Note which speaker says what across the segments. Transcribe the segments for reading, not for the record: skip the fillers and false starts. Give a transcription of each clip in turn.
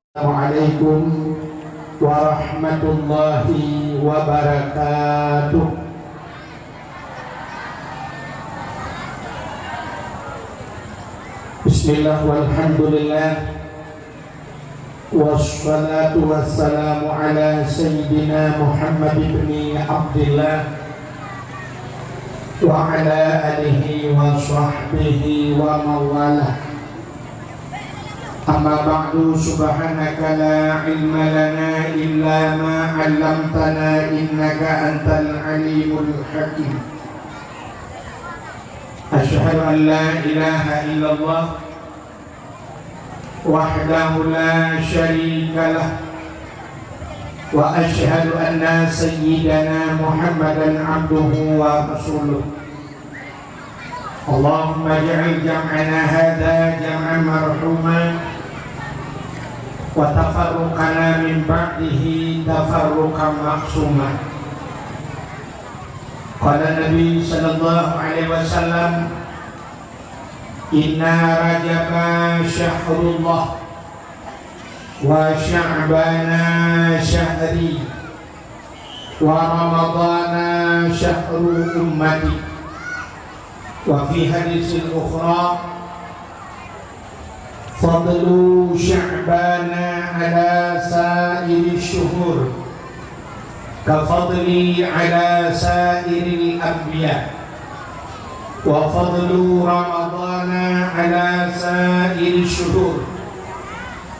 Speaker 1: Assalamualaikum warahmatullahi wabarakatuh. Bismillah walhamdulillah wassalatu wassalamu ala sayyidina Muhammad ibn Abdillah wa ala alihi wa sahbihi wa mawalah. Amma ba'du, subhanaka la ilma lana illa ma 'allamtana innaka antal alimul hakim. Asyhadu an la ilaha illallah wahdahu la syarika lah wa asyhadu anna sayyidana Muhammadan abduhu wa rasuluh. Allahumma ja'al jam'ana hadha jam'an marhuman wa tafarruqana min ba'dihi tafarruqan maqsuma. Qala Nabi sallallahu alaihi wasallam, inna rajaba syahrullah wa sya'bana syahri wa ramadana syahru ummati. Wa fi hadisil ukhra, fadlu sya'bana ala sa'iri syuhur kafadli ala sa'iril anbiya, wa fadlu ramadana ala sa'iri syuhur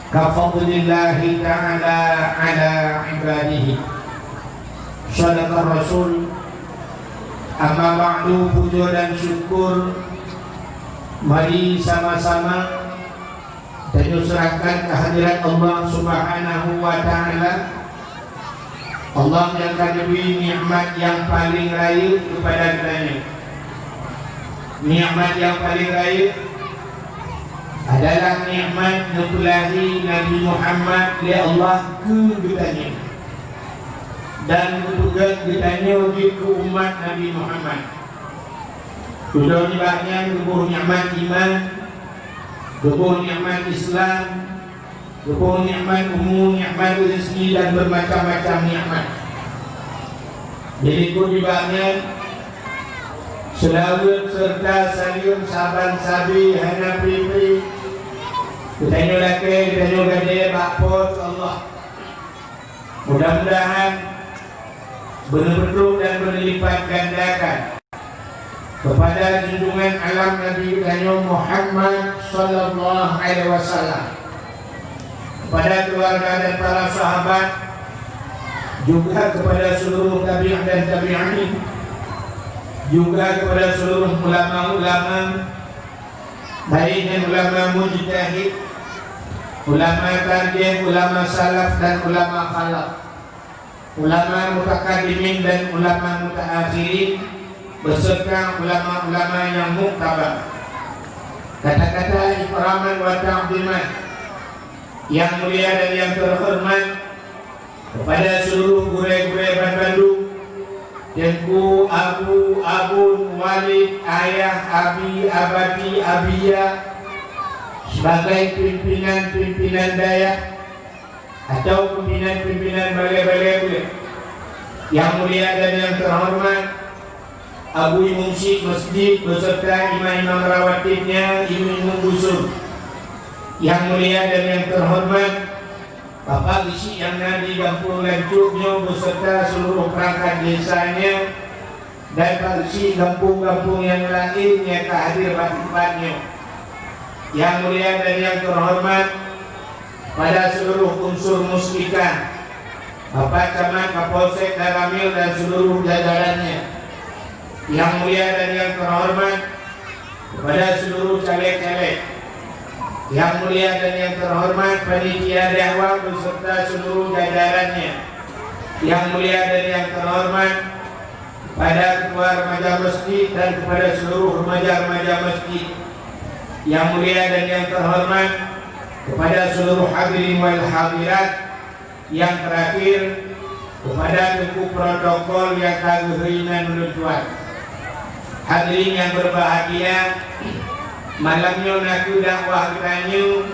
Speaker 1: kafadlillahi ta'ala ala ibadihi. Sadaqar Rasul. Amma ba'du, puja dan syukur mari sama-sama kita serahkan kehadirat Allah Subhanahu wa ta'ala. Allah yang akan beri nikmat yang paling raya kepada kita. Nikmat yang paling raya adalah nikmat nutulahi Nabi Muhammad oleh Allah ke kitanya, dan juga ditanya ke umat Nabi Muhammad. Sudah dibahasnya kebuh nikmat iman, kebuh nikmat Islam, kebuh nikmat umum, nikmat rezeki dan bermacam-macam nikmat. Jadi itu dibahasnya selawat serta salim saban sabi hana pipi. Ditanya laki, ditanya gede, bakpot Allah. Mudah-mudahan benar-benar dan berlipat gandakan kepada junjungan alam Nabi Muhammad sallallahu alaihi wasallam, kepada keluarga dan para sahabat, juga kepada seluruh tabi'in dan tabi'in, juga kepada seluruh ulama-ulama, baik dan ulama mujtahid, ulama tarjih, ulama salaf dan ulama khalaf, ulama mutakaddimin dan ulama mutaakhirin, beserta ulama-ulama yang muktabar. Kata-kata ikraman wa ta'ziman yang mulia dan yang terhormat kepada seluruh guru-guru Bandung, Tengku, Abu, Abun, Walid, Ayah, Abi, Abati, Abiyah, sebagai pimpinan-pimpinan daya atau pimpinan-pimpinan balai-balai yang mulia dan yang terhormat, Abu Imam Syekh Masjid beserta imam-imam rawatibnya, imam-imam busur yang mulia dan yang terhormat, Bapak Isi yang Nadi Gampung Lancuknya beserta seluruh perangkat desanya, dan Pak Isi kampung-kampung yang lainnya kehadir tempatnya yang mulia dan yang terhormat, pada seluruh unsur muslika, Bapak Camat, Kapolsek, Daramil dan seluruh jajarannya yang mulia dan yang terhormat, kepada seluruh caleg-caleg yang mulia dan yang terhormat, panitia dakwah beserta seluruh jajarannya yang mulia dan yang terhormat, pada ketua remaja masjid dan kepada seluruh remaja-remaja masjid yang mulia dan yang terhormat, kepada seluruh hadirin wal hadirat, yang terakhir kepada tengku protokol yang kaguhinan menentuan. Hadirin yang berbahagia, malamnya naku dakwah kitanya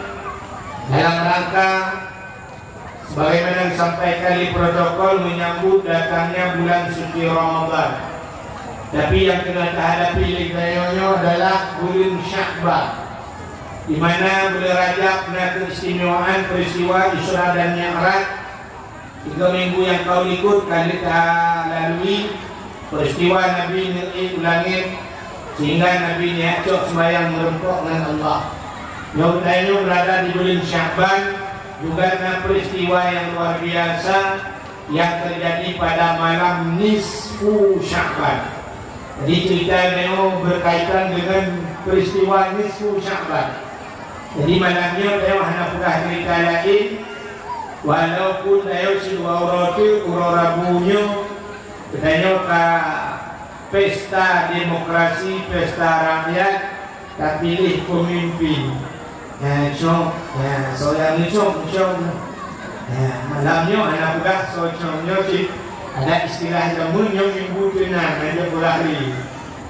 Speaker 1: dalam rangka sebagaimana disampaikan di protokol menyambut datangnya bulan suci Ramadan. Tapi yang kena terhadapi ligayonyo adalah bulan Syakban, di mana bulan Rajab kena keistimewaan peristiwa Isra dan Mi'raj. 3 minggu yang kau ikut kali tak lalui peristiwa Nabi naik langit sehingga Nabi niacok sembahyang merempok dengan Allah. Yang berada di bulan Syakban juga dengan peristiwa yang luar biasa yang terjadi pada malam nisfu Syakban. Jadi cerita Neo berkaitan dengan peristiwa nisfu Syakban. Jadi malamnya Neo hanya pula cerita lain, walaupun Neo si uroti urorabunya Neo ke pesta demokrasi, pesta rakyat, tak pilih pemimpin. Soalnya malamnya anak pula soalnya sih ada istilah jamun yang minggu tenan aja pulari.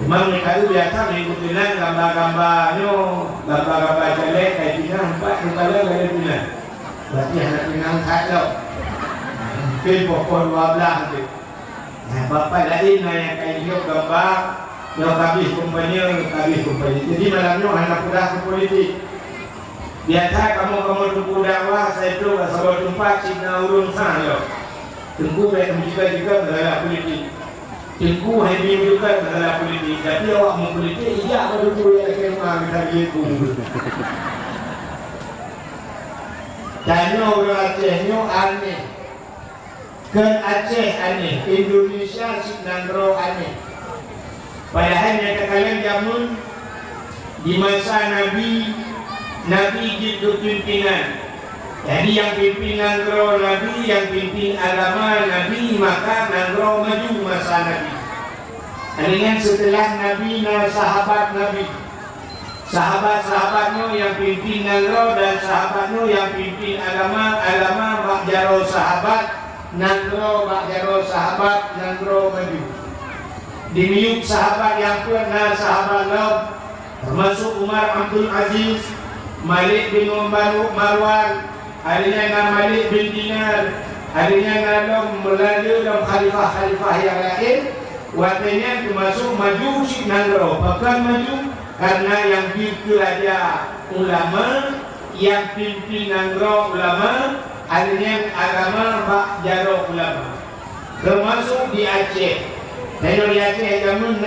Speaker 1: Memang mereka itu biasa minggu tenan gambar-gambarnya, gambar-gambar jelek kayak gini nampak kalau ada tenan. Berarti anak tenan kacau. Mungkin pokok 12 tu. Bapak lain yang kayak gini gambar yang habis kumpulnya. Jadi malamnya anak pula ke politik. Biasa kamu tunggu dakwah saya tu sebab tempat cina urung sana. Tunggu baik juga adalah politik. Tunggu hari juga adalah politik. Tapi awak mau politik, iya kalau tunggu yang kena kita gitu. Tanya orang Acehnya aneh. Ke Aceh aneh, Indonesia Sinandro aneh. Padahal yang kalian jamun di masa Nabi gitu pimpinan. Jadi yang pimpin nangro Nabi, yang pimpin agama Nabi, maka nangro maju masa Nabi. Dengan setelah Nabi dan sahabat Nabi, sahabat-sahabatnya yang pimpin nangro dan sahabatnya yang pimpin agama bak jaro sahabat, nangro bak jaro sahabat, nangro maju. Dimiuk sahabat yang pernah sahabat lo, termasuk Umar Abdul Aziz, Malik bin Marwan, harinya dengan Malik bin Dinar, harinya dengan Melaju dan khalifah-khalifah yang lain. Waktunya termasuk maju si Nangro. Bahkan maju karena yang pimpin raja ulama, yang pimpin Nangro ulama, harinya agama Bak Jaro ulama. Termasuk di Aceh. Di Aceh zaman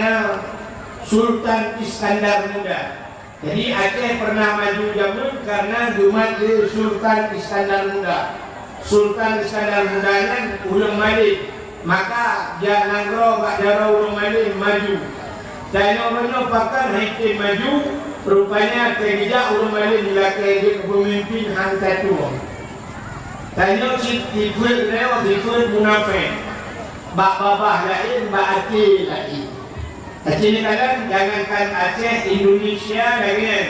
Speaker 1: Sultan Iskandar Muda. Jadi Aceh pernah maju jamun karena Jumat Sultan Iskandar Muda. Sultan Iskandar Muda kan ulung Malik, maka dia Nangro Bak Jaro ulung Malik maju. Dan orang pakar hakim maju, rupanya kerja ulung Malik dilakai di pemimpin hantar tua. Tanya si Tifud lewat Tifud munafik, Bak Babah lain, Bak Aceh lain. Aceh ni kadang jangankan Aceh, Indonesia lagian.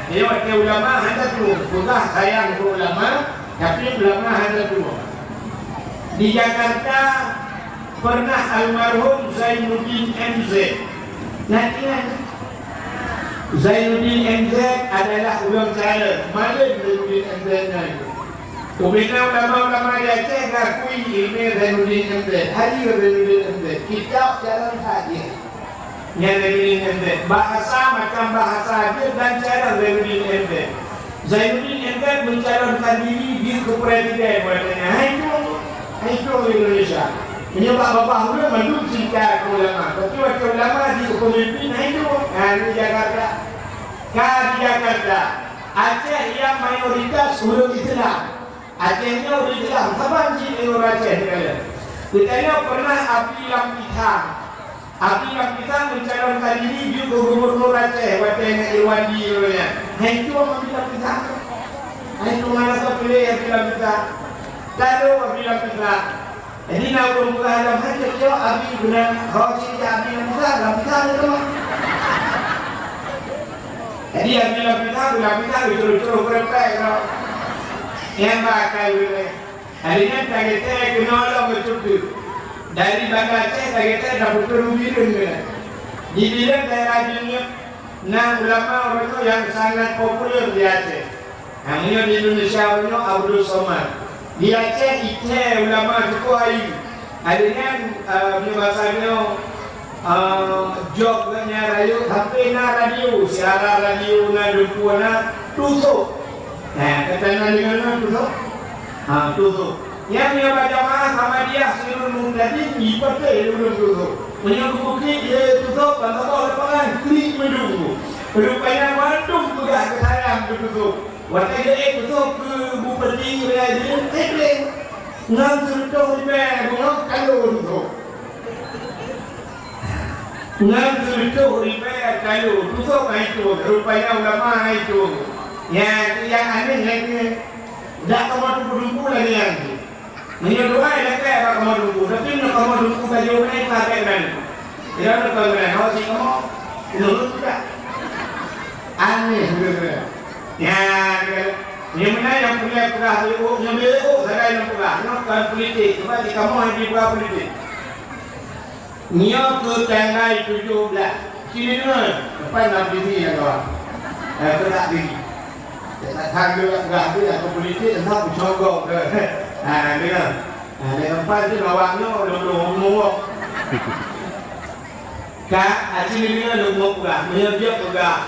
Speaker 1: Dia wakil ulama hantar tu, bukan sayang ke ulama, tapi ulama hantar tu. Di Jakarta pernah almarhum Zainuddin MZ. Nanti Zainuddin MZ adalah ulang cara. Mana Zainuddin MZ ni? Kemudian ulama-ulama di Aceh ngakui ilmu Zainuddin MZ. Hadir Zainuddin MZ. Kitab jalan hadir. Yang Zainuddin MZ. Bahasa macam bahasa dia dan cara Zainuddin MZ. Zainuddin MZ mencalonkan diri di kepresiden. Hai itu Indonesia. Menyebab bapak ulama maju cinta ke ulama. Tapi wakil ulama di pemimpin itu. Di Jakarta. Di Jakarta. Aceh yang mayoritas huruf Islam. Acehnya udah jelas, kapan sih orang Aceh kalian? Kita pernah Api Lampitan. Api Lampitan mencalonkan diri di Gubernur Aceh, Watenya Irwandi orangnya. Nah itu Api Lampitan. Nah itu mana kau pilih Api Lampitan? Lalu Api Lampitan. Jadi nak bermuka dalam hati dia Api benar. Kau sih Api Lampitan itu. Jadi Api Lampitan itu berapa? Yang bakal harinya tak kita kenal betul. Dari Bangka Aceh tak kita dapat kerugian kan. Di bidang daerah dunia, ulama orang itu yang sangat populer di Aceh. Namanya di Indonesia orang Abdul Somad. Di Aceh Ite ulama suku ayu. Adanya bahasanya jognya rayu tapi na radio siara radio na dukuana tusuk. Nah, katanya dengan tusuk. Tusuk. Yang dia berjamaah sama dia seluruh mengjadi dipakai ulun tusuk. Menyambut dia tusuk bangsa lapangan klik mendung. Rupanya mandung juga ke sayang tusuk. Waktu dia tusuk ke bupati dia ngam suruh dia ngam kalau tusuk. Ngam suruh dia kalau tusuk itu rupanya ulama itu. Yang aneh lagi dah kamu tunggu lagi yang menyerupai dah kayak kamu tunggu tapi nak kamu tunggu baju ni pakai kan dia nak pakai kau sih kamu nurut tidak aneh betul ya yang mana yang punya pegah itu yang beli saya yang pegah nak politik sebab kamu hanya pegah politik Nia ke tanggal 17 sini mana depan nak diri yang kawan tak diri thang đưa gạt cái là politik nó bị cho gộp rồi đây là để làm pha chứ nó bằng nó đồ mua cả sini dia lumuk gak menyebut juga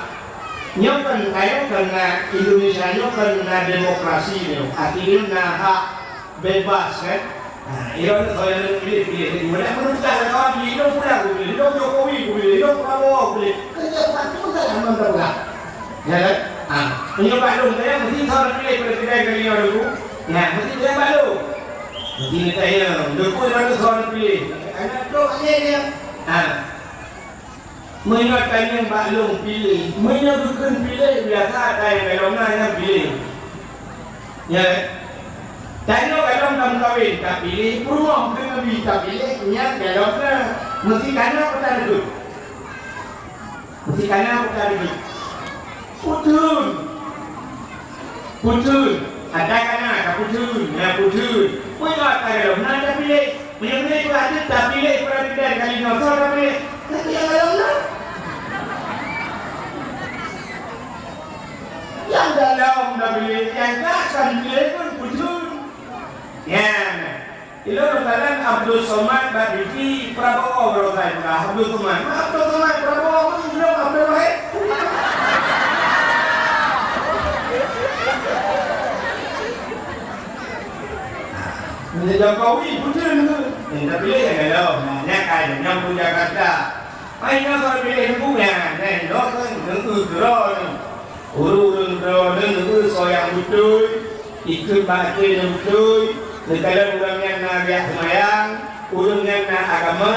Speaker 1: nyokan kayo karena Indonesia nyokan na demokrasi ni artinya na hak bebas kan iron saya pilih mana menentukan kawan hidup pula hidup Jokowi hidup Prabowo kerja macam mana yang menentukan ya kan menyebab lu saya mesti tahu pilih presiden kali ini dulu ya mesti dia baru mesti saya dulu orang tahu pilih anak tu aja dia mengingatkan yang belum pilih menyebutkan pilih biasa ada yang belum yang pilih ya tanya belum dalam kawin tak pilih peruang dengan lebih tak pilih nya belum mesti kena apa dulu mesti kena apa dulu Putun, ada kana ada putun, ya putun. Punya ada dalam nada pilih, pilih itu ada tak pilih presiden kali ini tak pilih. Tapi yang dalam yang dalam dah pilih, yang tak akan pilih pun putun. Ya, itu adalah Abdul Somad Badifi Prabowo berosai Abdul Somad Prabowo pun belum Abdul Wahid. Jokowi betul tu. Yang pilih yang ada, yang kaya yang punya kata. Ai nak kalau pilih punya, ni lo kan nunggu drone, urun drone nunggu soyang betul, ikut baca betul. Kalau orang yang nak biak semayang, orang yang nak agama,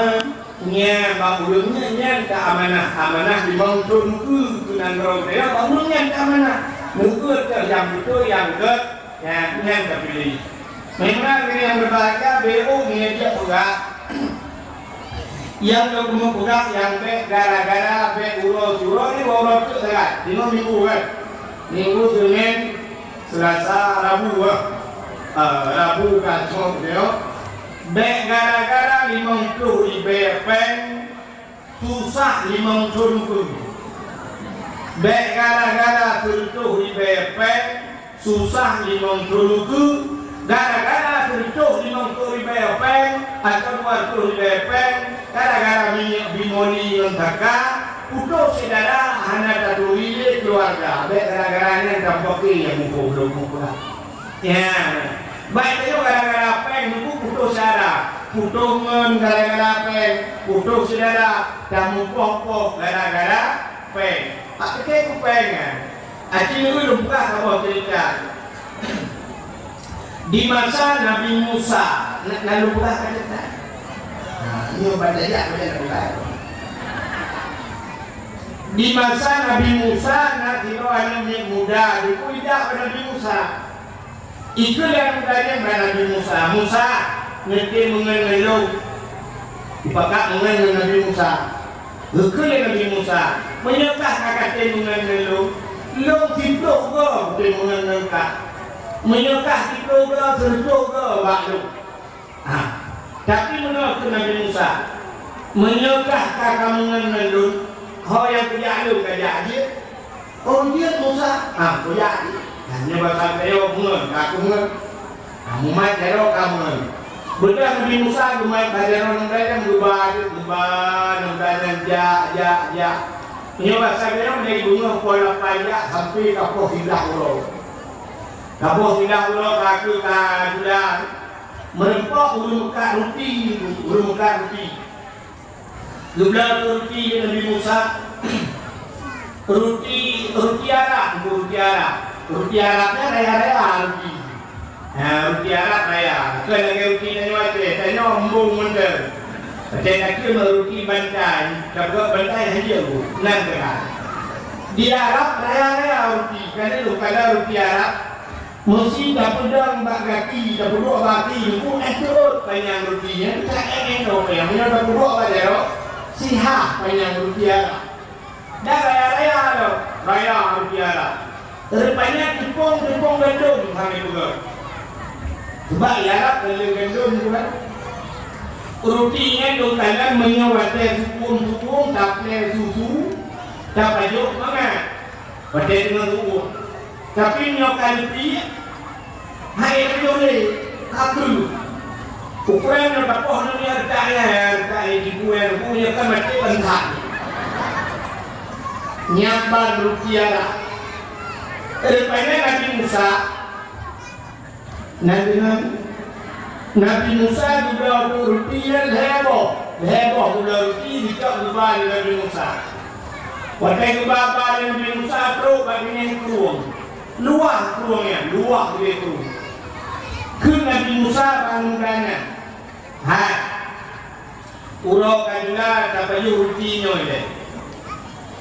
Speaker 1: nya bak urunnya nya tak amanah di bawah nunggu tunan drone dia, orang yang tak amanah, nunggu yang betul yang ke, yang terpilih. Memang yang berbahagia BO menyediakan juga yang belum buka yang gara-gara urus ni urus tu sangat 5 minggu kan minggu Senin Selasa Rabu Rabu kacau dia gara-gara 50 IBP susah 50 gara-gara 70 IBP susah 50 gara-gara tercuk 50 ribu pen atau 20 ribu pen gara-gara minyak bimoli yang takah utuh saudara hanya satu milik keluarga baik gara-garanya dampak yang mukul ya baik itu gara-gara pen utuh saudara utuh men gara-gara pen utuh saudara dan mukul gara-gara pen apa ke pen aci dulu buka kamu cerita di masa Nabi Musa lalu pula kata ini baca ya di masa Nabi Musa nanti orang yang muda itu tidak Nabi Musa itu yang mudanya Nabi Musa nanti mengenai dipakai mengenai Nabi Musa itu yang Nabi Musa menyebah kakak mengenai lo tidur ke mengenai kak menyekah itu ke serjuk ke waktu tapi menurut Nabi Musa menyekah kakak mengenal kau yang kerja lu kerja dia dia Musa kerja dia hanya bahasa kayu mengen aku mengen Muhammad jaro kamu. Benar Nabi Musa Muhammad jaro nang dalam gubah nang ja. Ini bahasa dia dari bunga pola payah sampai kapok hilang ulo. Kapok hilang ulo kaku kajulan merempok ulu muka ruti. Jumlah ruti Nabi Musa ruti Arabnya raya ruti. Ruti Arab raya. Kena ruti nanya tanya ombung mender. Saya nak ruti bantai, dapat bantai saja bu, nanti kan. Di Arab raya ruti, kalau ruti Arab mesti dapat dong kaki, dapat dua kaki, pun ekor panjang rutinya. Tak enak yang punya dapat dua baju, sihah panjang ruti Arab. Dah raya ruti Arab. Terbanyak tepung gandum kami juga. Sebab Arab kalau gandum juga. Rutinya dokalan menyewati tepung dapat susu dapat juk mana pada dengan susu tapi nyokan roti hai boleh aku ukuran dapat pohon ni ada di buah punya kan mati pentak nyabar roti ala rupanya Nabi Musa Nabi Musa juga roti yang heboh juga roti dikau gubah Nabi Musa. Waktu gubah Nabi Musa terus baginya keruang, luah dia keruang. Ke Nabi Musa bangunannya, urok kajulah dapat roti nyoy.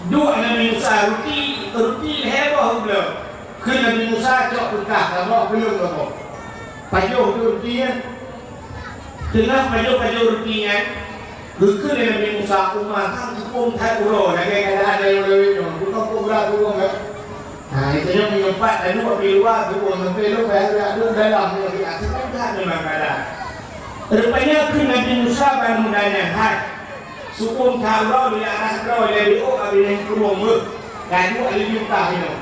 Speaker 1: Dua Nabi Musa roti heboh juga. Ke Nabi Musa cok berkah, kalau belum kamu. Pajuh rutinya. Tengah pajuh rutinya, bukan Nabi Musa Umar kan tepung tak ulo, nak ada yang lebih jom, bukan pula tepung kan? Itu yang menyempat dan luar luar tepung, sampai luar ada dalam yang diaturkan tak memang ada. Rupanya ke Nabi Musa bangunannya, supung tak ulo di arah ulo dari abis yang kurung kan buat lebih utah ini.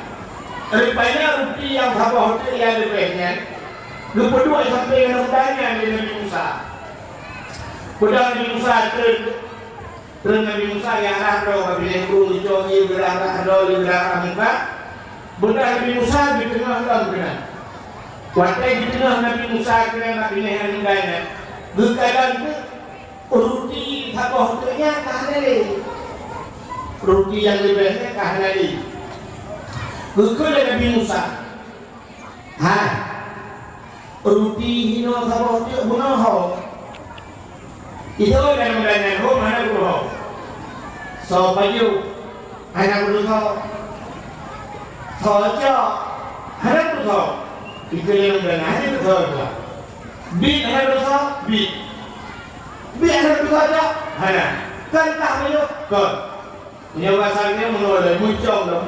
Speaker 1: Rupanya ruti yang bawah itu yang lebihnya, lupa dua sampai yang udahnya di Nabi Musa. Padahal Nabi Musa terus Nabi Musa yang arah roh apabila kurung dicogi berarah roh berarah muka. Benar Nabi Musa di tengah dalam kena. Waktu di tengah Nabi Musa kena Nabi yang mudahnya. Berkadang tu ruti apa hutnya kahnali. Ruti yang lebihnya kahnali. Berkala Nabi Musa. Ruti hino apa hutnya bunuh. Itu dalam keadaan mana guru? So baju, anak guru so anak guru. Itu yang dalam guru. Bid anak guru, bid anak guru aja. Kan tak baju, kan. Punya bahasanya menolak, muncung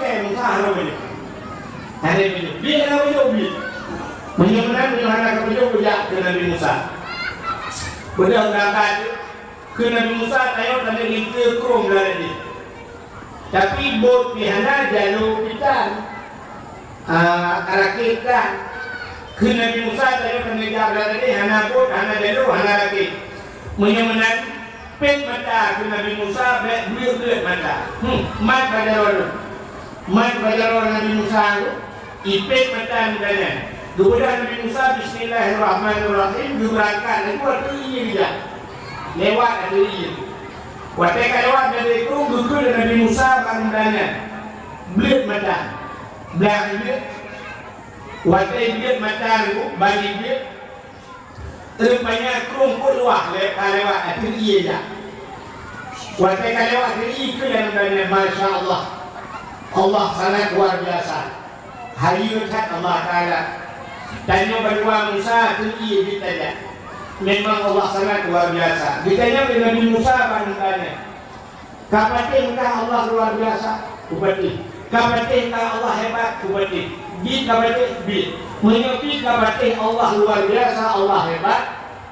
Speaker 1: ke muka anak baju. Anak baju, bid anak baju, bid. Menyebutkan anak baju bujak ke Nabi Musa. Benar berangkat ke Nabi Musa tayo kena kita krom lagi. Tapi bot pihana jalur kita arakikan ke Nabi Musa tayo kena jalan lagi hana bot hana jalur hana lagi. Menyemenan pet mata ke Nabi Musa belut mata. Mat bajaror Nabi Musa ipet mata mudanya. Kemudian Nabi Musa Bismillahirrahmanirrahim berangkat dan buat iya dia lewat dari iya. Waktu lewat dari itu bukan Nabi Musa bangunannya belit mata belakang dia. Waktu belit mata itu bagi dia rupanya kerumput luah lewat dari iya dia. Waktu lewat dari itu yang bangunannya Masya Allah. Allah sangat luar biasa. Hayat Allah Ta'ala. Tanya berdua Musa tinggi ditanya. Memang Allah sangat luar biasa. Ditanya dengan Nabi Musa bangunannya. Kapatkah Allah luar biasa? Kubati. Kapatkah Allah hebat? Kubati. Bid kapatkah bid. Mengerti kapatkah Allah luar biasa? Allah hebat.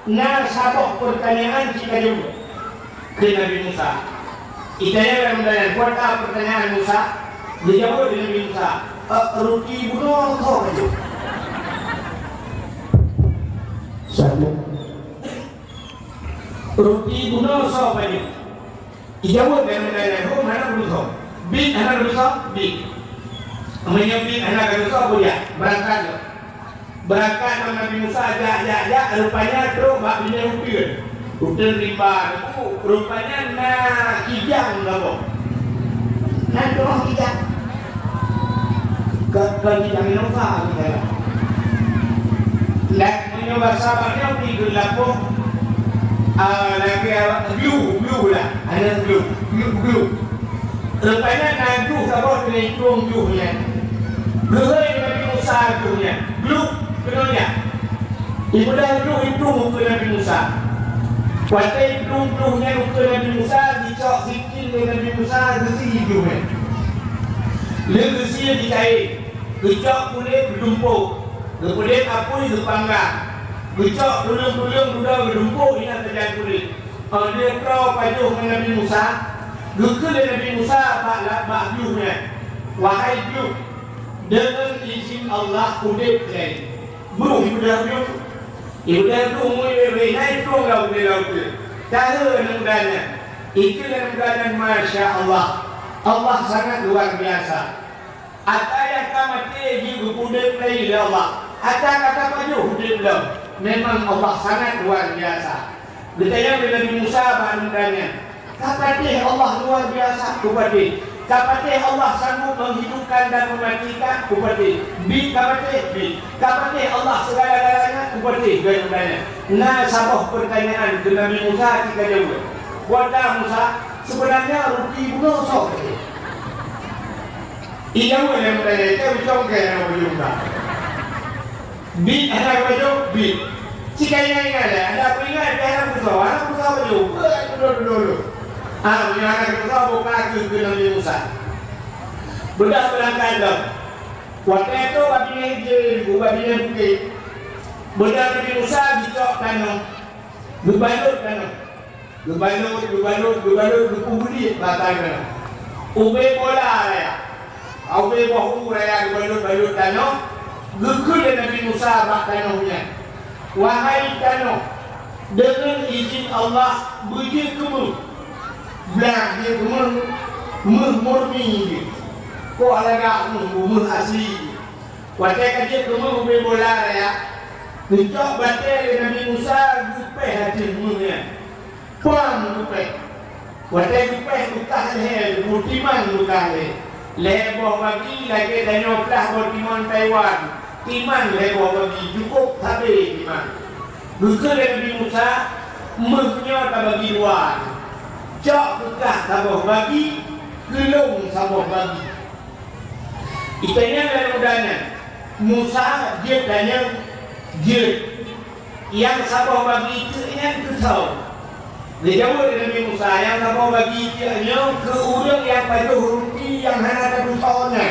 Speaker 1: Nah satu pertanyaan kita juga ke Nabi Musa. Itanya bangunannya. Buat apa pertanyaan Musa? Dijawab dengan Nabi Musa. Ruti bunuh kau aja. Satu. Roti guna so apa ni? Ijawab dengan ho mana berusaha. Big anak berusaha, big. Amanya big anak berusaha boleh berangkat. Berangkat dengan Nabi Musa ajak rupanya tu mak bini hutan riba tu rupanya nak kijang apa? Nak doang kijang. Ke kijang Nova kita. Lek menyoba sahabatnya pergi ke lapung lagi blue lah, ada blue. Rupanya nanti sabot kena hitung blue-nya. Blue Nabi Musa blue-nya. Blue kenanya. Ibu dah hitung muka Nabi Musa. Kuatai blue-nya muka Nabi Musa dicok sikit dengan Nabi Musa gesi hidungnya. Legesi dicait. Dicok kulit berdumpuk. Kemudian apui dipanggang. Dicok dulung-dulung sudah berdumpuk ini terjadi kulit. Dia kau pajuh dengan Nabi Musa. Gukul Nabi Musa bak blue-nya. Wahai blue, dengan izin Allah kudip kalian. Bro, ibu dah tu mui naik tu laut tu. Cara negara. Itu negara Masya Allah. Allah sangat luar biasa. Ada yang mati juga kudip lagi Allah. Ada kata pajuh kudip dah. Memang Allah sangat luar biasa. Bertanya dengan Nabi Musa bahasanya. Kapatih Allah luar biasa kupatih. Kapatih Allah sanggup menghidupkan dan mematikan kupatih. Kapatih Allah segala-galanya kupatih. Nah sabah pertanyaan ke Nabi Musa kita jawab. Wada Musa sebenarnya rugi bunuh sok. Ia boleh bertanya kita ucap ke yang berjumpa. Anak berjumpa jika ingat ada apa ingat anak Musa berjumpa dulu. Yang akan kita buka ke Nabi Musa. Bedah berangkat dah. Waktu itu babinya hijau, babinya bukit. Bedah Nabi Musa dicok tanah. Berbalut tanah. Berbalut, berkumpuli batang tanah. Ube bola raya. Ube bohu raya berbalut tanah. Gekul Nabi Musa bak tanahnya. Wahai tanah, dengan izin Allah beri kamu. Belah dia murni kau agak asli. Wajar kerja kamu boleh bola ya. Untuk batal Nabi Musa gupeh hati mulia. Puan gupeh. Wajar gupeh bukan leh, butiman bukan leh. Leboh bagi lagi danau pelah butiman Taiwan. Timan leboh bagi cukup habis timan. Bukan Nabi Musa mengnya tak bagi luar. Cok bekah sabah bagi, gelung sabah bagi. Itanya lalu Musa dia tanya dia yang sabah bagi itu yang kesau. Dia jawab Nabi Musa yang sabah bagi dia ke orang yang pada rupi yang hana ada tahunnya.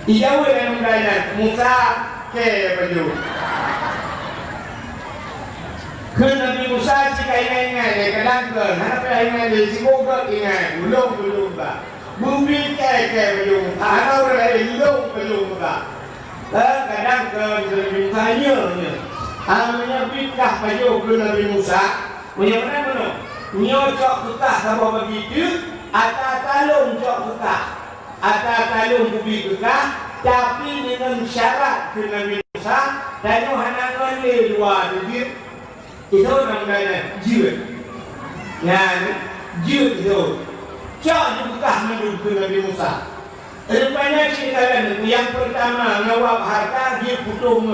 Speaker 1: Dia jawab lalu Musa ke baju. Nabi Musa jika ingat kadang ke, apa ingat dia sibuk ingat, belum tak. Bumi ke belum, ada orang lain belum tak. Kadang ke Nabi Musa nya, amanya pitah baju ke Nabi Musa, punya mana? Nyocok ketah sama begitu, atau talung cok ketah, atau talung bubi ketah, tapi dengan syarat ke Nabi Musa, dan yohanan le luar dia. Itu namanya jil. Jil itu. Cak dibukah menurut Nabi Musa. Rupanya cerita yang pertama ngawap harta dia putung.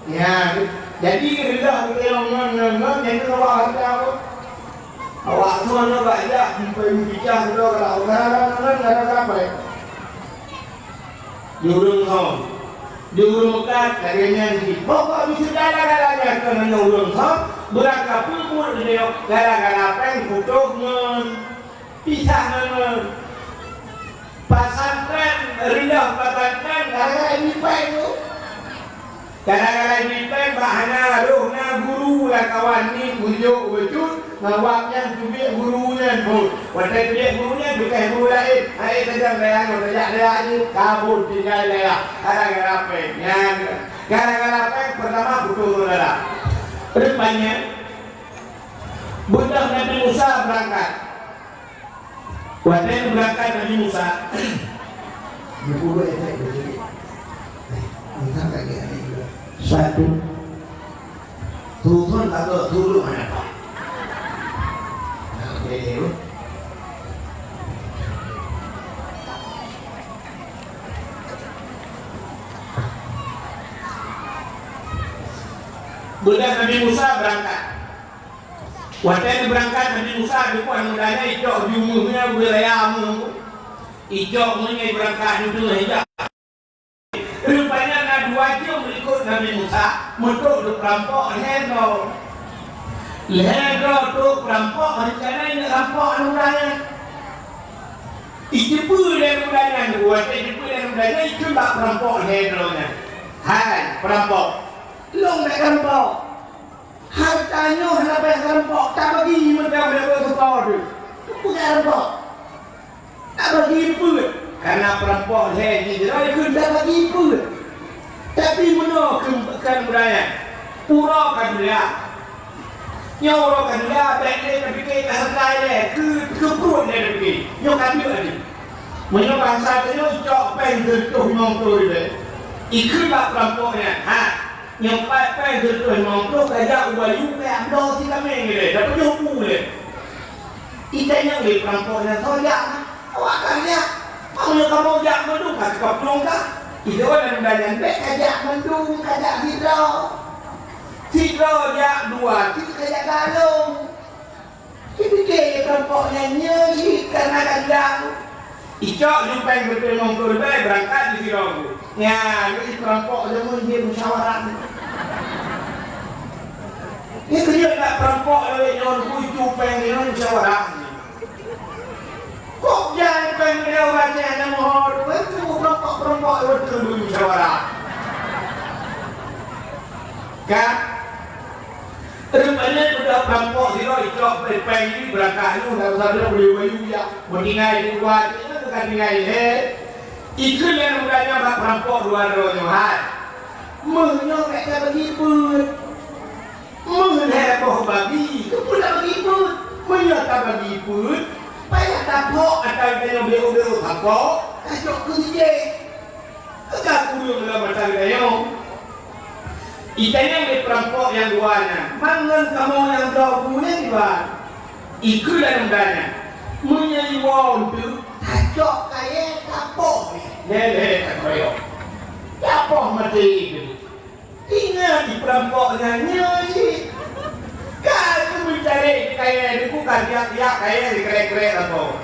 Speaker 1: Jadi rendah kita yang jadi ngawap harta apa? Awak tu mana banyak pembicara tu kalau orang apa? Jurung Diurungkan karena ni. Pokok bisa gara-garanya kerana urung berangkat pun dia gara-gara peng putuknya pisah nama pasantren rendah pasantren gara-gara ini peng tu. Gara-gara ini peng bahana rohna guru lah kawan ni bujuk wujud ngawaknya tubik gurunya pun. Wadah tubik gurunya bukan guru lain. Hai tajam layang ni kabur tinggal layang. Gara-gara peng. Gara-gara peng pertama saudara. Rupanya budak Nabi Musa berangkat. Waktu berangkat Nabi Musa.
Speaker 2: Berpuluh efek begini. Kita kayak gini.
Speaker 1: Satu. Turun atau turun mana pak? Nah, budak Nabi Musa berangkat. Waktu berangkat Nabi Musa depan mudanya ijok di umurnya berayamu. Ijok mengenai berangkat itu hijab. Rupanya ada dua jam berikut Nabi Musa untuk perampok Hendro. Hendro tu perampok rencana ini rampok mudanya. Ijepu dari mudanya dua, ijepu dari mudanya itu tak perampok Hendro-nya. Hai perampok. Long nak rampok. Hartanya kenapa yang rampok? Tak bagi macam dia berkepau tu. Bukan rampok. Tak bagi pun. Karena perampok saya ni dia tak bagi pun. Tapi mana kan budaya? Pura kan dia. Nyoro kan dia baik dia fikir ke harta dia ke perut dia fikir. Nyo kan dia ni. Mana bangsa tu cok pen tu mong tu dia. Ikutlah perampoknya. Ha. Yang pai tu mong tu kaya ubayu ke amdo si kami ni dia. Dapat jopu dia. Itanya ni perampoknya soyak. Awak kan dia. Kalau kamu jak mendung kat kapung kah? Itu orang dan baik kajak mendung kajak hidro. Hidro jak dua, kita kajak galung. Kita ke perampoknya nyanyi karena kajak. Icok jumpa yang betul mengkur baik berangkat di hidro. Ya, ini perampok zaman dia musyawarah. Ini kerja tak perampok lagi nyon jumpa yang dia musyawarah. Kok jangan pengen baca nama orang itu perempuan itu dulu musyawarah. Kan? Rupanya sudah perampok siro icok pengen berangkat itu dah usah boleh bayu ya. Berdingai di luar itu bukan dingai itu yang mudahnya bak perampok luar rohai. Menyo mereka bagi pun. Mengheboh bagi itu pun tak bagi pun. Menyo tak bagi pun. Payah tapok atau kena beo-beo tapok kasih kerja agak kurung dalam macam kayu itanya di perampok yang duanya mangan kamu yang dobunya di luar ikut dalam dana menyanyi wong tu kacok kaya tapok lele kayu tapok mati tinggal di perampok yang nyanyi. Kalau mencari kaya itu bukan dia kaya di kerek-kerek atau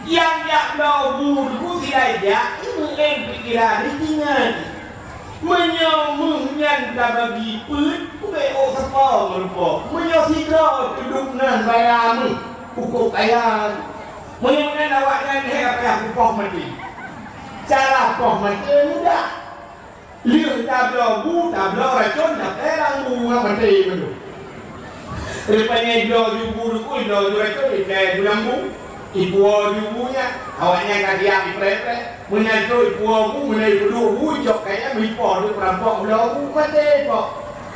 Speaker 1: yang dia tahu buku tidak dia ini yang pikiran ditinggal menyomongnya tak bagi pun bukan apa merupa menyosiro duduk nan bayamu pukul kaya menyomongnya awaknya ni apa yang pukul mati cara pukul mati mudah lihat tablo racun tak terang bunga mati betul. Rupanya jubu racun di bulambu ibu jubunya awaknya kadiak di prepe menyantu ibu menyantu cok kayaknya mipor di perampok bulambu mati kok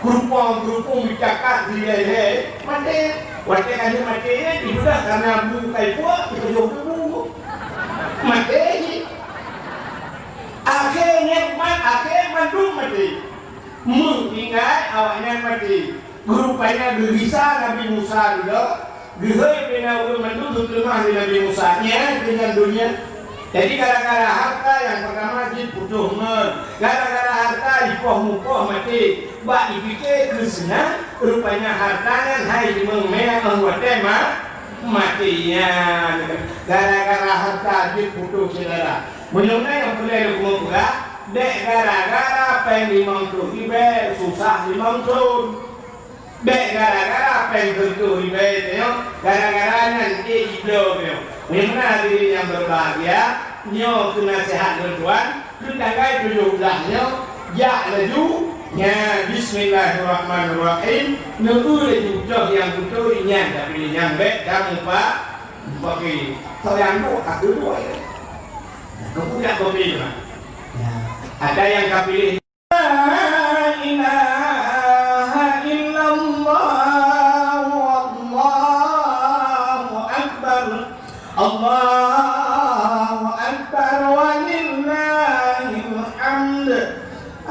Speaker 1: gerupung dicakap di leher mati waktu kan mati ini sudah karena bu kai puak itu jubu mati akhirnya mandung mati mengingat awaknya mati rupanya gelisah Nabi Musa juga gehoi dengan menduduk rumah di Nabi Musa nya dengan dunia. Jadi gara-gara harta yang pertama diputuh gara-gara harta dipoh-mupoh mati bak dipikir kesena rupanya hartanya hai dimengmeh anggota tema matinya gara-gara harta diputuh saudara menurutnya yang boleh dikumpulah dek gara-gara pengen dimangtuh ibe susah dimangtuh dek gara-gara pengen tentu ibe gara-gara nanti hidup memang diri yang berbahagia nyo kena sehat tuan kita kai 17-nya ya laju ya bismillahirrahmanirrahim nunggu laju joh yang betul inyan tapi yang baik jangan lupa pakai sayang tu aku dua ya kemudian ada yang kapilih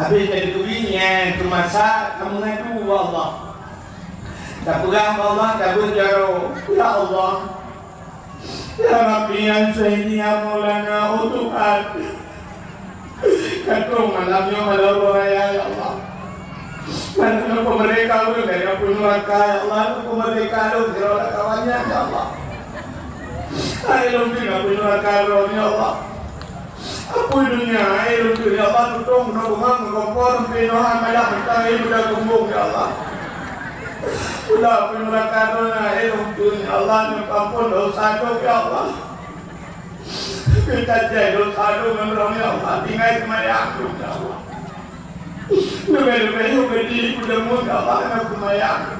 Speaker 1: Habis jadi tuwingan tu masa kamu ngadu Allah. Tak pegang Allah, tak berjaro. Ya Allah. Ya Rabbi ansini ya Maulana Tuhan. Katung malamnya malam raya ya Allah. Mana mereka lu dari apa neraka ya Allah, aku mereka lu dari kawannya ya Allah. Ayo lu apa neraka lu ya Allah. Apa dunia ayo lu ya Allah tutung nongong ngompor pinohan malah bertai udah kumbung ya Allah. Udah apa neraka lu ayo lu ya Allah ampun dosa ya Allah. Kita jadi dosa menurut ya Allah, tinggal kemana aku ya Allah. Lebih-lebih beri kuda muda Allah aku mayang.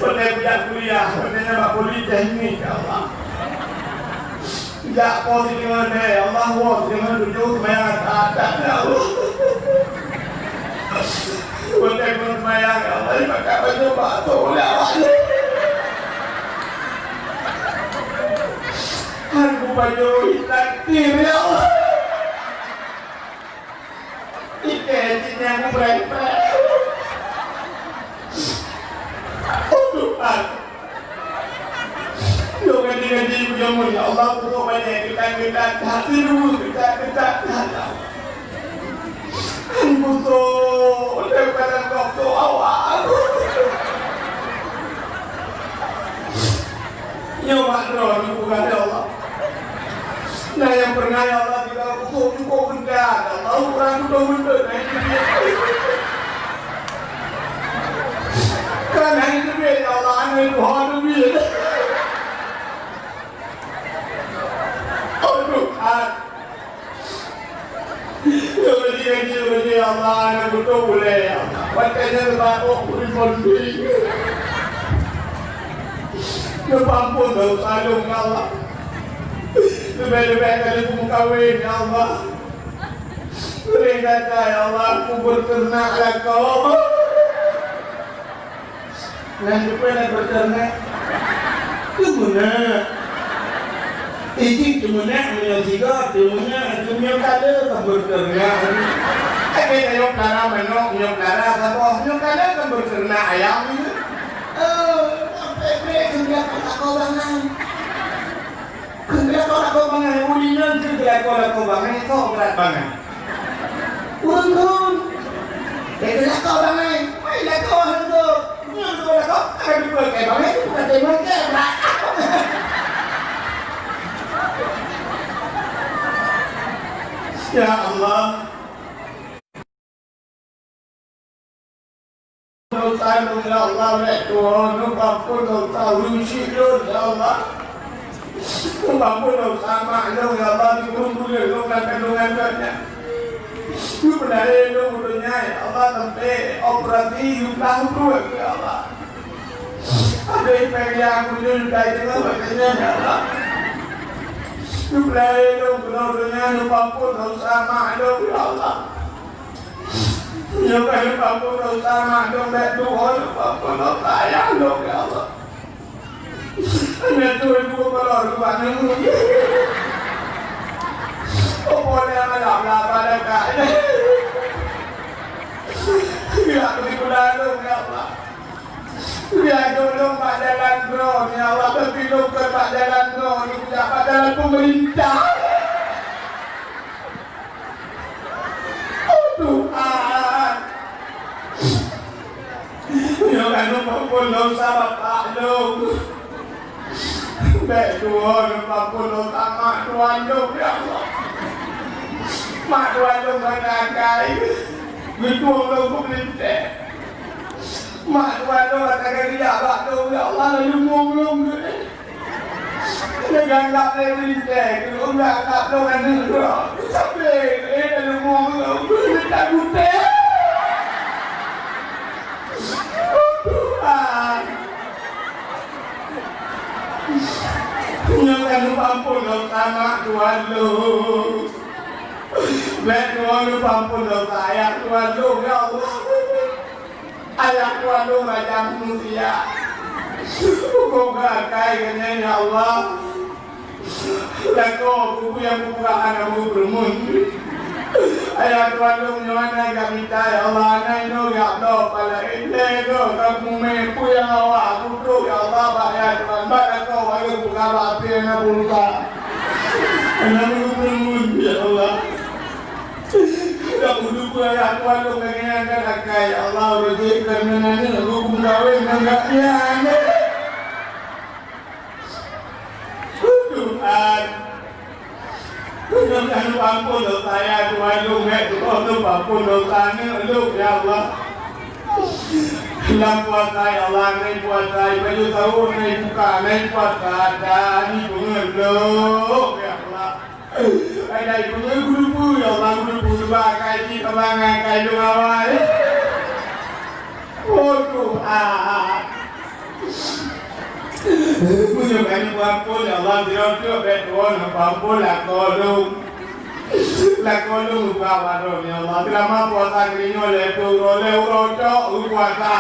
Speaker 1: Pada budak kuliah, pada nama politeknik ya Allah. Tidak pos dengan dia, Allah was dengan duduk mayang ada ya Allah. Pada budak mayang ya Allah, maka baju batu oleh Allah. Aku baju takdir ya Allah. Ikan yang berapa? Oh Tuhan, doa di bujamu ya Allah, untuk banyak kita hati dulu kita. Untuk daripada waktu awal. Nyawa roh bukan ya Allah. Nah yang pernah ya Allah tidak cukup benda, Allah kurang benda. Karena itu dia ya Allah anu itu hadu dia. Oh Tuhan, ya Allah anu betul boleh ya. Waktunya lepas kulit bondi. Kepampun dosa dong ya Allah. Lebih-lebih kali aku kawin ya Allah. Sering kata ya Allah aku berternak lah kau. Nanti pun nak berternak. Cuma ini cuma nak menyosiga, cuma kada tak berternak. Kita nyok darah menok, nyok darah apa? Nyok darah kan berternak ayam ini. Sampai kerja kau bangan. Kerja kau bangan, ulinan kerja kau bangan itu berat bangan. Urun, kerja kau bangan, kerja kau hendak, kerja kau akan dipakai bangan itu bukan tema kerja. Ya Allah, dosa ya Allah, Tuhan, ampun dosa, rusi ya Allah. Ampun dosa maklum ya Allah, dikumpulkan kandungan-kandungannya. Itu benar itu budunya ya Allah, sampai operasi yuklah dua ya Allah. Ada yang aku juga itu makanya ya Allah. Itu benar itu budunya, ampun dosa maklum ya Allah. Ya ampun dosa maklum Tuhan, ampun dosa ya Allah. Hanya Tuhan itu kalau Tuhan itu oh boleh malam pada kaya ya dikudang ya Allah ya tolong Pak Jalan Drone ya Allah berpilih ke Pak Jalan Drone ya Pak Jalan pemerintah oh Tuhan ya kan maupun dosa Bapak dong Baik Tuhan, ampun dosa mak Tuhan dong ya Allah. Mak Tuhan dong berakai, betul dong pemerintah. Mak Tuhan dong katakan dia abad dong ya Allah lalu ngomong. Jangan anggap dia pemerintah, kalau enggak anggap dong kan negara. Sampai lalu ngomong, tak guna. Tuhan. Jangan lupa ampun dosa mak Tuhan lu. Baik Tuhan lupa ampun dosa ayah Tuhan lu ya Allah. Ayah Tuhan lu macam manusia. Kau gakai kena ya Allah. Dan kau kubu yang kubuka anakmu bermun. Ayah Tuhan lu mana kami minta ya Allah nainu ya Allah pada ini tu kamu mampu yang awak butuh ya Allah bayar Tuhan bayar kau bayar buka api yang buka anak lu ya Allah kamu dulu ya Tuhan lu pengen kan ya Allah rezeki kerana ni lu kawin enggak ya Tuhan Tuhan ampun dosa saya Tuhan lu Tuhan ampun dosanya lu ya Allah dalam puasa ya Allah naik puasa baju tahu naik buka naik puasa dan ibu ngeluh ya Allah ada ibu guru ya Allah guru bagai di kebangan kai lu awal oh Tuhan punya banyak ampun ya Allah dirauh betul ampun lah kolong bawa ya Allah selama puasa ini oleh rocok puasa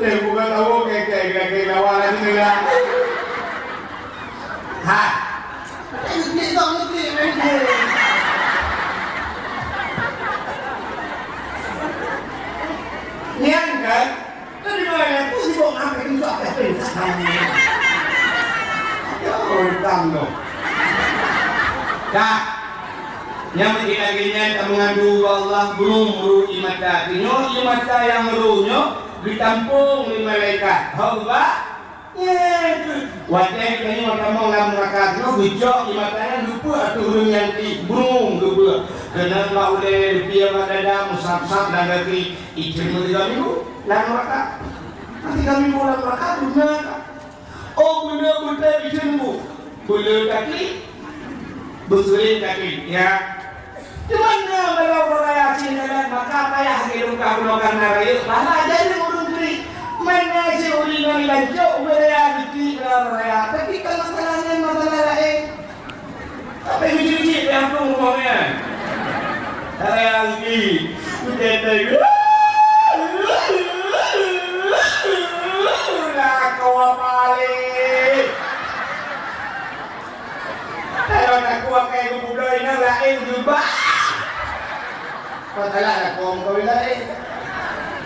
Speaker 1: dan bukan tahu kayak kawan ini lah ha
Speaker 2: Ini dong ini
Speaker 1: nian kan
Speaker 2: Dari mana tu si bong apa itu apa yang
Speaker 1: oh tanggo Kak, yang kita gini mengadu Allah belum meru imata, kino imata yang merunya ditampung di malaikat. Hawa, wajah kini orang mau ngam rakat, no bijak imatanya lupa atau belum yang ti belum lupa. Kena tak boleh dia berada musab-sab dan lagi ikan mereka itu lang rakat. Nanti kami pulang rakat benar. Oh benar ikan bu, boleh kaki. Bersulit kaki, ya. Cuma kalau raya cinta maka payah hidup kau nokan raya. Malah jadi urun tri. Mana si ulingan lanjut beraya di raya. Tapi kalau masalah lain. Apa yang mesti yang tu ngomongnya? Raya lagi. Udah tu. Nak kau balik. Kalau nak kuat kayak budak ini lain juga. Kau salah nak kau lain.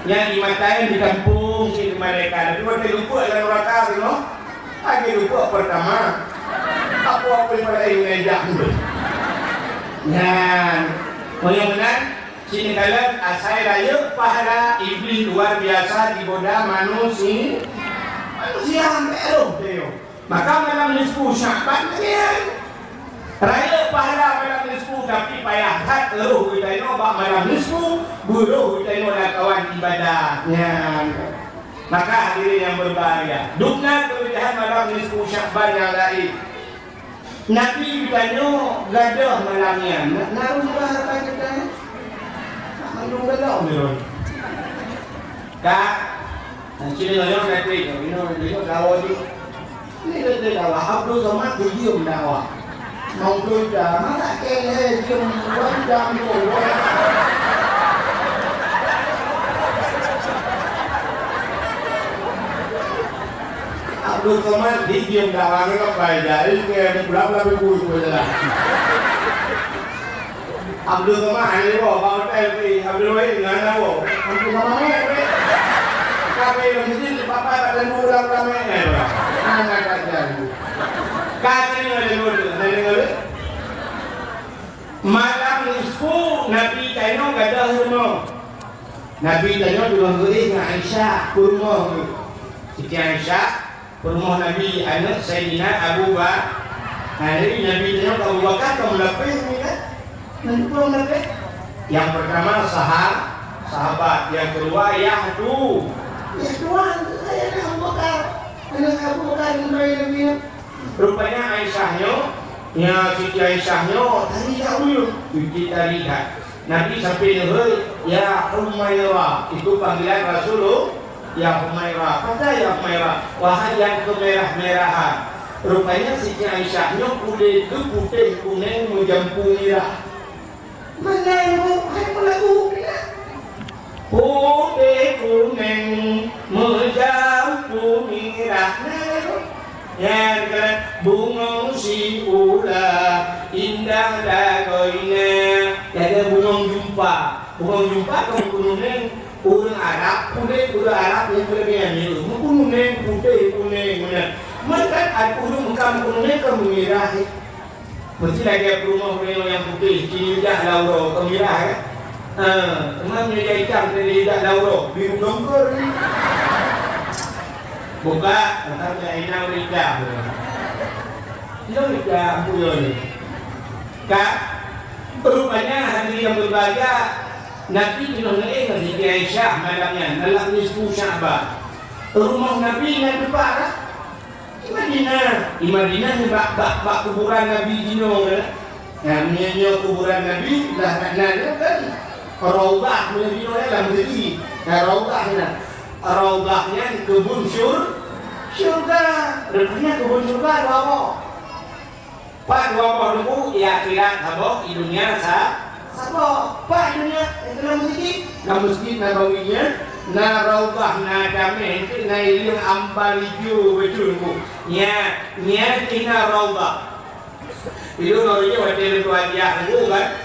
Speaker 1: Yang dimatain di kampung si mereka. Tapi waktu lupa dalam raka tu, no? Lagi lupa pertama. Apa yang pada yang ngejak tu? Dan, benar-benar sini kalian asal raya pahala iblis luar biasa di boda manusia. Manusia hampir tu. Maka malam nisfu Syaban ni. Raya pahala malam nisfu tapi payah hat leruh kita ini bak malam nisfu buruh kita ini adalah kawan ibadahnya. Maka hadirin yang berbahagia, dukna kemudahan malam nisfu Syaban yang lain. Nabi ditanya gadah malamnya. Narum apa kita? Narum gadah merun. Kak, sini orang Nabi, ini dakwah ni. Ini dakwah Abdul Somad diam dakwah. Mau kerja, mana kene jam jam Abdul Somad diam dakwah ni kau jadi ke berapa ribu tu lah. Abdul Somad ni bawa TV, Abdul Wahid ngana bawa. Abdul Somad ni kami mesti bapa dan budak kami ni. Anak kajian. Kajian ada dulu. Malam nisfu Nabi Taino gadah rumah. Nabi Taino dulu dengan Aisyah rumah. Siti Aisyah rumah Nabi anak Sayyidina Abu Bakar. Hari Nabi Taino Abu Bakar kamu dapat ni kan? Nanti dapat. Yang pertama sahabat, yang kedua Yahdu. Ya Tuhan, saya Abu Bakar. Anak Abu Bakar Nabi. Rupanya Aisyahnya, ya Siti Aisyahnya tadi dahulu kita lihat Nabi sampai nehoi ya Humairah, itu panggilan Rasulullah ya Humairah. Kata ya Humairah, wahai yang kemerah-merahan. Rupanya Siti Aisyahnya kulit itu putih kuning menjampu merah. Mana yang hai melagu merah? Putih kuning menjampu merah. Yang bunga si ula indah dagoina. Jadi jumpa kamu kuning orang Arab, kuning orang Arab yang kelebihan ni, kuning putih kuning mana, mana ada kuning kamu merah, mesti lagi rumah kuning yang putih, tidak lauro kamu merah kan, mana dia hitam tidak lauro, biru dongker, buka, nanti inang hitam, tidak hitam punya ni, kak. Rupanya hari yang berbahagia Nabi dinonai Nabi Aisyah malamnya dalam nisfu Sya'ban. Rumah Nabi yang depan di Madinah ni bak kuburan Nabi dino kan. Namanya kuburan Nabi lah maknanya kan Raudhah punya dino dalam diri. Raudhahnya kebun syurga. Rupanya kebun syurga apa? Pak dua orang ya kira apa di dunia sabo pak dunia dalam masjid Nabawinya na Raudhah na Damai na ilang ambaliju betul bu nya tina Raudhah itu namanya hotel itu aja kan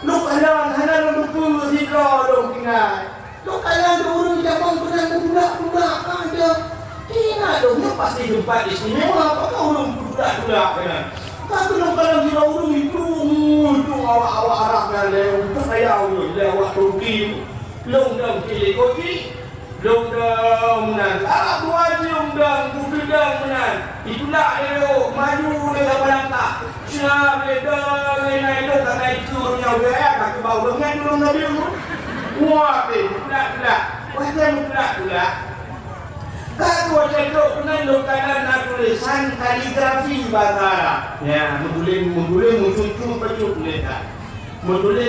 Speaker 1: lu kadang lu tunggu sikro dong tina lu kadang urung jamang pernah budak ada tina dong pasti jumpa istimewa apa urung budak kan. Tapi kalau kita urung itu awak Arab dan lewat saya lewat Turki, longdang Kilikoki, longdang menan Arab wajib longdang budang menan. Itulah dia maju dengan melangkah. Siapa ledang ini karena itu orangnya dia tak kebau dengan orang Nabi itu. Wah, tidak. Wajib tidak. Kalau cendok pernah lokalan tulisan kaligrafi bahasa Arab. Ya, muncul pecut mereka. Muncul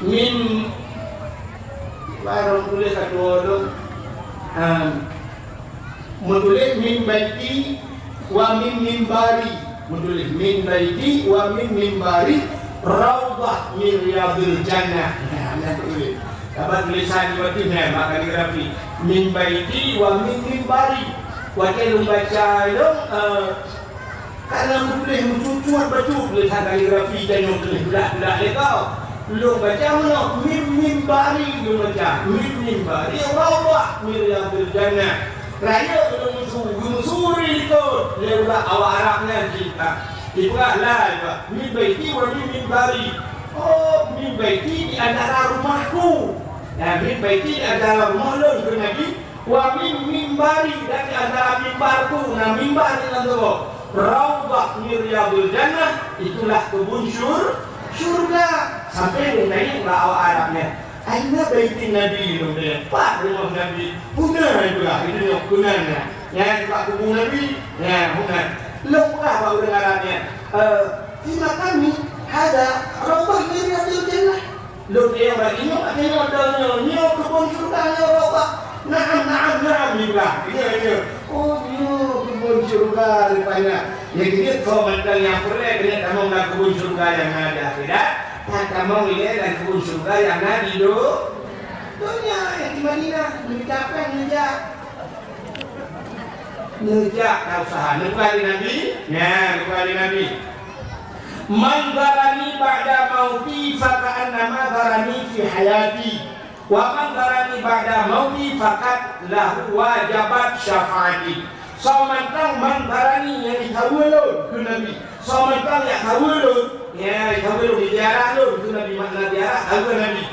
Speaker 1: min baru tulis satu orang. Muncul min baiti wa min mimbari. Muncul min baiti wa min mimbari Raudhah min riyadil jannah. Ya, tulis. Dapat tulisan seperti ni, kaligrafi. Min baiti wa min mimbari. Wakil membaca itu, kalau menulis mencucuk baca tulisan kaligrafi dan menulis budak lekau. Lu baca mana? Min mimbari lu baca. Min mimbari Raudhah min riyadil jannah. Raya belum suri itu. Lewat awak Arabnya kita. Ibulah lah. Min baiti wa min mimbari. Oh, min baiti di antara rumahku. Min baiti adalah rumah lo ke Nabi. Wa min mimbari dan di antara mimbarku. Nah mimbar ni nanti Raudhah min riyadil jannah. Itulah kebun syurga. Sampai dia naik lah awak Arabnya. Aina baiti Nabi tu dia. Pak rumah Nabi. Punah itu lah. Itu yang punahnya. Yang pak kebun Nabi. Ya punah. Lepas baru dengarannya. Terima kami ada Raudhah min riyadil jannah. Lu dia baginya tak tengok adanya kebun syurga Raudhah. Naam juga. Dia. Oh dia kebun syurga rupanya. Yang dia kau mandang yang boleh dia kamu nak kebun syurga yang ada tidak? Tak kamu lihat dan kebun syurga yang ada di dunia yang di Madinah. Mencapai ngejak tak usaha. Nukali Nabi. Ya, nukali Nabi. Man zarani ba'da mauti faka'annama zarani fi hayati wa man zarani ba'da mauti faqad lahu wajabat syafaati. Samantang man zarani yang dihawalun ke Nabi. Samantang yang hawalun ya dihawalun di ziarah lun ke Nabi makna ziarah hawal Nabi.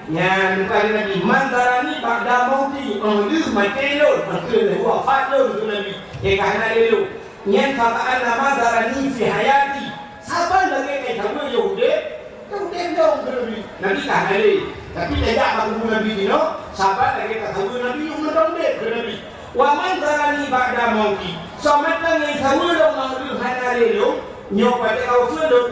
Speaker 1: Yang bukan Nabi man zarani ba'da mauti lu mati lun ke wafat lun ke Nabi. Kerana lu yang faka'annama zarani fi hayati. Sabar lagi kaya kamu Yahudi, kamu tendang ke Nabi. Nabi tak ada. Tapi tidak aku Nabi ni, no. Sabar lagi kaya kamu Nabi yang tendang ke Nabi. Wa man zarani ba'da mauti. Sampai lagi kamu yang mengambil hari lu, nyoba kau sudah.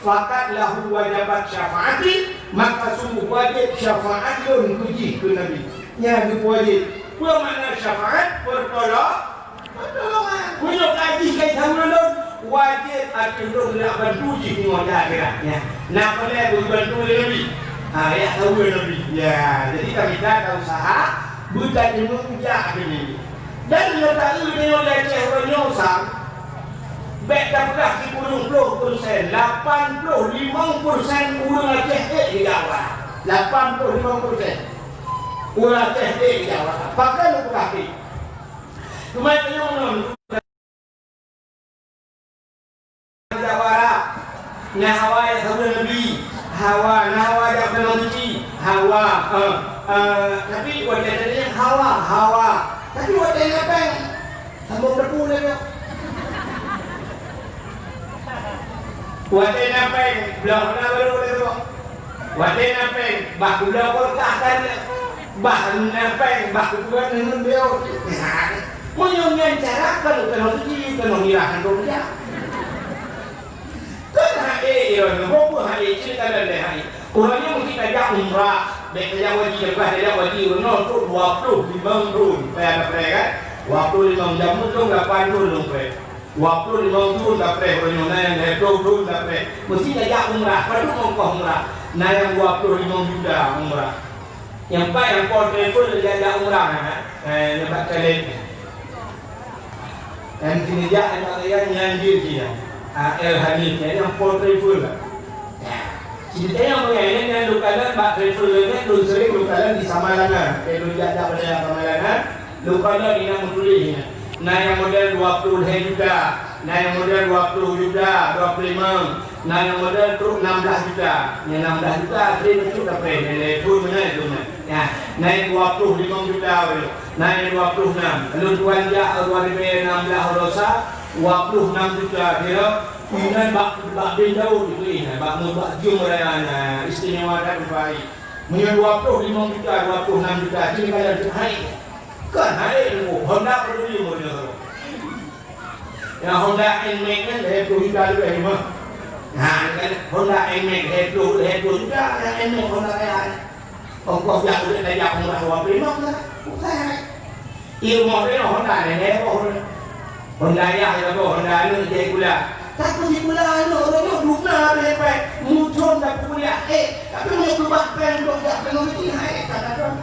Speaker 1: Fakat lahu wajabat syafaati, maka sungguh wajib syafaat lu kuji ke Nabi. Ya, itu wajib. Apa makna syafaat? Pertolongan. Punya kaji kaya kamu lu. Wajib akhirnya nak bantu jika ada akhiratnya. Nak boleh bantu Nabi. Ya tahu Nabi. Ya, jadi kami tak usaha bukan menunjuk ini. Dan dia tahu dia leceh orang Bet dah berlah 70%, 85% urang Aceh di Jawa. 85% urang Aceh di Jawa. Pakai lu kaki. Cuma tengok Jawa Hawa yang sabun Nabi Hawa yang penonci Hawa tapi wajah yang Hawa tapi wajahnya peng sambung depu lagi wajahnya peng belah mana baru itu wajahnya peng bah belah kolkakan bah peng bah bukan dengan dia menyongan cara kalau penonci penonirahan dia kan yang bobo hari cerita dan hari orangnya mungkin ajak umrah baik ajak wajib lepas ajak wajib untuk 25 tahun pada mereka 25 jam itu 8 tahun sampai 25 tahun sampai orangnya yang 20 tahun sampai mesti ajak umrah baru ongkos umrah nah yang 25 juta umrah yang baik yang portable ajak umrah yang baik kalian yang sini ajak yang nyanjir dia El Hanif yang pol travel lah. Ceritanya mengenai yang lukalan bak travel ni lu sering lukalan di Samalangan. Lu jaga pada Samalangan, lukalan di nama tulisnya. Nah yang model 20 juta, nah yang model 20 juta, 25, nah yang model truk 16 juta. Yang 16 juta train itu apa? Itu mana itu mana? Ya, nah yang 25 juta, nah yang 26. Lu tuan jak 2016 rosa 26 juta kira kemudian bak bindau itu ini bak mubak jum rayana istimewa dan baik punya 25 juta 26 juta ini kalau hai kan hai Honda peduli model yang Honda NMAX kan 20 juta juga ini mah nah kan Honda NMAX 20 juta yang NMAX Honda raya ongkos yang udah dajak umrah 25 lah bukan ilmu dia Honda ni Honda ya itu Honda ni jadi gula. Tak pergi gula ni orang ni guna lepas muncul dah kuliah tapi mau keluar pen dok tak kena mesti naik kata.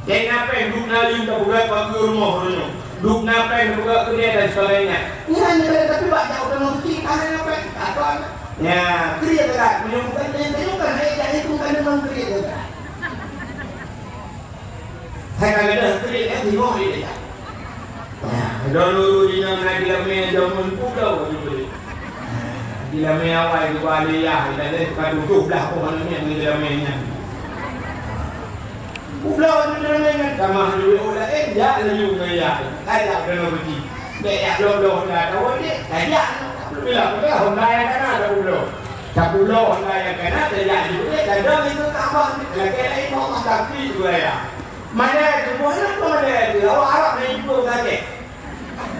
Speaker 1: Jadi apa yang guna lim tak buat bagi rumah orang ni. Guna pen juga kerja dan sebagainya. Ni hanya tapi banyak orang mesti kan apa apa. Ya, kerja tak menyumbang dia kan jadi bukan memang kerja. Saya kata kerja ni mau dia. Dulu di nama dilamai zaman pulau juga. Dilamai awal itu ada ya, ada kadu belah orang ni dilamainya. Pulau itu dilamainya, sama dulu orang dah lalu gaya, ada kena pergi. Gaya dulu dah tahu ni, gaya. Bila kita Honda yang kena ada pulau. Tak pulau Honda yang kena gaya juga. Kadang itu tambah, lagi lain mau tapi juga ya. Mana itu mana tu mana itu? Awak Arab ni juga saja.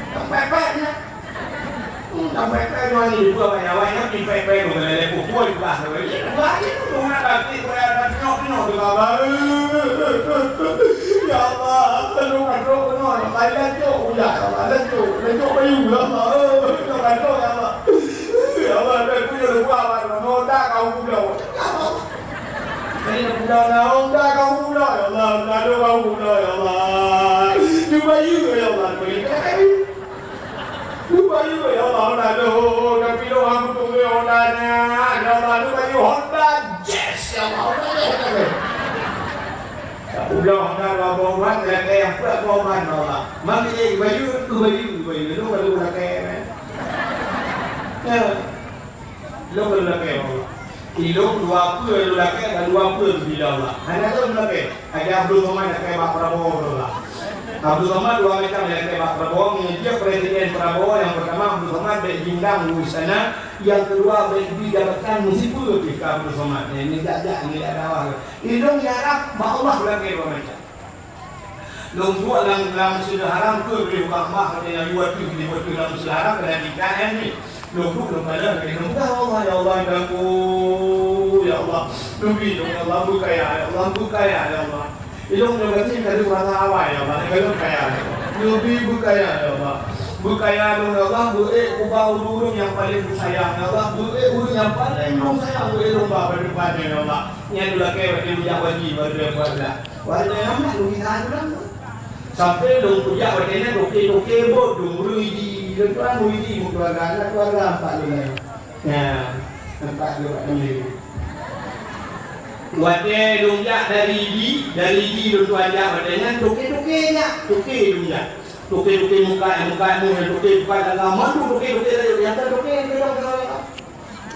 Speaker 1: Pepeknya sampai ni juga banyak banyak di pepek tu kalau lepas pukul juga sebenarnya banyak tu nak kaki berada tengok juga ya Allah kalau kau kenal kalian tu udah lanjut bayu lah lanjut ya Allah dah punya lupa apa dah kau pulau ini pulau dah kau pulau ya Allah dah kau pulau ya Allah tu bayu ya Allah Lupa juga ya Allah aduh tapi lo aku tunggu Hondanya ya Allah lupa juga Honda Jazz ya Allah pulau Honda bawa lagi yang pula bawa Allah makanya baju itu lu kalau lagi lu kalau lagi kilo 20 lagi ada 20 bila Allah hanya tu lagi ada Abdul Somad lagi Pak Prabowo lah Abdul Somad dua macam yang Pak Prabowo menjadi Presiden Prabowo yang pertama Abdul Somad berjindang di sana yang kedua berjabatan musibul ketika Abdul Somad ini jajak ini ada awal ini dong diharap Allah lagi dua macam dong buat dalam sudah haram ke boleh buka mah yang buat tu dibuat dalam sudah haram kena dikaen ni dong pada dong Allah ya Allah ya Allah lebih dong Allah buka ya Allah Ilmu berarti kalau rasa awal ya Allah, kalau kaya, lebih berkaya ya Allah, berkaya dengan Allah, ubah urung yang paling sayang ya Allah, urung yang paling sayang urung bapa depan ya Allah, yang dulu kaya dia punya wajib berbuatlah, wajib nama lu bisa tu sampai dong punya wajibnya doke bot dong urung di tuan muji keluarga anak keluarga 4 bulan. Ya, 4 bulan ini. Wade lunjak dari di tuan ajak wadanya tuke-tukenya, tuke lunjak. Tuke muka mu, tuke bukan dalam mandu tuke yang tuke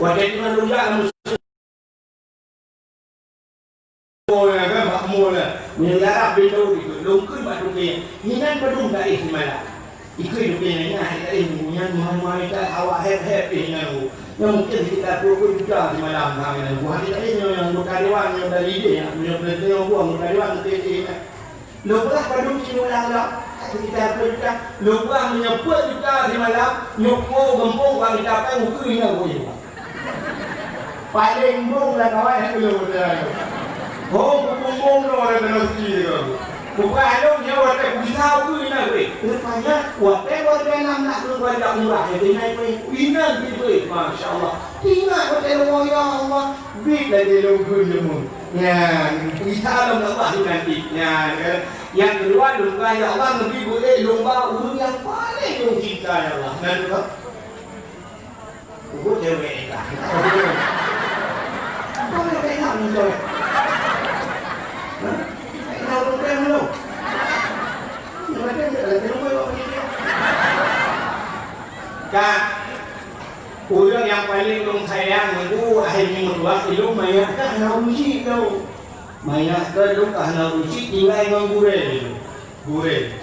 Speaker 1: wade cuma lunjak kamu. Mula kan bak mula. Menyarap bendo itu, longkun bak tuke. Hinan badung dah malam. Ikut tuke ni hari yang muhamad awak happy dengan yang mungkin kita perlu juga di malam kami dan buat kita ini yang berkaryawan yang dari dia yang berarti yang buat berkaryawan nanti lupa pada cuma lah kita perlu juga lupa menyebut juga di malam nyukur gempung bang kita apa muka ini aku juga paling bung lah kawan yang belum ada bung orang berlaki bukan ada nyawa tak bisa aku ini aku rupanya warga nak berwajah murah jadi naik inan gitu Masya Allah tinggal pada Allah ya Allah bila dia longkun jemu ya kita Allah nanti ya yang kedua lumba ya Allah Nabi boleh lumba urut yang paling yang cinta ya Allah nanti tak urut cewek tak apa yang nak menjawab Kak, orang yang paling dong sayang itu akhirnya berdua itu mayat kan narusi kau, mayat kan dong kahna rusi tinggal dengan gure,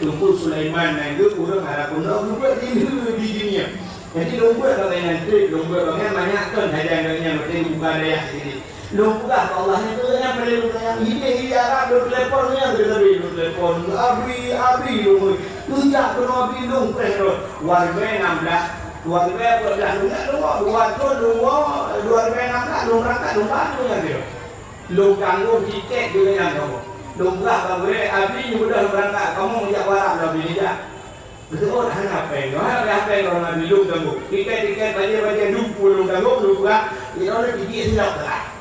Speaker 1: Tunku Sulaiman itu orang harap orang buat di dunia. Jadi dong buat kalau nanti dong buat kalau banyak kan hadiahnya berarti bukan daya sini. Lupa Allah itu yang paling sayang. Ini Arab do teleponnya lebih do telepon. Abi lu. Tunjuk ke Nabi lu perlu. Warga 16. Warga dah lu buat tu lu. Warga 16 lu rangkat lu batu yang dia. Lu ganggu tiket juga yang kamu. Lu belah boleh abi sudah berangkat kamu jak warap Nabi dia. Betul hanya apa yang orang Nabi lu ganggu. Tiket baca lu ganggu lu buka. Ini orang pergi silap lah.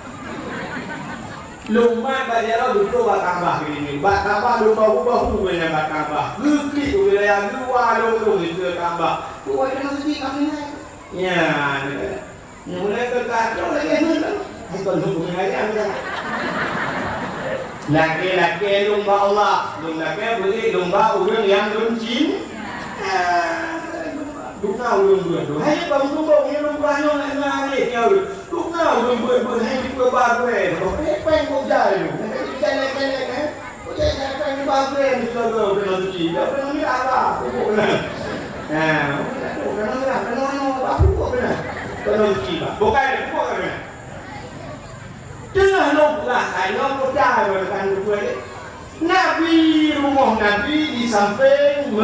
Speaker 1: Lumba bajaro dulu bakambah ini. Bakambah lumba bahu punya bakambah. Gigi tu wilayah dua lu itu bakambah. Tu ada nasi kami ni. Ya, mulai kekacau lagi ni. Hai kon hukum aja anda. Laki-laki lumba Allah, laki boleh lumba orang yang runcin. Duka ulung dua. Hai bang lumba yang lumba yang ni dia. Duka ulung dua hai di baru pen kau jauh. Nanti jalan-jalan kan. Kau jalan pen baru ni kalau dengan tu dia pernah ni apa? Pernah aku pernah. Pernah ciba. Bukan. Tengah lupa saya percaya dengan dua Nabi rumah Nabi di samping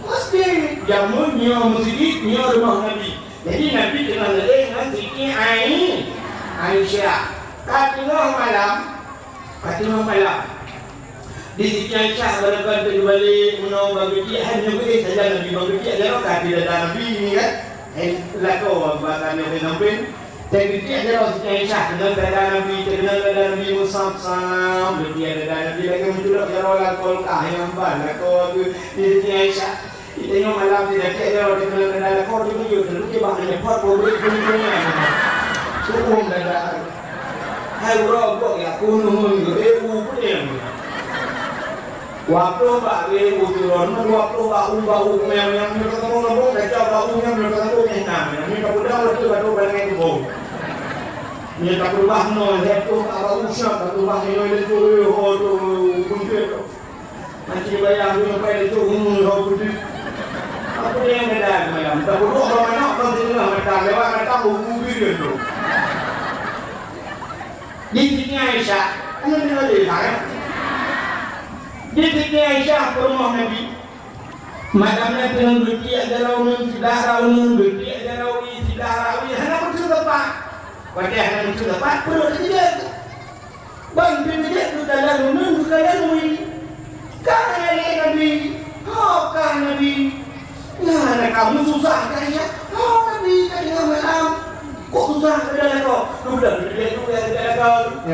Speaker 1: masjid. Jamunya masjidnya rumah Nabi. Jadi Nabi dengan dengan Siti Aisyah. Katinah malam. Di Siti Aisyah berangkat balik menau bagi hanya boleh saja Nabi bagi dia kaki dada Nabi ini kan. Lakau bahasanya dengan Tapi dia Siti Aisyah dengan dada Nabi musam-sam. Dia dada Nabi lagi menculak jalan kolkah yang ban. Lakau di Siti Aisyah. Kita tengok malam tidak ada orang dengan lakau dia dulu dia bahkan dapat problem dunia. Suruh dada. Hai urok ya kuno punya. Waktu bagi uturan, waktu bau yang ketemu nombor kaca baunya ketemu enak. Ini kemudian waktu baru dengan bau. Ini tak berubah no, itu apa usah tak berubah itu kunci. Nanti bayar sampai itu kunci. Apa yang ada malam? Tak berubah mana kan sini mereka lewat mereka mobil itu. Di sini Aisyah, ini boleh tak? Di sini Aisyah ke rumah Nabi. Madamnya dengan berarti ada rawi tidak rawi, berarti ada rawi tidak rawi. Hanya betul tepat. Wajah hanya betul tepat. Perlu tidak. Bang tidak sudah lalu sudah lalu. Karena Nabi, kan Nabi. Ya, kamu susah kan ya? Nabi kan malam. Kok susah ada kau? Sudah tidak kau.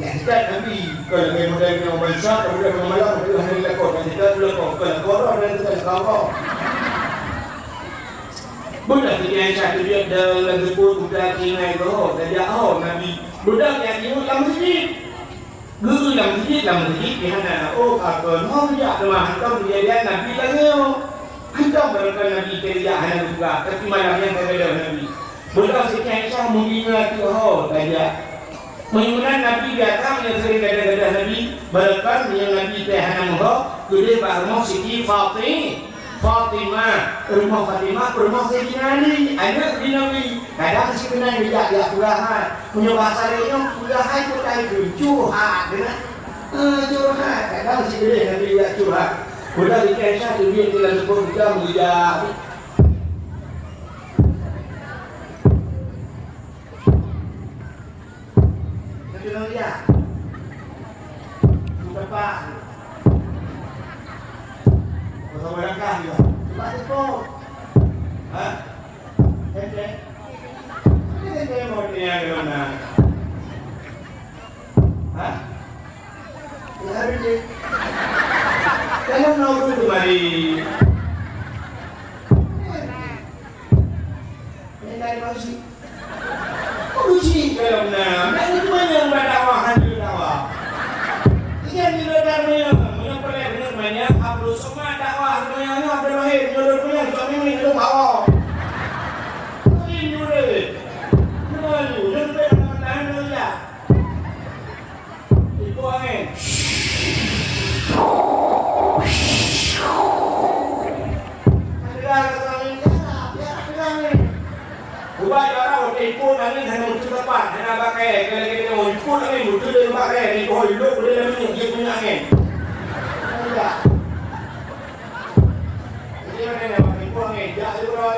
Speaker 1: Ya, kita Nabi kalau kemudian kita membaca kemudian malam itu hari lakon kita dulu kau kalau orang dan kita kau Budak tu yang satu dia ada lagu pun budak kinai tu, dia Nabi. Budak yang dia dalam masjid. Guru dalam masjid di mana akan dia rumah hantam dia Nabi lagi. Hantam berkat Nabi kerja hanya juga, tapi malam yang ada Nabi. Budak sekian Aisyah mengingat tu dia. Mengenai Nabi datang yang sering gada-gada Nabi, berkat yang Nabi hanya mohon, kedua bahagia Siti Fatimah, rumah Sayyidina Ali, anak Nabi. Kadang si kenal dia pulahan, punya bahasa dia pulahan tu tak curhat, curhat. Kadang si dia Nabi dia curhat. Budak di Aisyah tu dia dalam sebut kita mengijak. Kenal dia? Berapa? Berapa langkah dia? Cepat cepat. Hah? Cek. Ini mau dia ke mana? Hah? Ya hari ni. Kalau nak dulu mari. Ini dari masih. Uji kalau nak. Nak itu mana yang berdakwah di dakwah. Ini di dalamnya. Benar banyak ablu semua dakwah semuanya ablu lahir jodoh punya suami ini itu bawa. Ini jodoh. Jodoh tahan dulu ya. Itu angin. Ada angin ya, angin. Ubah cara untuk ikut angin hanya muncul tepat, hanya pakai kalau kita mau ikut angin muncul dia pakai ni kau hidup boleh dalam ni dia punya angin. Ya. Ini mana yang pakai puang ni? Ya, itu bro.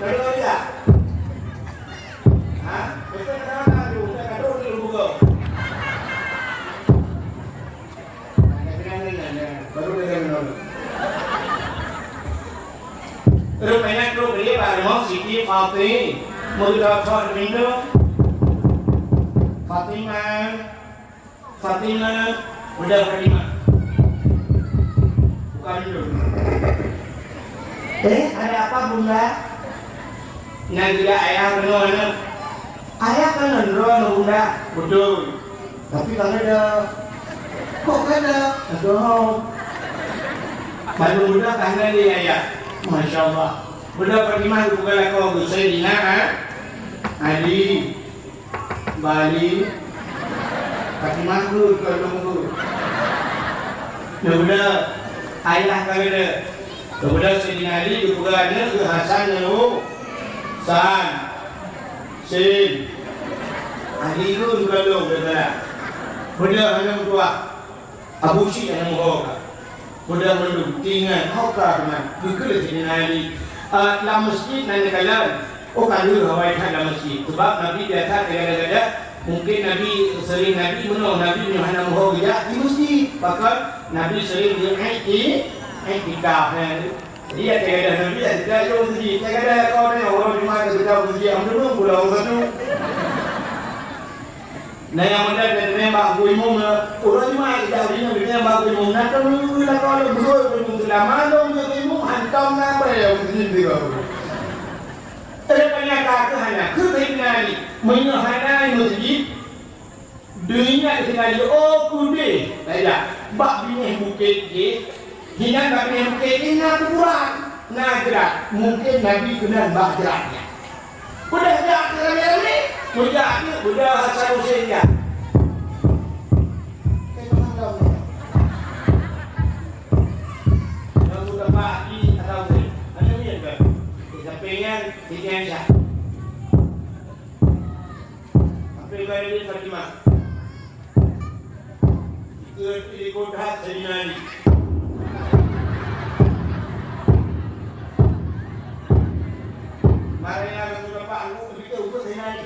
Speaker 1: Betul tak? Hah? Betul tak? Dah kado dulu buka. Baru dia minum. Rupanya tu beli barang Siti Fatimah. Mudah thot minum. Fatimah. Mudah Fatimah. Ada apa bunda? Nanti ayah benar. Ayah kan nendron bunda, betul. Tapi tak ada. Kok ada? Aduh. Baru bunda kan ada ayah. Masya Allah. Bunda Fatimah bukan aku Sayyidina Ali, Bali, Fatimah tu kalau bunda. Ayah kami ada. Kemudian Sayyidina Ali juga ada ke Hasan San Sin Ali itu juga dong saudara. Benda hanya tua Abu Syih yang mengorak. Benda belum tinggal hokar man. Bukan Sayyidina Ali. Dalam masjid nanti kalian. Kan dulu hawai dalam masjid. Sebab Nabi biasa kadang-kadang mungkin Nabi sering menolak Nabi hanya mengorak di masjid. Bahkan Nabi sering iktikaf. Dia ada Nabi ada jauh masjid. Ada kau ni orang cuma ada jauh masjid. Ambil pulau satu. Nah yang muda dari membak imam orang cuma jauh ni Nabi membak imam. Nak kalau nak kalau betul lama dong jadi imam hantam apa ya masjid dia. Terbanyak kata hanya kebenaran menyahana masjid. Dunia sekali kude, saja. Bak bini bukit je, hina bak bini bukit je nak kurang, nak gerak. Mungkin Nabi kena bak geraknya. Budak gerak kerana ni, budak Hasan Hussein dia. Yang budak pagi atau ni, ada ni apa? Sampingan tiga sah. Apa yang ada di Fatimah? Ikut hat Sayyidina Ali. Mari nak berapa aku begitu ikut Sayyidina Ali.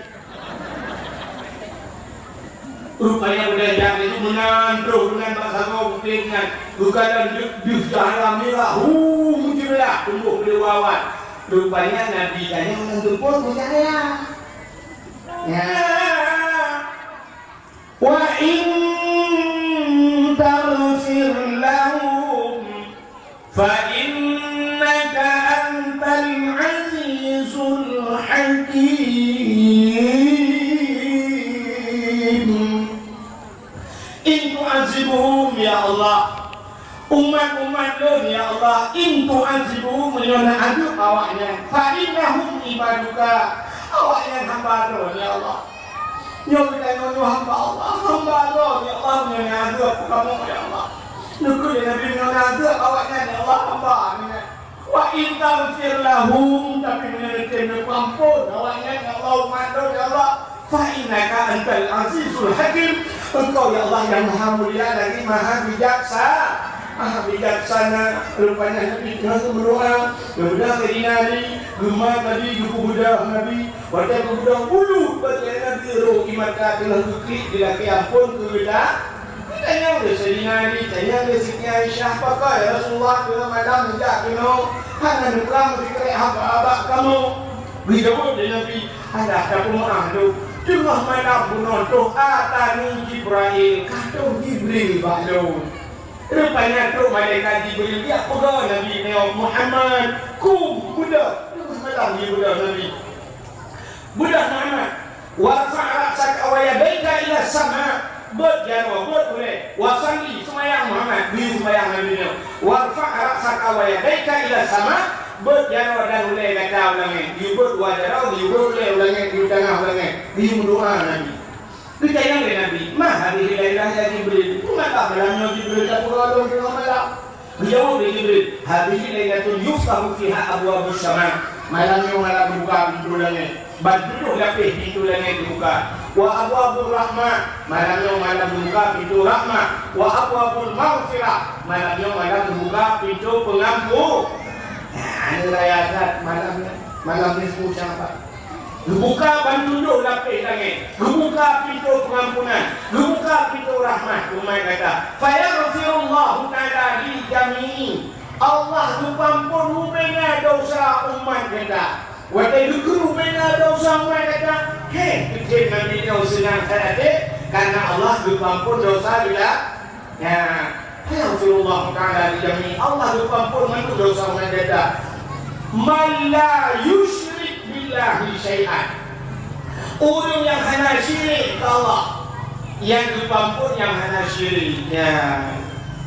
Speaker 1: Rupanya belajar itu menandung dengan bahasa kau dengan bukan di dalam ni lah. Muncullah tumbuh berlawan. Rupanya Nabi tanya menentukan percaya. Ya. Wa تغفر لهم فإنك أنت العزيز umat-umat lo ya Allah in tu'azibu menyona aduk awaknya fa innahum ibaduka awaknya hamba lo ya Allah nyo kita nyo hamba Allah ya Allah menyona aduk kamu ya Allah nukul ya Nabi menyona aduk awaknya ya Allah hamba wa in taghfir lahum tapi menyona ampun awaknya ya Allah umat lo ya Allah fa innaka antal azizul hakim engkau ya Allah yang maha mulia lagi maha bijaksana rupanya Nabi langsung berdoa kepada Sayyidina Ali gemar tadi kepada Nabi baca kepada bulu baca Nabi roh iman katilah keklik dilaki ampun kepada tanya ke Sayyidina Ali tanya ke Siti Aisyah apakah ya Rasulullah kena malam tidak kena hanya nukram dikira abak kamu dijawab dari Nabi ada pemaaf tu tengah malam bunuh doa tani Jibril kata Jibril balu rupanya tu malaikat Jibril dia pegang Nabi Muhammad budak malam dia budak Nabi budak Muhammad warfa' ra'sak wa yadaika ila sama berjawa boleh wasangi semayang Muhammad di semayang Nabi warfa' ra'sak wa yadaika ila sama berjawa dan ulai kata ulangi diubut wajarau diubut ulangi di tengah ulangi di mendoa Nabi ditanya oleh Nabi, mah hari Lailah ya Jibril, mengapa malamnya Jibril tak berlalu di malam? Dijawab oleh Jibril, hari Lailatul yuftahu fiha abwabus sama. Malamnya malam dibuka pintu langit, batu lapis pintu langit dibuka. Wa abwabur rahmah, malamnya malam dibuka pintu rahmah. Wa abwabul maghfirah, malamnya malam dibuka pintu pengampun. Nah, ini rakyat malam ni semua apa? Buka bandunduk lapis langit, buka pintu pengampunan, buka pintu rahmat. Umar kata, fayaghfirullahu ta'ala li jami'in. Allah tupampun rupanya dosa umat kata. Watai dukur rupanya dosa umat kata. Kecil Nabi yang senang hati karena Allah tupampun dosa bila. Ya, fayaghfirullahu ta'ala li jami'in. Allah tupampun dosa umat kata. Man la yushrik billahi syai'an. Orang yang hana syirik ke Allah, yang dipampun yang hana syirik. Ya.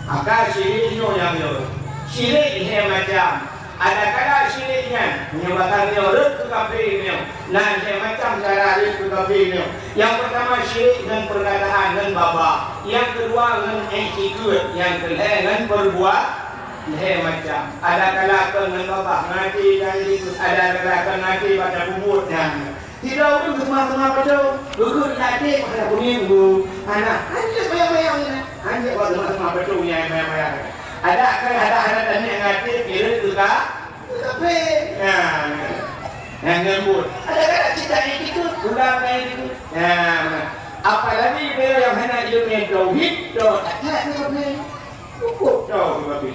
Speaker 1: Maka syirik itu yang itu. Syirik ini macam ada kala syiriknya menyebabkan dia rut ke kafirnya. Nah, dia macam cara rut ke kafirnya. Yang pertama syirik dengan perkataan dan baba. Yang kedua dengan attitude. Yang ketiga dengan perbuatan. Macam ada kala dengan bapa ngaji dan itu ada kala ngaji pada kuburnya tidak pun semua pada gugur ngaji pada kuning bu anak anjir bayang ini anjir pada semua pada yang bayang ada tanya ngaji kira juga tapi yang ngembut ada kala cita itu ulang kayak itu apalagi dia yang hanya ilmu tauhid tak ni cukup tahu babi.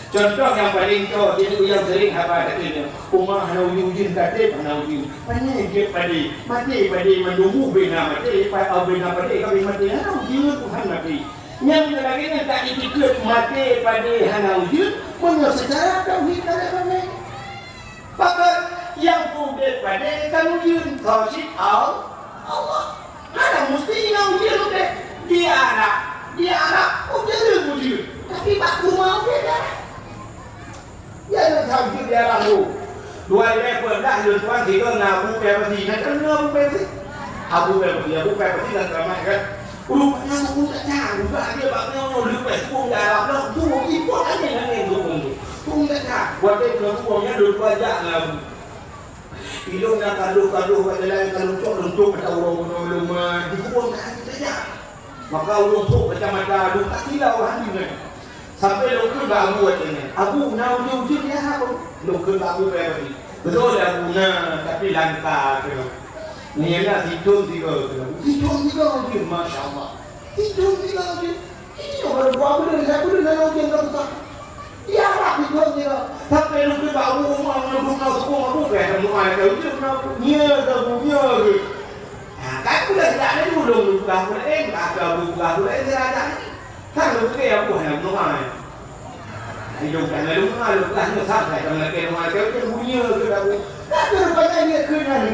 Speaker 1: Contoh yang paling kau itu yang sering apa katanya umah hana ujung kata hana ujung panai je padi mati padi menunggu bina mati bina padi kami mati hana ujung Tuhan mati yang lagi ni tak ikut mati padi hana ujung punya secara tauhid ada bahkan yang pun padi kan ujung kau si Allah mana mesti yang ujung dia anak ujung tapi pak rumah dia ya nak tahu dia lalu dua level dah dua tuan tiga ngabu pepsi nak ngabu pepsi abu pepsi dan ramai kan rupanya aku tak tahu juga dia baknya lupa pun dalam dah tu import aja yang tu pun tak tahu buat dia punya dua aja ngabu ilmu nak kaduh pada lain kalau untuk pada orang rumah dikuang kan saja maka untuk macam-macam aduh tak kira orang ni sampai lokal baru ini. Abu nak ujung dia apa? Lokal baru berapa? Betul Abu nak tapi lantar tu. Ni lah hitung tiga tu. Hitung tiga, masya Allah. Hitung tiga tu. Ini orang buat benda, saya pun dah nak ujung kata. Dia lah hitung tiga. Sampai lokal baru rumah nak sepuluh aku berapa rumah ada ujung nak nia ke. Kan pula tidak ada dulu bukan pula tak ada bukan pula ada. Kan lu ke apa yang rumah ni? Hidup kan rumah lu kan sampai kalau ke rumah ke punya ke aku. Tak ada banyak dia kena ni.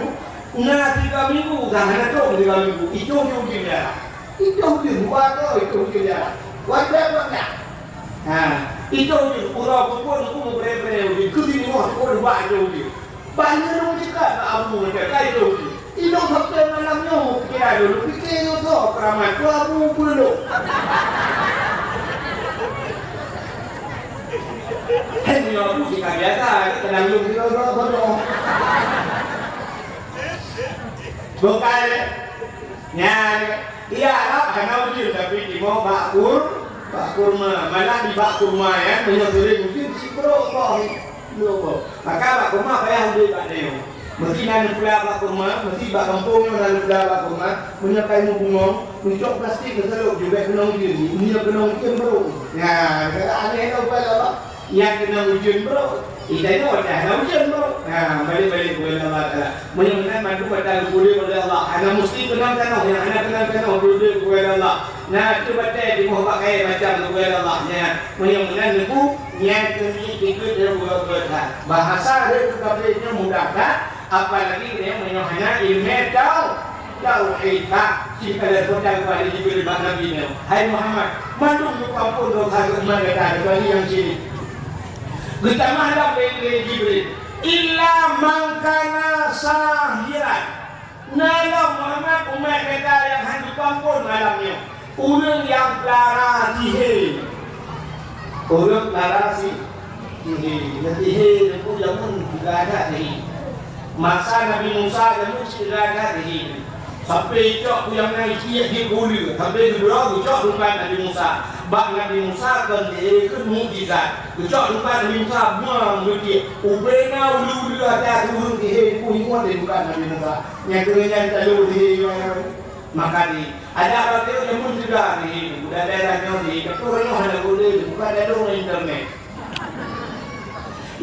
Speaker 1: Nah 3 minggu dah ada tu 3 minggu. Itu dia. Itu dia buat tu itu dia. Buat berapa nak? Itu je orang pun aku bere-bere je. Kini mau aku buat je. Banyak orang cakap tak amu dekat itu. Ilo fakta malamnya kira dulu fikir itu keramat tu amu dulu. Hanya aku jika biasa kadang lu kita bodoh. Bukan nya iya lah karena ujian tapi di mau bakur malah di bakur ya menyusuri mungkin si bro maka bakur payah udah pak Neo mesti nanti pula bakur mesti bak kampung nanti pula bakur menyapai mubungong mencok plastik keseluk juga kena ujian ini kena ujian bro ya aneh tau pada yang kena ujian bro kita itu wajah ujian bro balik-balik kepada Allah Ta'ala mudah-mudahan mandu pada boleh kepada Allah karena mesti kenalkan yang anda kenalkan boleh kepada Allah nah itu baca di muka kaya macam kepada Allah mudah-mudahan itu yang kini ikut dia buat bahasa dia tetapnya mudah tak apalagi dia menyuhana ilmu tauhid jika ada soal kepada Jibril Nabi hai Muhammad mandu kampung dosa kepada kita yang sini kita mahlak dari Jibril illa mangkana sahiran nalam Muhammad umat kita yang hendak kampung malamnya orang yang pelara sihir orang pelara sihir itu jamun juga ada sihir masa Nabi Musa jamun juga ada sihir sampai cok yang naik dia gulu sampai dulu cok rumah Nabi Musa bak Nabi Musa kan dia ke mukjizat cok rumah Nabi Musa menguji ubena ulu ada turun di bukan Nabi Musa yang kemudian lalu di maka di ada orang itu yang pun juga di udah daerahnya di keturunnya ada boleh bukan ada dong internet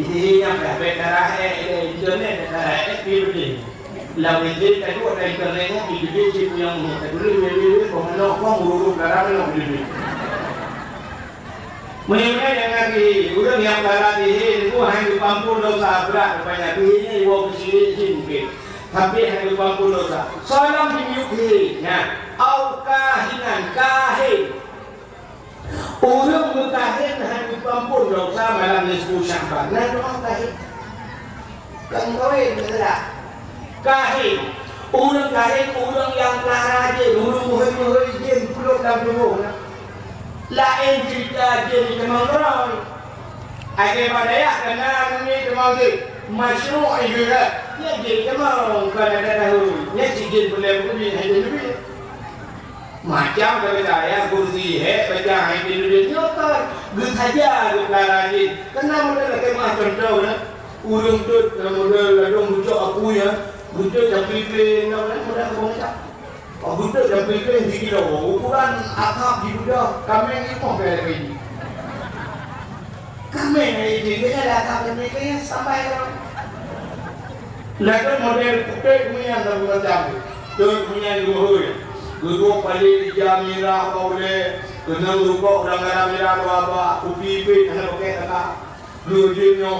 Speaker 1: ini yang darah internet darah FB lalu ini tadi ada internetnya di situ yang dulu komentar kong urut darah yang dulu mengenai yang lagi udah yang darah di itu hanya pampul dosa berat banyak ini ibu kesini tapi hanya pampul dosa salam dimyukhi au kahinan kahin orang mutahin hanya pampul dosa malam nisfu Sya'ban nah orang kahin kan kawin tidak kahin orang yang telah raja dulu muhir jin puluh dalam tubuh lain cerita jin kemang orang akhir pada ya kena ini kemang masyru' juga ya jin kemang pada dahulu ya si jin boleh lebih hanya lebih macam kata saya kursi baca hanya lebih nyotor gus saja gus lari kena model kemah contoh urung tu model ladung bucok aku ya bucok jampi mudah kebongkar bucok jampi di kilo ukuran akap di budak kami ini mau bayar ini kami ini dia ada akap jampi sampai lalu model putih punya dalam macam tu punya luhur duduk paling jamira boleh kena rukuk orang Arab merah apa upi kena okey tak duduknya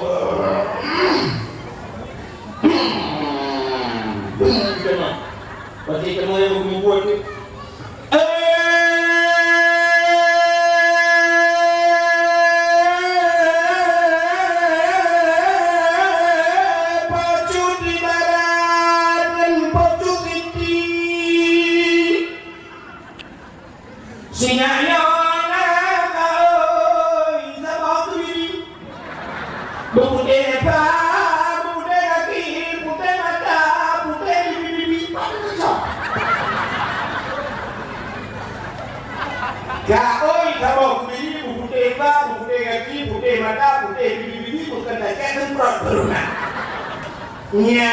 Speaker 1: pasti kamu yang mengumpul ni pacut di barat dan pacut di sinanya orang kau sabak diri berputih kaki putih mata putih bibi Kau sabak diri putih kaki putih mata putih bibi bukan tak semprot beruna nya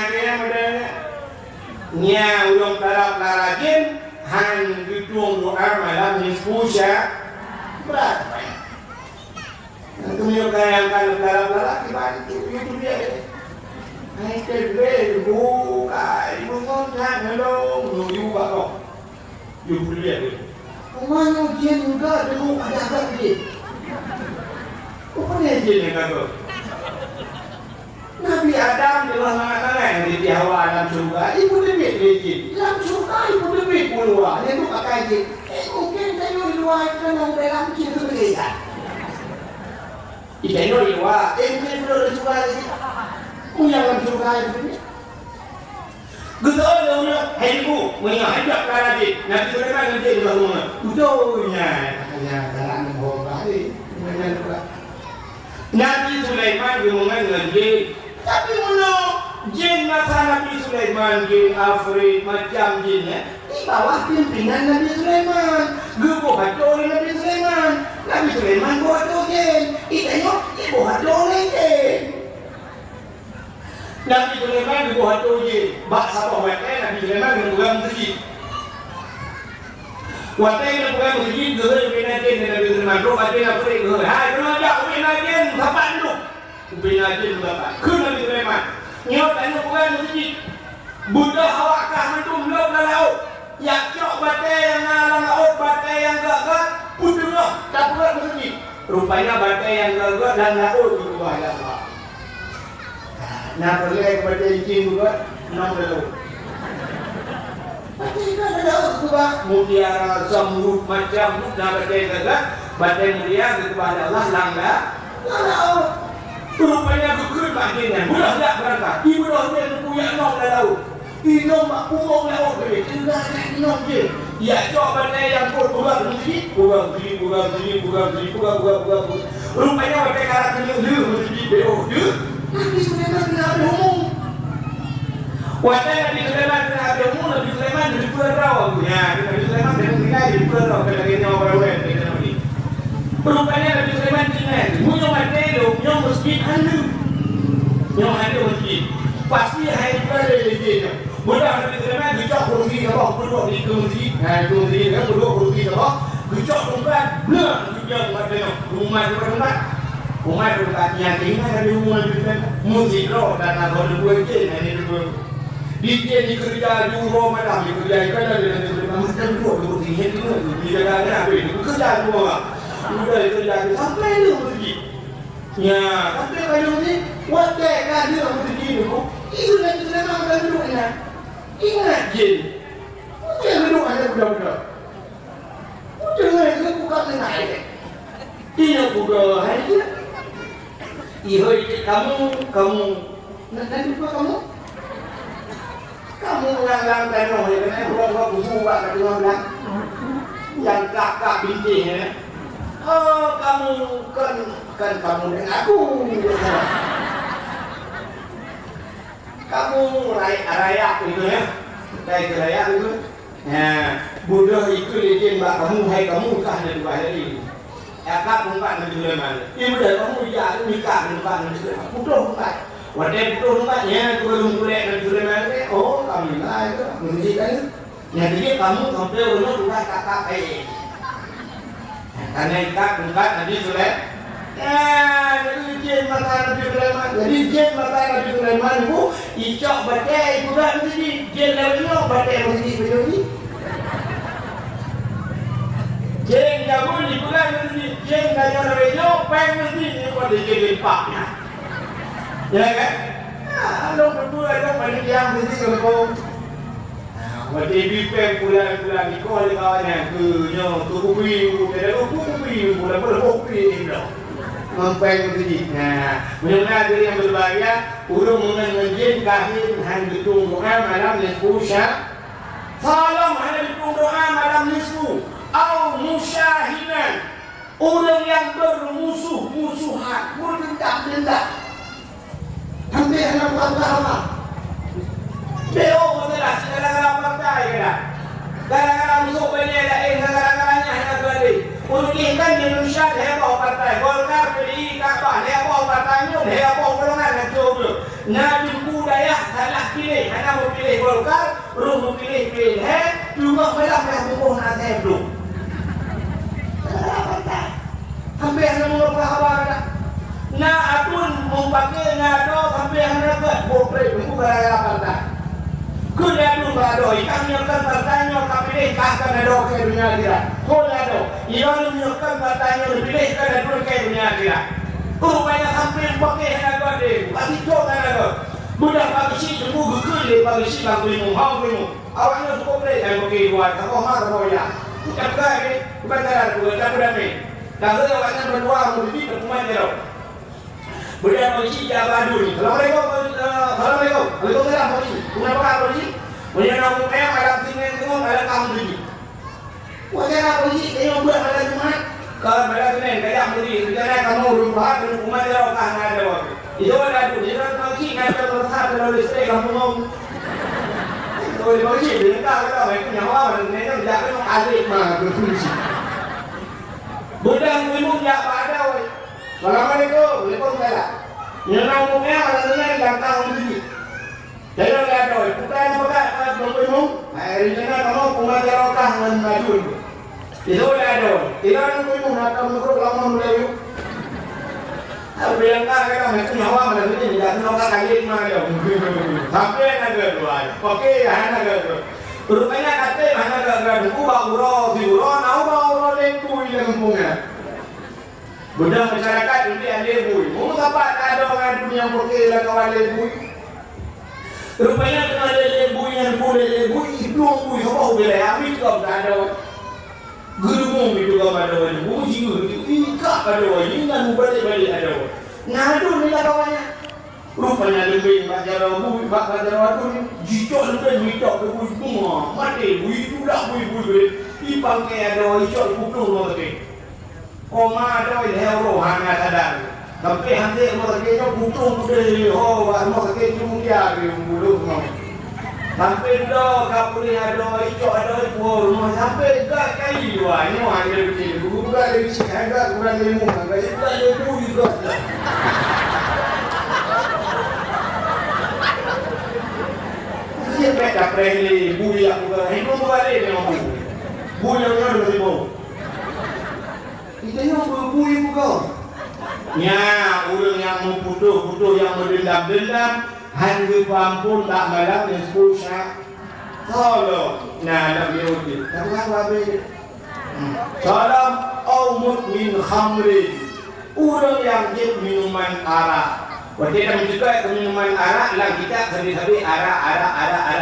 Speaker 1: dia modalnya nya ulung tarap larajin han gedung doa malam nisfu Sya'ban kemudian yang kalau darah dibantu itu dia hai kedua buka ibu kontak hello you bakok you dia mana dia juga dulu ada apa dia apa dia ni kata Nabi Adam telah mengatakan di Hawa dalam surga ibu demi dia dalam surga ibu demi keluar dia tu pakai dia mungkin saya di luar kan orang dalam situ dia Ikan itu wah, mungkin belum suka lagi. Punya orang suka ini. Betul dong, hidupku, punya hidup lagi. Nabi Sulaiman nanti di rumah. Betulnya, katanya dalam menghormati, menyentuh. Nabi Sulaiman berhubungan dengan jin. Tapi mana jin masa Nabi Sulaiman, jin Afrik, macam jinnya di bawah pimpinan Nabi Sulaiman. Gepo hancur Nabi Sulaiman. Nabi Sulaiman buat jin. Itanya ibu hancur jin. Nabi Sulaiman buat jin. Bak siapa wakil Nabi Sulaiman berpegang masjid. Wakil yang berpegang masjid gerai pimpinan jin Nabi Sulaiman. Roh Nabi Afrik gerai. Hai, kena ajak pimpinan jin kapan tu? Pimpinan jin kapan? Ke Nabi Sulaiman. Nyok tanya bukan masjid. Buddha hawakkah mentum belum dah laut. Yak cok batai yang ngalang laut, batai yang gagak, putih tak pula masjid. Rupanya batai yang gagak dan laut itu bahaya. Nah, pergi batai jin juga, enam laut. Batai gagak laut juga. Mutiara zamrud macam nah batai gagak, batai mulia itu bahaya Allah langga laut. Rupanya kekul bagiannya, budak tak berangkat. Ibu dah dia punya nom dah laut. Inom mak punggung laut boleh. Tinggal dah inom je. Ya, cok batai yang pun pulang masjid. Pulang. Rupanya batai karat kena masjid. Beoh dia. Nabi Sulaiman kena habis umum. Batai Nabi Sulaiman kena habis umum. Nabi Sulaiman jadi pulau. Ya, Nabi Sulaiman kena tinggal jadi pulau. Kena kena orang-orang. Rupanya Nabi Sulaiman tinggal. Punya batai dia, punya masjid ada. Yang ada masjid. Pasti hai pada dia. Budak Nabi Sulaiman gecok kursi ke bawah, duduk di kursi. Kursi kan duduk kursi ke bawah. Gecok tempat, belah dia tempat rumah tempat. Rumah tempatnya tinggal dari rumah kita. Musik roh dan kalau dua je ini dua. DJ ni kerja juru malam, kerja ikan ada Nabi Sulaiman macam dua kursi ni tu. Dia ada apa ini? Kerja dua. Sudah kerja sampai lu masjid. Ya, sampai kalau ni wadah kan dia masjid tu. Itu Nabi Sulaiman dah duduknya. Ingat je. Jangan duduk ada budak-budak. Jangan ke buka naik. Dia buka hari dia. Ihoi kamu nak lupa kamu? Kamu lang tanah ni kan buat busuk buat kat orang. Yang kakak bintiknya. Oh, kamu kan kamu dengan aku. Kamu rayak itu ya. Kayak rayak itu. Nah, bodoh itu leceh mbak kamu, hai kamu kah dari bahari. Akak numpak Nabi Sulaiman. Ibu dah kamu ya nikah numpak Nabi Sulaiman. Bodoh numpak. Wadah bodoh numpaknya tu belum boleh Nabi Sulaiman. Oh, kamu lah itu menunjukkan. Jadi kamu sampai rumah bukan kakak karena ikat numpak Nabi Sulaiman. Jadi jin mata Nabi Sulaiman. Jadi jin mata Nabi Sulaiman itu icok batai budak mesti jin lewat batai mesti begini. Jin jago ni budak mesti jin kaya lewat peng mesti ni pada jin lepaknya. Ya kan? Lo berdua ada pada yang mesti kalau Wadi bipeng bulan-bulan ni kau ada kawannya ke nyo tu kupi ada kupi bulan kupi dah. Mempai begini. Nah, mudah-mudahan diri yang berbahagia, urung menjin kahir hang ditung doa malam nisfu salam hang ditung doa malam nisfu au musyahidan. Orang yang bermusuhan, berdendak. Hampir anak apa? Beo betul segala-gala partai kena. Gara-gara musuh banyak lain, gara-garanya hanya balik. Untuk ikan di Indonesia dia bawa partai Golkar, PDI, Kabah, dia bawa partainya, dia bawa golongan yang coba. Nabi budaya salah pilih, hanya mau pilih Golkar, belum mau pilih PDI, juga malah yang bukuh nanti belum. Hampir hanya mau apa ada. Nah, atun mau pakai ngado hampir hanya buat boleh buku gara-gara partai. Kuda dulu ada, ikan nyokkan partainya kapilih kahkan ada ke dunia akhirat. Kuda ada, ikan nyokkan partainya dipilih kan ada ke dunia akhirat. Rupanya hampir pakai hendak ada, pasti coba ada. Budak pagi si jemu gekul pagi si bang limu, hang limu. Awaknya cukup deh, yang pakai buat, kalau mah kalau ya. Ucap kaya ni, bukan cara tu, ucap dah ni. Dah tu awaknya berdua mesti berkuman dia. Kemudian polisi jaga dulu. Assalamualaikum. Assalamualaikum. Waalaikumsalam polisi. Kenapa polisi? Kemudian aku kayak malam sini tengok malam kamu lagi. Wajah polisi tengok buat malam Jumat. Kalau malam Senin kayak polisi, rencana kamu rumah rumah jauh kan ada waktu. Itu ada tu. Jadi polisi kan terletak dalam listrik kamu mau. Rồi nói chuyện với ta cái đó mày cũng nhỏ mà nên nó dạ cái nó ăn đi mà được không gì bữa đang với mông dạ bà đâu rồi mà làm cái cô lấy con cái là nhớ nào một nghe mà nó nghe làm tao không gì thế nó ra rồi chúng ta nó cái nó với mông này nên nó cũng là cho ta mình mà chùi thì thôi ra rồi thì nó với mông là trong nó có lòng không đều bilang cái đó mày cũng nhỏ mà là cái gì là nó có cái gì mà được sampai nak kedua, okey, hanya kedua. Rupanya kata hanya kedua, aku bawa si uro, nau bawa lembui lembungnya. Budak masyarakat ini ada lembui. Mau dapat ada orang dunia okey lah kawan lembui. Rupanya kena ada lembui yang boleh lembui, itu lembui apa boleh? Habis kau tak ada. Guru itu kau ada, uji itu ini kau ada, ini kan balik ada. Ngadu ni lah kawannya. Rupanya lebih baca rabu, baca rabu ni jijok lebih jijok ke bui semua, mati bui tu dah bui, ipang ke ada jijok kutung lo tadi, koma ada hero hanya sadar, tapi hantar lo tadi jijok kutung tu oh, lo tadi cuma dia bulu semua, sampai dah kapuri ada jijok ada pur, sampai dah kali dua ni hanya lebih, bukan lebih ada kurang lemu, ada lebih juga. Siapa dah pernah bui aku kan? Itu balik dengan bui yang ada di bawah. Kita ni bui bukan? Ya, orang yang memputuh yang mendendam, hanya pampun tak malam dan sepuluh. Tolong, nak diuji. Apa ni? Salam awmut min khamrin. Orang yang jep minuman arak. Kalau kita mencukai minuman arak, lah kita sendiri arak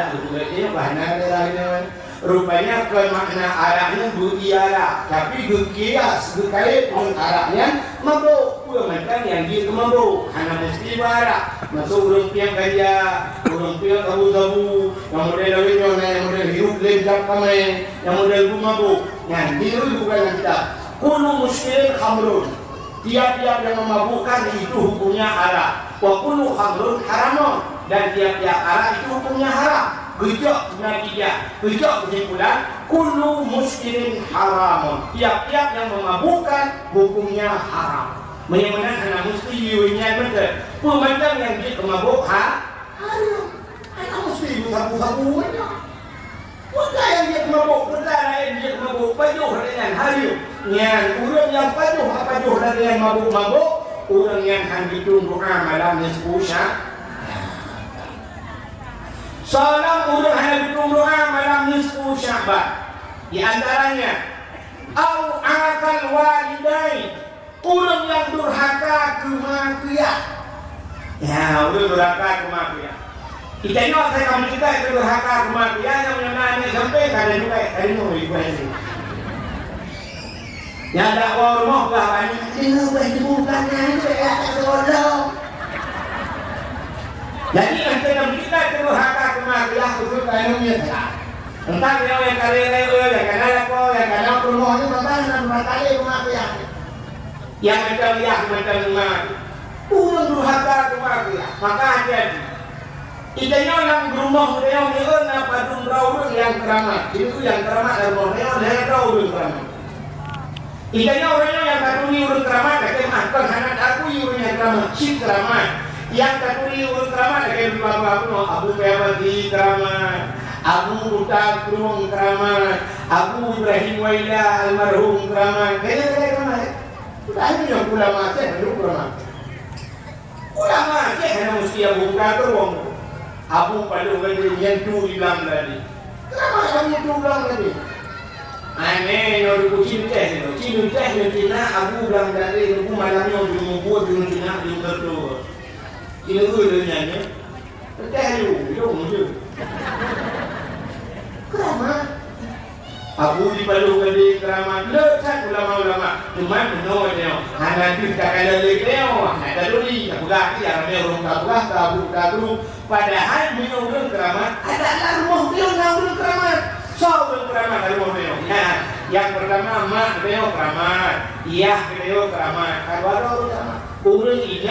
Speaker 1: itu berarti bahan ada. Rupanya kemakna araknya beriara, tapi berkias berkait dengan araknya mabuk. Pula macam yang dia mabuk, hanya mesti arak. Masuk orang piang gaya, orang piang sabu-sabu, yang model lainnya, yang model hidup lezat kami, yang model mabuk. Yang itu bukan kita. Kuno muskil khamrun. Tiap-tiap yang memabukkan itu hukumnya arak. Wa kullu khamrun haramun, dan tiap-tiap arak itu hukumnya haram. Gejok natijah, gejok kesimpulan kullu muskirin haramun. Tiap-tiap yang memabukkan hukumnya haram. Bagaimana karena mesti yunya betul. Pemandang yang dia kemabuk haram. Ana mesti sabu-sabu aja. Bukan yang dia kemabuk, bukan yang dia kemabuk pajuh dengan haram. Yang orang yang pajuh dari yang mabuk-mabuk, orang yang handitun doa malam nisfu Salam orang handitun doa malam nisfu Sya'ban. Di antaranya au akal walidain, orang yang durhaka kematian. Ya, orang durhaka kematian. Kita ni saya kamu juga itu durhaka kematian yang mengenai sampai kada juga tadi mau ibu. Yang dakwah rumah lah banyak. Dia bukan itu ya tolong. Jadi antara kita terus hak kematian itu kainnya tak. Entah dia yang karena yang karena apa yang karena rumah itu tentang kali kematian. Yang macam mati. Pun durhaka kematian. Maka jadi. Idenya yang rumah dia ni apa dumrau yang keramat. Itu yang keramat rumah dia tahu keramat. Idanya orangnya yang katuni urut keramat, kakek makan anak aku urutnya keramat, cip keramat. Yang katuni urut keramat, kakek bapak aku Abu Peyabadi keramat, Abu Utak Krung keramat, Abu Ibrahim Waila almarhum keramat. Kayaknya keramat. Sudah ini yang ulama Aceh belum keramat. Ulama Aceh hanya mesti Abu Utak Krung, Abu Palu Gadi yang tu bilang tadi. Keramat yang tu bilang tadi. Aneh, yang kucing teh Cina Abu bilang dari aku malamnya membuat dengan Cina di betul. Cina tu dia nyanyi, teh you mungkin. Kenapa? Aku diperlukan di keramat lekat ulama-ulama. Cuma menurut dia, hanya kita kalau dia, nak tadi, aku gaki, arahnya orang kabur. Padahal minum keramat, adalah rumah dia orang keramat. So keramat rumah dia. Ya, yang pertama mak dia keramat, iya dia keramat. Kedua keramat. Orang ini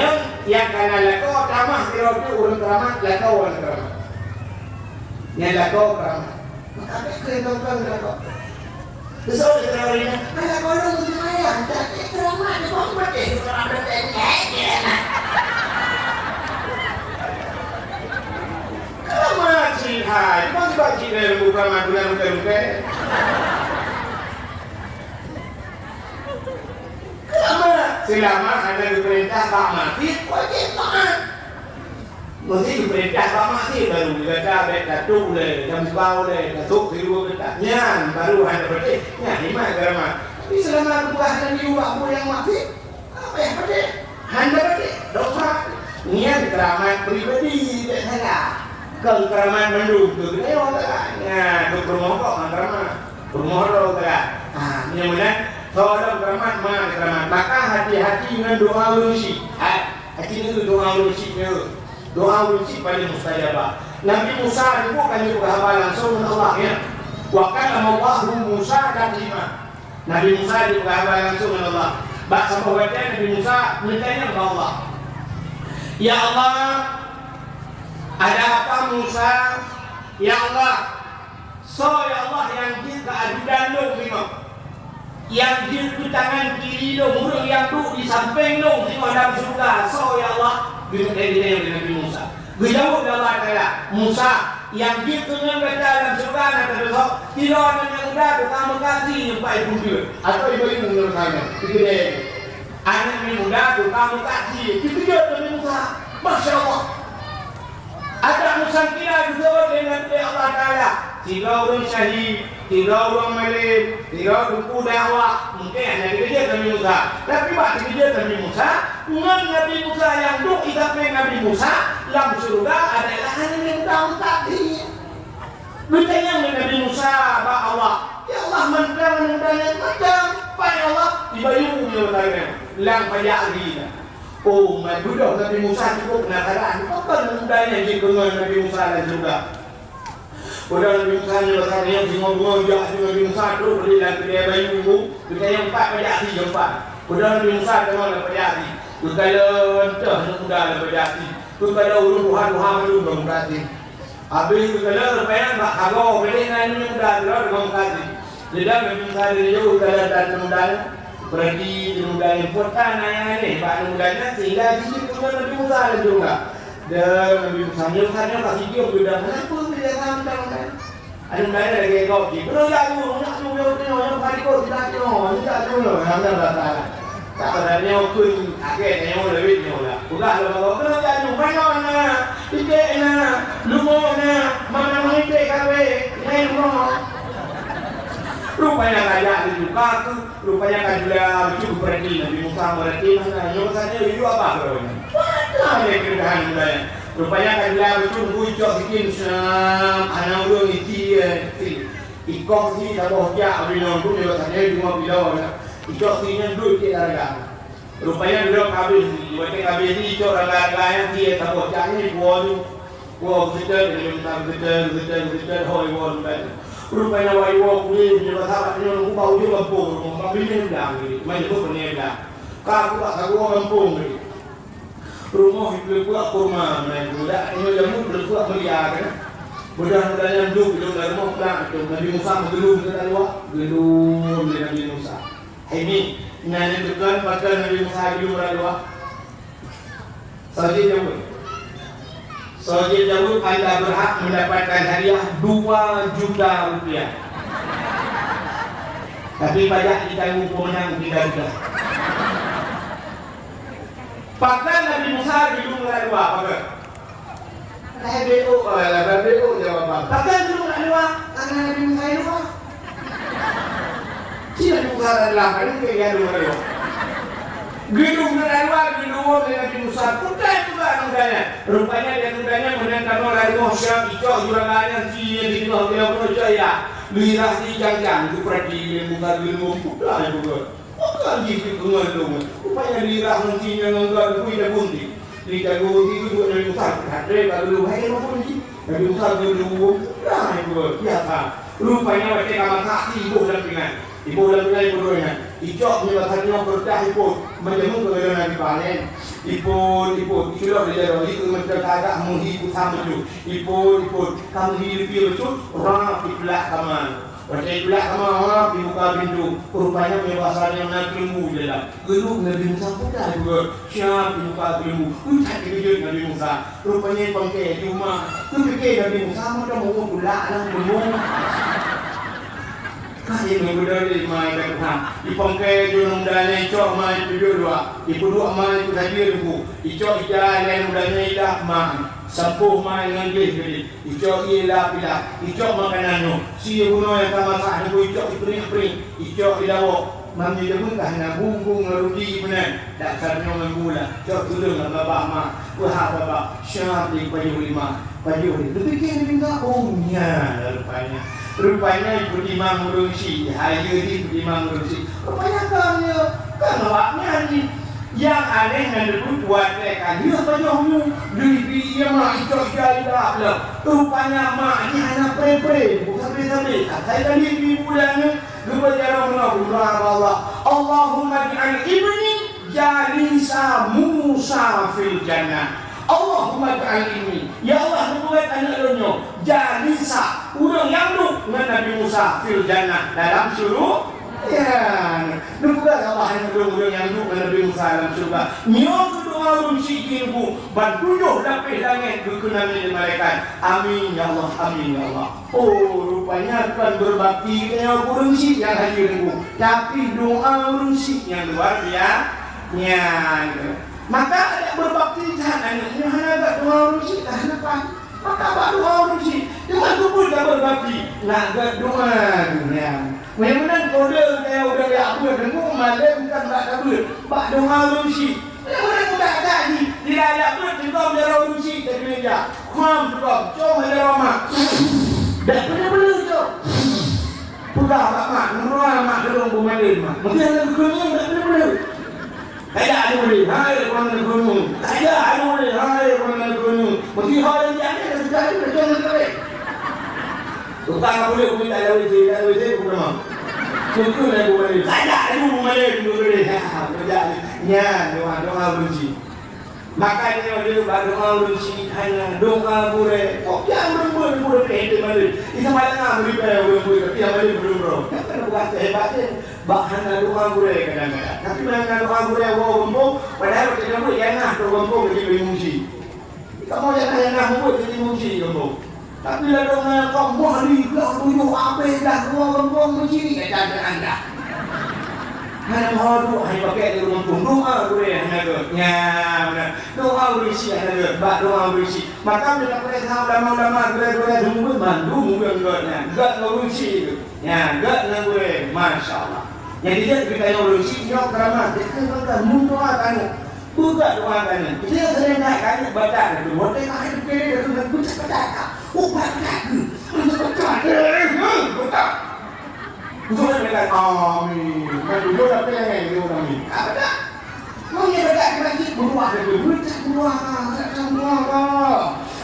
Speaker 1: yang kana lako keramat, dia orang keramat, lako orang keramat. Yang lako keramat. Maka kereta kau. Besok kita orang ini, ada orang mesti ayam, tapi keramat dia kau mati, keramat dia. Keramat sih, hai, masih baca dari buku keramat bukan. Keramat selama ada diperintah tak mati, wajib taat. Mesti diperintah tak mati baru kita dah datuk le, jam sebau le, datuk tiru bertanya, baru ada berarti. Ya, ni mah keramat. Tapi selama bukan ada diubah yang mati, apa yang berarti? Hanya berarti dosa. Niat keramat pribadi tak salah. Kalau keramat mendukung, dia orang tak. Ya, duk rumah kok keramat. Rumah orang tak. Ini kemudian kalau keramat mana keramat? Maka hati-hati dengan doa ursi. Hati itu doa ursi ni. Doa ursi paling mustajabah. Nabi Musa itu kan juga hamba langsung dengan Allah ya. Wa kana Allahu Musa taklima. Nabi Musa juga hamba langsung dengan Allah. Baca baca Nabi Musa mintanya kepada Allah. Ya Allah, ada apa Musa? Ya Allah, so ya Allah yang kita adudan lu memang. Yang di tangan kiri lu, mulut yang tu di samping lu di dalam surga. So ya Allah, kita yang Nabi Musa. Dijawab Allah Taala, Musa yang di dalam surga nanti besok tidak ada yang muda tu kamu kasih sampai bumi atau ibu menurut saya. Itu dia. Anak muda tu kamu kasih. Itu dia Nabi Musa. Masya Allah. Ada Musa kira juga dengan Allah Taala. 3 orang syahid, 3 orang malim, 3 orang dakwah. Mungkin hanya dia Nabi Musa. Tapi waktu dia Nabi Musa, dengan Nabi Musa yang duk ikatnya Nabi Musa, dalam surga adalah hanya yang tahu tadi. Bertanya Nabi Musa, Pak Allah, ya Allah mendang macam, Pak Allah, dibayung dia bertanya, lang payah lagi. Oh, budak Nabi Musa cukup penasaran. Apa mudahnya jika Nabi Musa dan surga? Budak Nabi Musa ni bertanya bingung-bingung Nabi Musa tu pergi dalam kedai bayi ibu. Kita yang 4 pada hati jumpa. Budak Nabi Musa kemana pada hati? Kalau entah nak mudah pada hati. Kalau urut Tuhan belum berhati. Habis kalau lepas nak kalau boleh dengan mudah terus berhati. Jadi Nabi Musa dia jauh kalau dan mudah. Berarti mudah important ayat ni. Pak mudahnya sehingga di situ Nabi Musa ada juga. Dan Nabi Musa hanya kasih dia benda. Kenapa dia sampai ada mana lagi kau di. Kalau nak tu yang kali kau tidak tu hanya batal. Tak adanya pun akhirnya yang lebih ni lah. Bukan kalau kau jadi mana ide lumona mana ide kawe ini lumona. Rupanya kaya juga tu, rupanya kaya cukup berarti Nabi Musa berarti mana? Yang saja itu apa kerana? Mana yang kemudahan mulanya? Rupanya kaya cukup hujung bikin anak orang itu ikut si dah bohja, abis nunggu yang saja cuma bilau lah. Ikut si yang dulu kita harga. Rupanya bilau kabis, buatnya kabis ni ikut harga yang dia tak bohja ni buat kita hoi buat. Rupanya waiwo kulit dia bersahabat dia orang bau dia kampung rumah bini dah ni macam tu punya dah kau tak tahu kampung ni rumah itu buat kurma main budak ini jamu berbuat belia kan budak yang duduk di dalam rumah pulang itu Nabi Musa bergelum ke dalam gelum dengan Nabi Musa ini nyanyi tukan pakai Nabi Musa gelum dalam saja jamu Soji Dawud anda berhak mendapatkan hadiah 2 juta rupiah. Tapi pajak ditanggung pemenang 3 juta. Pakai Nabi Musa di luar dua, pakai. BO jawaban. Pakai di luar karena Nabi Musa itu. Sila Nabi Musa adalah kan yang luar dua. Gedung merawat gedung Nabi Musa kuda juga nundanya. Rupanya dia nundanya menentang orang Musa itu juragannya si yang di bawah dia percaya. lirah ni jangan pergi muka ilmu pula juga. Bukan gitu pengelung. Upaya lirah nantinya nganggar kui dah bunti. Lihat bunti itu dua dari muka. Kadre kalau hai apa bunti. Dari muka dulu. Dah itu biasa. Rupanya macam kamar kaki ibu dalam pingan. Ibu dalam pingan ibu doanya. Ijok ni bakatnya berdah ibu. Macam ke dalam di panen. Ibu itulah dia dah itu macam agak menghidup sama tu. Ibu kamu hidup betul. Orang itulah kamu. Macam itulah kamu orang di muka pintu. Rupanya bahasanya nak ilmu je lah. Geluk Nabi Musa pun dah juga. Siap di muka ilmu. Tak kejut Nabi Musa. Rupanya pangkai di rumah. Tu fikir Nabi Musa macam mau pulak lah belum. Kaya ni berdari mai kat Tuhan. Dipangkai junung dalai cok mai tujuh dua. Dipuduk mai tu saja dulu. Icok jalan mudanya ilah mai. Sampuh mai nganggih jadi. Icok ialah pilah. Icok makanan tu. Si bunuh yang tak masak ni icok ipring-ipring. Icok dilawak. Mami dia pun tak bungkung ngerudi benar. Tak sarnya menggula. Cok turun lah babak mak. Wahak babak. Syah di payuh lima. Payuh ni. Tapi kena minta omnya rupanya. Rupanya ibu imam ngurusi. Haya ni ibu imam ngurusi. Rupanya kan awaknya ni. Yang aneh yang dulu buat mereka. Dia payuhmu. Dia mak icok jaya lah. Rupanya mak ni anak pre-pre. Bukan pre-pre. Saya tadi ibu dan ni. Lupa jarang mengaburah Allah. Allahumma ja'al ibni jalisa Musa fil jannah. Allahumma ja'al ibni. Ya Allah buat anak dunia jalisa. Orang yang duduk dengan Nabi Musa fil jannah dalam surga. Ya, bukan Allah yang duduk yang duduk dengan Nabi Musa dalam surga. Nyok doa rumsikin bu. Bantujuh lapis langit berkenan dengan malaikat. Amin ya Allah, amin ya Allah. Oh, rupanya bukan berbakti dengan urusik yang hadir bu, tapi doa urusik yang luar biasa. Maka ada berbakti jangan hanya agak doa urusik dah apa? Maka apa doa urusik? Cuma tu pun tak berbakti. Nak agak doa dunia. Memang kode yang udah apa dengung malam bukan tak kabul. Bak doa urusik. Orang tak ada ni. Tidak ada pun juga menjadi urusik tak kerja. Kuam juga. Cuma ada ramah. Tak benar-benar tu. Pudah tak mak. Nurah mak dorong bumalin mak. Mungkin ada kuning tak benar-benar. Tak ada boleh. Hai orang ada kuning. Tak ada boleh. Hai orang ada kuning. Mungkin hal yang jadi ada sekali berjalan sekali. Tukang tak boleh tak ada WC. Tak ada WC pun memang. Mungkin ada bumalin. Tak ada bumalin. Boleh. Berjalan. Ya, doa berhenti. Makanya dia doa berhenti hanya doa boleh. Oh, yang boleh itu mana? Itu mana beri boleh. Tapi yang mana belum bro. Kan buat hebatnya. Bahana doa boleh kadang-kadang. Tapi mana doa boleh bawa gembok. Padahal kita boleh jangan doa gembok jadi emosi. Kita mau jangan gembok jadi emosi gembok. Tapi lah doa kau mari kau tujuh apa dah doa gembok begini kata anda. Hanya mahu hanya pakai di rumah pun doa boleh hanya tu. Ya benar. Doa berisi hanya tu. Bak doa berisi. Maka bila kita lama-lama gerak dulu bantu mungkin geraknya. Gerak berisi itu. Ya gerak nak boleh. Masya Allah. Yang dia kita yang berisi nyok ramah. Kita kata doa kan. Buka doa kan. Kita sering nak baca itu. Baca kan itu itu nak baca. Baca. Baca. Betul mereka amin. Betul apa yang dia amin. Ada. Mau dia berkat di masjid berdoa dulu. Berdoa.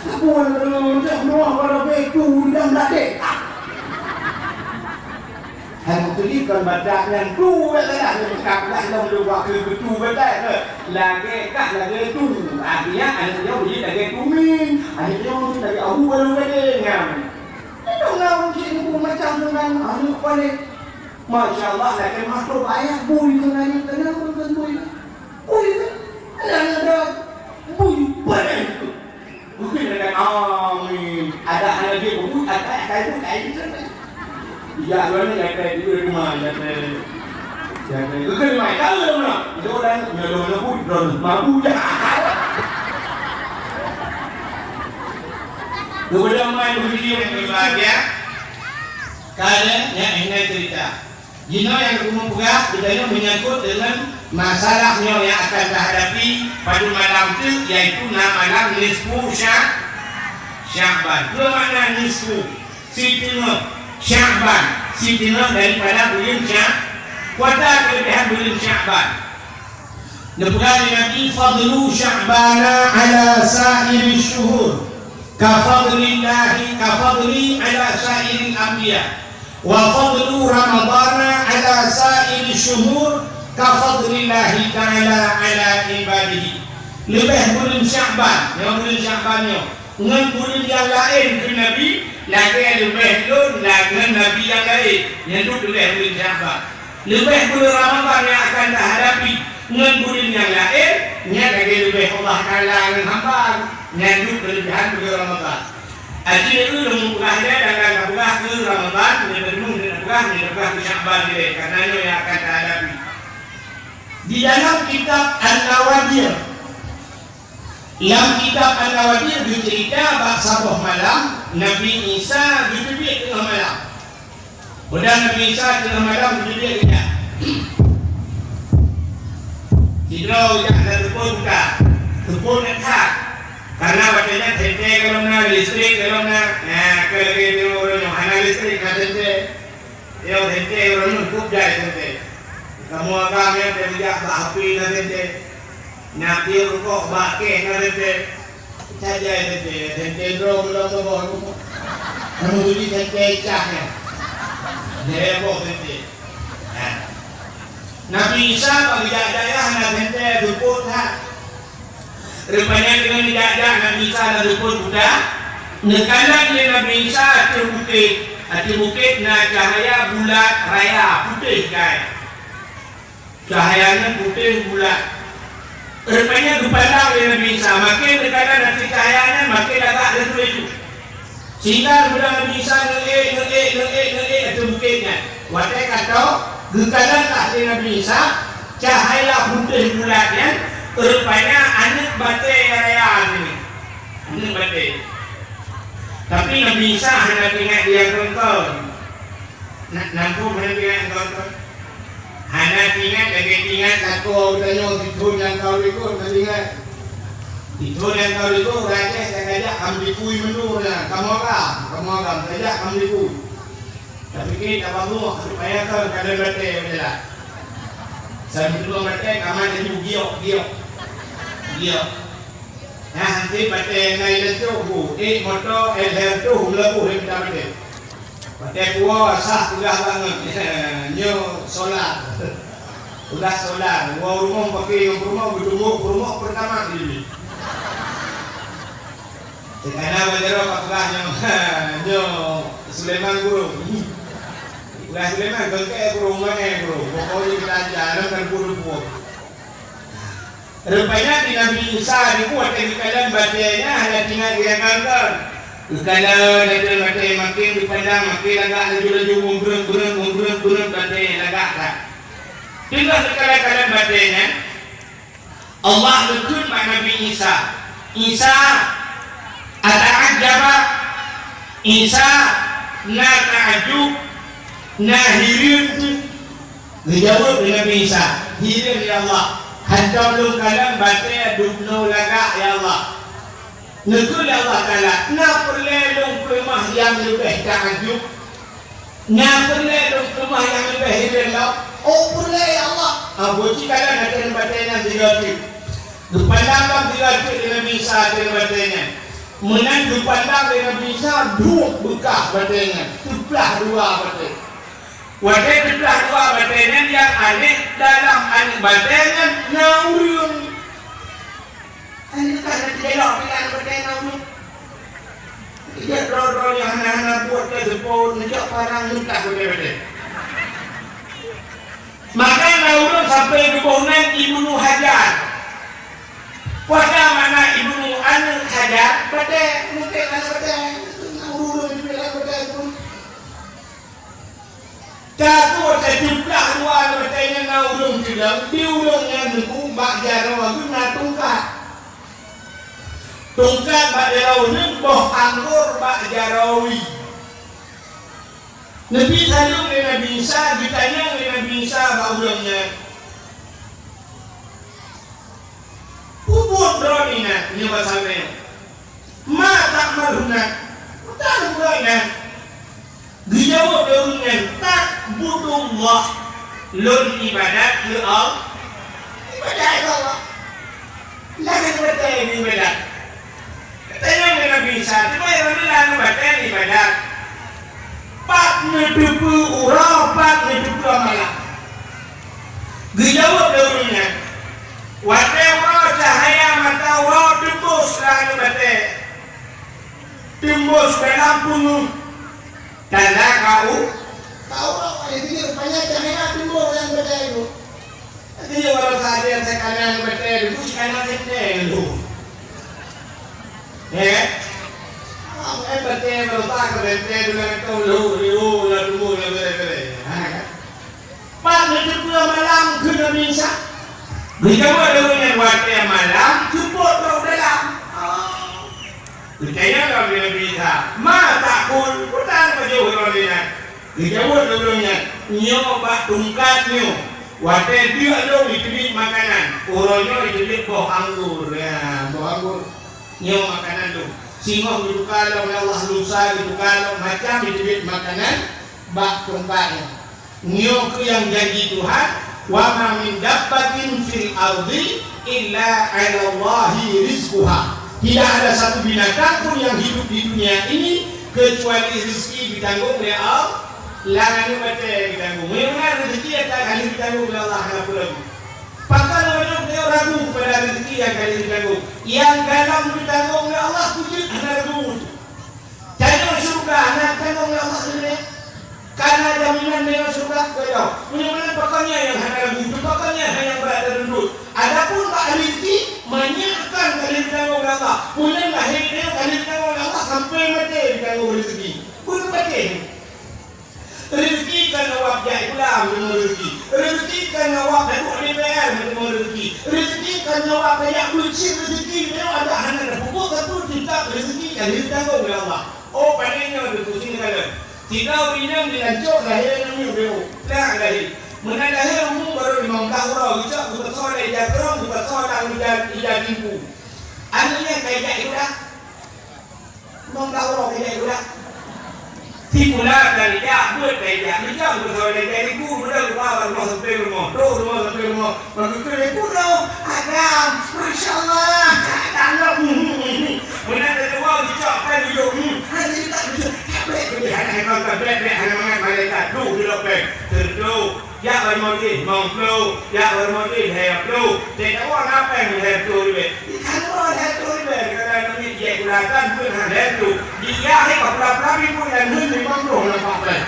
Speaker 1: Apa yang berdoa pada beku dan ladek. Hanya tuliskan baca yang tu saja. Cakap dalam doa ke betul betul ke. Lagi kah lagi tu. Artinya ada dia beri lagi tumin. Akhirnya lagi abu baru lagi ngam. Itu ngam sini macam dengan anu pada Masya Allah, lagi makhluk ayah bui dengan kenapa bukan bui? Bui kan? Ada bui pada itu. Mungkin dengan amin. Ada anak dia bui, ada itu. Ya, mana ada itu di mana? Jadi, itu di mana? Kalau di mana? Itu orang nyolong bui, orang mampu dah. Kemudian main video yang berbahagia. Kalian yang ingin cerita. Jino yang umum pula bedanya menyangkut dengan masalahnya yang akan dihadapi pada malam itu, yaitu malam nisfu Sya'ban. Dua makna nisfu. Sitima Sya'ban. Sitina daripada bulan Sya'ban. Kuota kelebihan bulan Sya'ban. Dikatakan Nabi fadlu Sya'bana ala sa'iri syuhur kafadlillahi kafadli ala sa'iril anbiya wa fadlu Ramadana ala sa'iri syuhur kafadlillahi ta'ala ala ibadihi. Lebih bulan Sya'ban, yang bulan Sya'ban ni dengan bulan yang lain ke Nabi lagi lebih lun lagi Nabi yang lain yang tu lebih bulan Sya'ban. Lebih bulan Ramadan yang akan tak hadapi dengan bulan yang lain nya lagi lebih Allah Taala dengan hamba yang tu kelebihan bulan Ramadan. Aji itu membuka dia dengan buka ke Ramadan dia bertemu dengan buka ke Sya'ban dia karena itu yang akan tak hadapi. Di dalam kitab An-Nawadir, yang kitab An-Nawadir bercerita bab sabah malam Nabi Isa duduk tengah malam. Pada Nabi Isa tengah malam duduk dia. Tidro yang ada tepung dekat. Karena bacanya tente kalau nak listrik kalau nak kalau orang hana listrik nak tente, dia tente orang cukup jaya tente. Kamu agak yang terlihat bahapi nak tente. Nak dia rukuk bakeh nak tente. Saja tente drone belum tahu. Kamu beli tente cahnya. Dia bawa tente. Nabi Isa bagi jaya nak tente dukut tak. Rupanya dengan dijajah Nabi Isa dan dukut sudah. Nekalan dia Nabi Isa hati bukit na cahaya bulat raya putih guys. Cahayanya putih bulat. Rupanya dipandang oleh Nabi Isa. Makin nekalan nanti cahayanya makin agak lentur itu. Sehingga sudah Nabi Isa ngelik hati bukitnya. Wadah kata nekalan tak oleh Nabi Isa cahaya putih bulatnya. Rupanya anak batai raya ini. Anak batai. Tapi Nabi Isa hanya ingat dia tonton. Nampu hanya ingat tonton. Hanya ingat aku tanya tidur yang kau ikut tak ingat. Tidur yang kau ikut raja saya ajak ambil menurnya. Kamu agam saja ambil. Tapi kita baru supaya kau kada batai belah. Saya dulu batai kaman jadi giok. Nah, nanti batai ngai lecu, motor lecu lebu kita batai. Batai kuah sah sudah banget, nyo solar, sudah solar. Rumah pakai rumah pertama ini. Sekarang belajar apa nyo Sulaiman Guru. Udah Sulaiman bangkai rumahnya bro. Pokoknya kita jalan kan guru. Rupanya di Nabi Isa dibuat dari keadaan batainya hanya tinggal dia kantor. Kalau ada batai makin dipandang makin agak laju mundur batai agak tak. Tinggal keadaan batainya Allah betul pada Nabi Isa. Isa ata'ajjaba. Isa na ta'ajjub na hirin. Dijawab dengan Nabi Isa. Hirin ya Allah. Hatta belum kalam batai dubno laga ya Allah. Negul Allah Taala. Na perlu rumah yang lebih ta'ajub. Na perlu rumah yang lebih hilang. Oh perlu ya Allah. Boci kalam ada batainya digati. Dupandang digati dengan Isa dengan batainya. Menang dupandang dengan Isa dua bekas batainya. Tuplah dua batai. Wadah belah dua batainya yang aneh dalam anak batainya naurun. Anak kan tidak elok dengan batai naurun. Dia drone yang anak-anak buat ke depan ngejak parang muntah batai-batai. Maka naurun sampai ke bangunan Ibnu Hajar. Pada mana Ibnu Hajar batai mungkin anak batai naurun di belakang batai pun. Kalau sejumlah dua batainya na ulung tidak, di ulungnya nunggu bak jarawa guna tungkat. Tungkat bak jarawa boh anggur bak jarawi. Nabi Sallallahu Alaihi Nabi Isa ditanya oleh Nabi Isa bak ulungnya. Ubud dronina ni pasalnya. Ma tak maruna. Tak maruna. Dijawab dengan takbudullah. Lun ibadat ke Allah. Ibadat ke Allah. Lagan baca ini ibadat. Katanya dengan Nabi Isa, cuma yang lalu baca ibadat. Pak ngedupu urau, pak ngedupu amalan. Dijawab dulunya. Wate urau cahaya mata urau tembus lalu baca. Tembus dalam pungung. Tanda kau. Tahu orang ini rupanya cahaya tembus yang baca itu. Jadi kalau saja yang saya kanan baca itu kanan saya itu. Ya. Ang baca berita kereta dengan kau lu lalu bere. Pak itu malam kena bisa. Dijawab dengan waktu malam jemput kau dalam. Percaya kau bila bisa. Mata pun putar baju kau lihat. Dijawab dulunya nyoba tungkatnya. Waktu dia ada dibeli makanan. Orangnya dibeli buah anggur. Ya, buah anggur. Nyoba makanan tu. Singok itu kalau Allah lusa itu kalau macam dibeli makanan. Bak tungkatnya. Nyoba yang janji Tuhan. Wa ma min dabbatin fil ardi illa 'ala Allahi rizquha. Tidak ada satu binatang pun yang hidup di dunia ini kecuali rezeki ditanggung oleh Allah. Lalu baca ditanggung. Memang rezeki yang tak kali ditanggung oleh Allah kenapa lagi? Pakar banyak dia ragu pada rezeki yang kali ditanggung. Yang dalam ditanggung oleh Allah wujud hanya ragu. Jangan surga anak tanggung oleh Allah sendiri. Karena jaminan dengan surga kau. Punya pakarnya yang hanya ragu. Pakarnya hanya berada duduk. Adapun tak rezeki menyiapkan kali ditanggung oleh Allah. Punya lahir dia kali ditanggung oleh Allah sampai mati ditanggung rezeki. Pun mati. Rezeki kan awak jahit pula menerima rezeki. Rezeki kan awak datuk DPR menerima rezeki. Rezeki kan awak kayak buncit rezeki. Memang ada anak pupuk satu cinta rezeki kan ditanggung oleh Allah. Oh padanya ada pusing kala. Tidak minum dilancok lahir namanya beo. Dah lahir. Menang lahir umum baru 5 tahun. Kita bukan soal ijat terang, bukan soal ijat timpu. Anaknya kayak itu dah. 5 tahun kayak itu dah. Tipulah dari dia, buat dari dia. Macam bersama dari ibu, mudah lupa rumah sampai rumah, rumah sampai rumah. Begitu ibu dong, Adam, masya Allah, tangga, mana ada rumah dicap kan duduk, hanya kita duduk, tablet, hanya kau tablet, hanya mangat malaikat, duduk, terduduk. Ya bermodi, mengflow, ya bermodi, hayaplow. Tidak orang apa yang hayaplow ni? Kalau orang hayaplow ni, kalau ni dia gulakan pun hayaplow. Dia ni kapal-kapal ni pun yang ni mengflow nampak tak?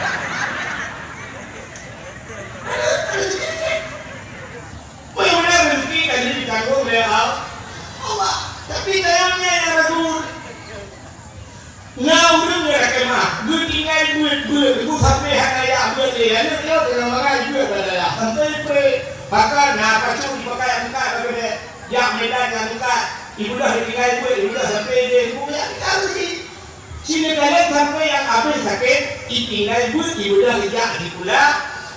Speaker 1: Mana rezeki kan ini ditanggung oleh Allah. Tapi dayanya yang ragu. Ngau dulu dia kemah. Gue tinggal buat. Gue sampai hari buat dia. Ini dia dengan makan juga pada dia. Sampai pre. Bahkan nak kacau dipakai angkat kalau dia. Yang medan yang angkat. Ibu dah tinggal buat. Ibu dah sampai dia. Ibu yang tinggal sih. Sini kalian sampai yang habis sakit. Tinggal buat. Ibu dah kerja di pula.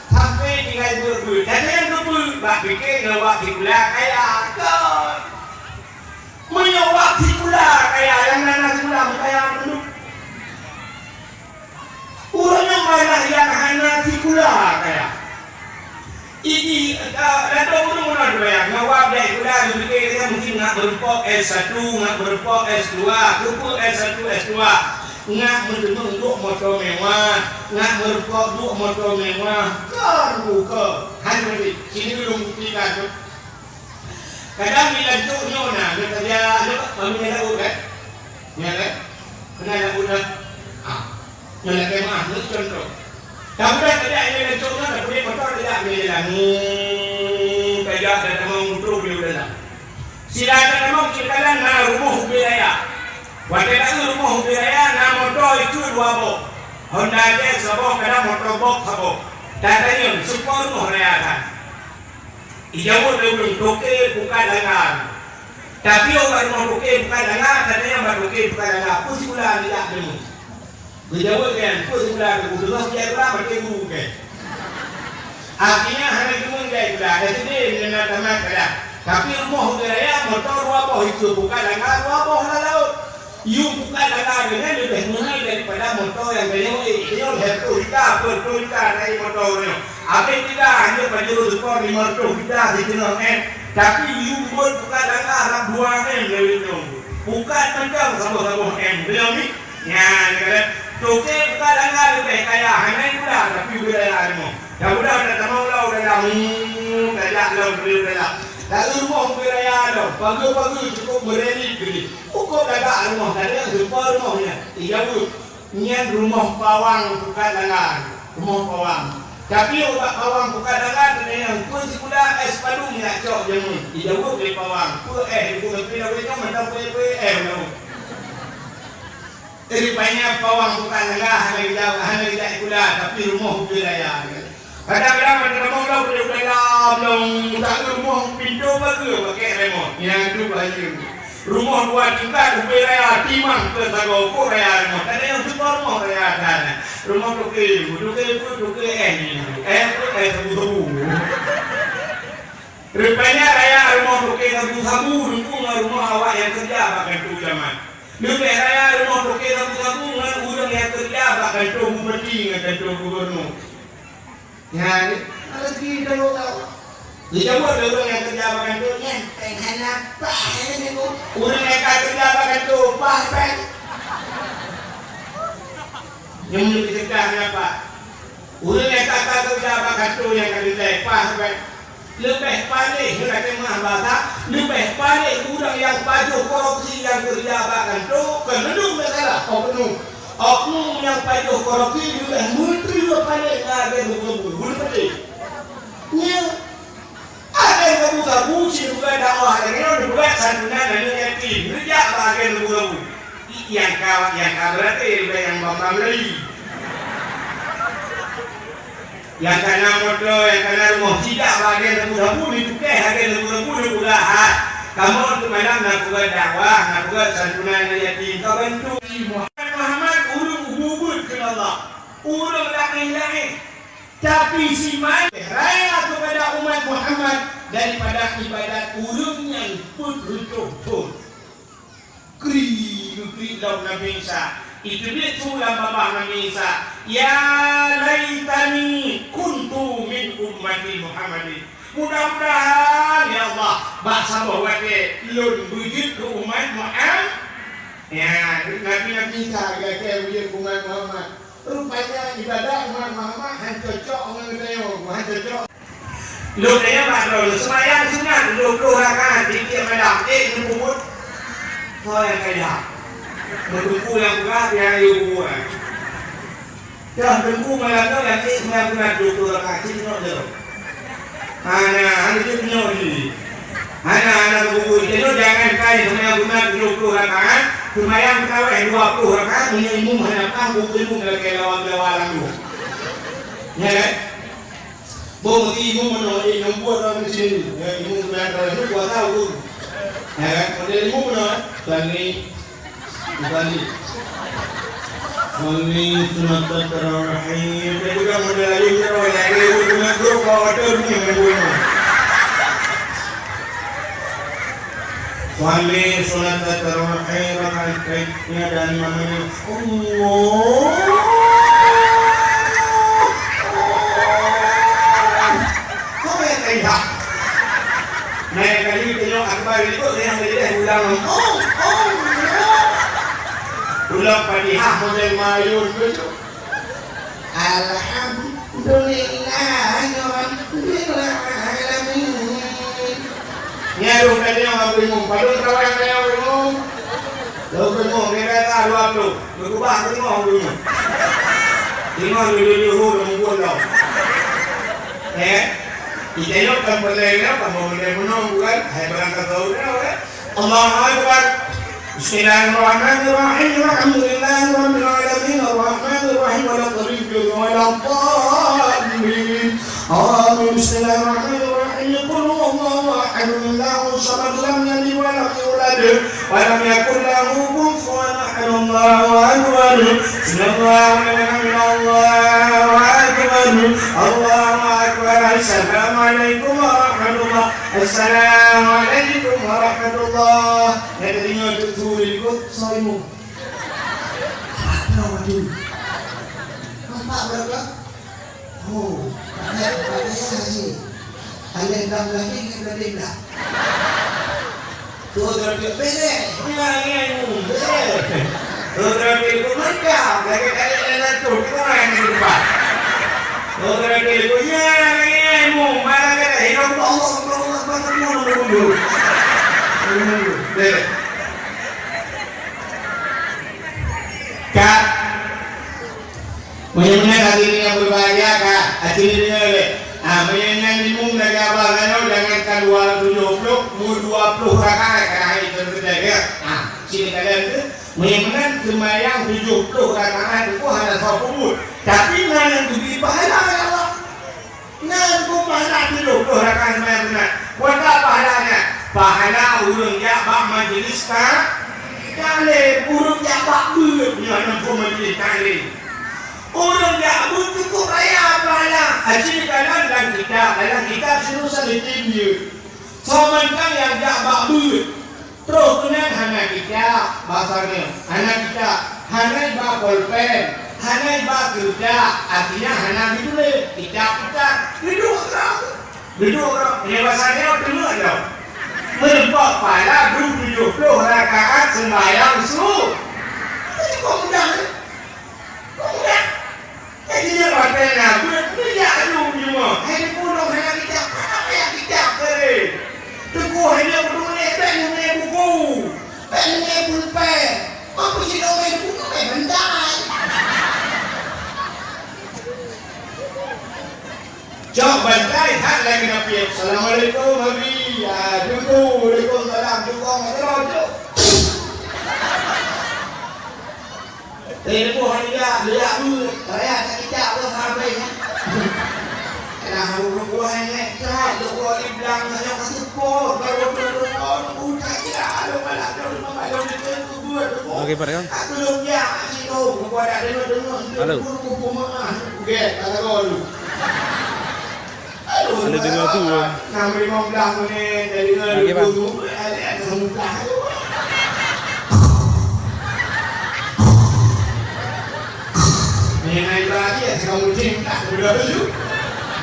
Speaker 1: Sampai tinggal buat. Dan yang kebul. Bak fikir ngawak di pula kayak kau. Menyawak di pula kayak yang nanas pula. Kayak dulu. Urangnya mana yang hanya sikula kaya. Ini ada orang yang ngawab dia ikula dia mungkin nak berpok S1, nak berpok S2, kumpul S1, S2. Nak menduk motor mewah, nak berpok duk motor mewah. Kan buka. Hanya di sini belum buktikan tu. Kadang bila duk nyona, kita dia kami ada urat. Ya kan? Kena ada urat. Yang nak kemah, itu contoh. Tapi tidak yang contoh, tak boleh motor tidak boleh lah. Kajak dan memang untuk boleh lah. Sila dan memang cikalan na rumah ubiraya. Waktu itu rumah ubiraya na motor itu 2 bok. Honda Jazz sabok, kadang motor bok sabok. Tatanya semua rumah rakyat. Ijawab dia belum toke bukan dengar. Tapi orang rumah toke bukan dengar, katanya orang toke bukan dengar. Pusing pula tidak dengar. Berjawab kan, kau sudah berbuat dia berapa minggu kan? Akhirnya hari kemudian dia sudah ada sedih dengan teman kerja. Tapi rumah udara motor 2 boh itu bukan dengar 2 boh laut. You bukan dengar dengan lebih mahal daripada motor yang dia betul kita naik motor ni. Apa kita hanya pada support 500 kita di kena tapi you buat bukan dalam 2 lebih tu. Bukan macam sama-sama dia ni. Ya, kata toke bukan dalam lebih kaya hanya pula tapi budaya ni. Ya budak dah tahu lah dah kaya lah budaya. Lalu rumah budaya dah. Pagi-pagi cukup berelit beli. Pukul dah rumah tadi yang super rumahnya. Jauh. Nian rumah pawang bukan dalam. Rumah pawang. Tapi obat pawang bukan dalam yang pun sekolah es padung nak cok jamu. Jauh dari pawang. Pu ibu lebih dah boleh mentang dah. Jadi banyak pawang bukan dalam hanya tidak sekolah tapi rumah budaya. Kadang-kadang macam orang boleh dalam tak rumah pintu pakai remote. Yang itu bahaya. Rumah 2 tingkat budaya timang ke sago ko raya remote. Ada yang super rumah raya dan rumah duke ni. Sabu. Rupanya raya rumah duke sabu dukung rumah awak yang kerja pakai tu zaman. Duke raya rumah duke sabu dengan urang yang kerja pakai tu bupati dengan tu gubernur. Ya, lagi dah tahu. Dia buat orang yang kerja makan tu ni, pengen apa? Orang yang kerja makan tu, apa? Yang mesti kerja apa? Orang yang kerja makan tu yang kerja apa? Lebih pandai, kita kemah bahasa. Lebih pandai orang yang baju korupsi yang kerja makan tu, kenapa masalah? Oknum yang baju korupsi juga menteri pandai ada buku pandai. Nya ada yang buku juga dakwah dengan juga santunan dan yakin kerja bagian buku yang berarti yang bambang lagi yang kena motor yang kena rumah tidak bagian buku itu ke bagian buku hat kamu untuk malam nak buat dakwah nak buat santunan dan yakin kau bantu Muhammad urung hubud ke Allah urung lain-lain tapi si raya kepada umat Muhammad daripada ibadat urung yang betul-betul kri dalam Nabi Isa itu dia sulam babah Nabi Isa ya laitani kuntu min ummati Muhammadin mudah-mudahan ya Allah bahasa bahwa dia lun bujit ke umat Muhammad ya Nabi Isa kata bujit ke umat Muhammad rupanya ibadah umat Muhammad hanya cocok dengan dia hanya cocok lu dia baru sembahyang sunat 20 rakaat tiap malam nyebut kau yang kaya menunggu yang berat yang ibu dah tunggu malam tu yang sembahyang 20 rakaat cinta dia ana itu ni ana buku itu jangan kai sembahyang 20 rakaat sembahyang kawai 20 rakaat minimum hanya buku ilmu kalau lawan-lawan tu ya kan Bom ibu menolak buat orang di sini. Ya, ibu menolak itu buat tahu. Ya kan? Model ibu menolak. Sani. Sunat Rahim. Dia juga model ibu menolak. Yang ibu dengan grup kawater ni ibu. Sunat Rahim akan kaitnya dan mana Allah. Naik kali tengok akhbar itu yang boleh ulang. Ulang Fatihah model mayun betul. Alhamdulillah alamin. Ya lu tadi yang ngabung, padahal kau yang ngabung. Lu ngabung mereka tak luar tu. Berubah tengok dulu. Tengok dulu ngabung dah. Kita yang kan berlainan, kamu boleh menunggukan, hai berangkat tahunya, Allahu Akbar. Bismillahirrahmanirrahim. Alhamdulillahirabbil alamin. Arrahmanirrahim. Wala tariqil wala dhalin. Amin. Bismillahirrahmanirrahim. Qul huwallahu ahad. Allahu samad. Lam yalid wa lam yulad wa lam yakul lahu kufuwan ahad. Allahu akbar. Bismillahirrahmanirrahim. Allahu akbar. Allahu akbar. Assalamualaikum warahmatullah. Assalamualaikum warahmatullah. Ya tadinya tu ikut saimu. Apa wajib?
Speaker 2: Oh, ada sih. Ada yang lagi kita tidak. Tuh terus beda.
Speaker 1: Menyanyi beda. Terus mereka lagi ada tuh orang di depan. Terus nyanyi mana kita hidup Allah. Kak, punya hari ini yang berbahagia kak, hasil ini oleh. Menyanyi dari abang jangan kan 270, mu 20 rakaat karena itu terjadi. Sini kalian tu menyanyi sembahyang 70 rakaat itu hanya 20. Tapi mana tu di pahala ya Allah. Nan ku pahala 70 rakaat sembahyang benar. Buat apa pahalanya? Pahala urang jabak majlis tak kali urang jabak beut yang nak majlis kali. Orang tak cukup bayar pahala. Haji kanan dan dalam kita seluruh tinggi. Sementara yang tak bagus. Terus kemudian hanya kita bahasanya, hanya kita hanya bah pulpen, hanya bah kerja. Artinya hanya ditulis kita duduk orang. Ini bahasanya dulu ada. Menempat pahala 70 rakaat sembahyang subuh. Ini kok mudah? Jadi dia pakai tidak ada cuma. Hanya pulang hanya kita, apa kita kere. Teguh hanya berdua pengen buku, pengen pulpen. Apa sih orang buku bentai? Jauh bentai tak lagi nabi. Assalamualaikum Nabi. Waalaikumsalam. Ini bukan dia lihat dulu, saya tidak bersahabat ya. Nah, buahnya tak, buah di belakang saya kasih pot, baru udah tidak malah malam itu buat.
Speaker 3: Oke Pak Rekan.
Speaker 2: Aku belum ya, masih tahu, buat ada dengar.
Speaker 3: Halo.
Speaker 1: Oke, kata dulu.
Speaker 3: Halo dengar tu.
Speaker 1: 6:15 menit dari dulu. Ada muka. Yang lagi ya kamu cinta sudah dulu.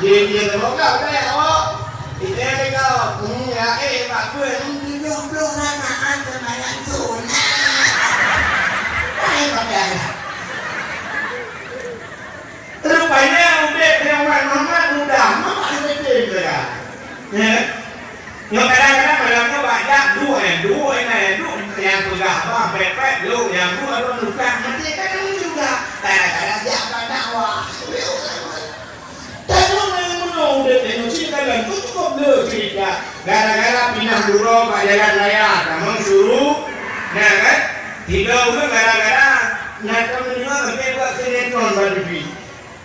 Speaker 1: Dia terbuka dah awak. Kita kau ya Pak gue 70 rakaat sembahyang sunat. Baik pakai. Rupanya udah Muhammad mudah, mama itu ya. Ya. Yang kadang-kadang malamnya banyak dua yang pegang apa pepet lu yang dua lu luka nanti kan juga kadang-kadang jabat dakwah dan lu memang udah tenusi kalian itu cukup lu cerita gara-gara pindah dulu pak jalan raya kamu suruh nah kan tiga udah gara-gara nyata menjual pakai buat sinetron berdiri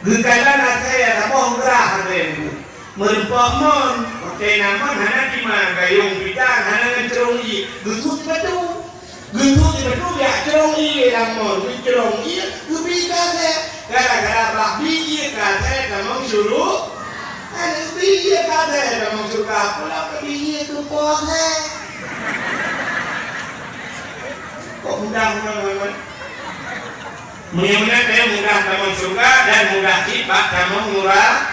Speaker 1: gekalan saya apa gerah kalian merempak mon pakai nama hana di mana gayung kita hana ngecerungi gusut betul ya cerungi lamon cerungi gubika saya gara-gara bah biji kata kamu suruh ada biji kata kamu suka pula biji itu pohon kok mudah mudah-mudahan saya mudah kamu suka dan mudah tiba kamu murah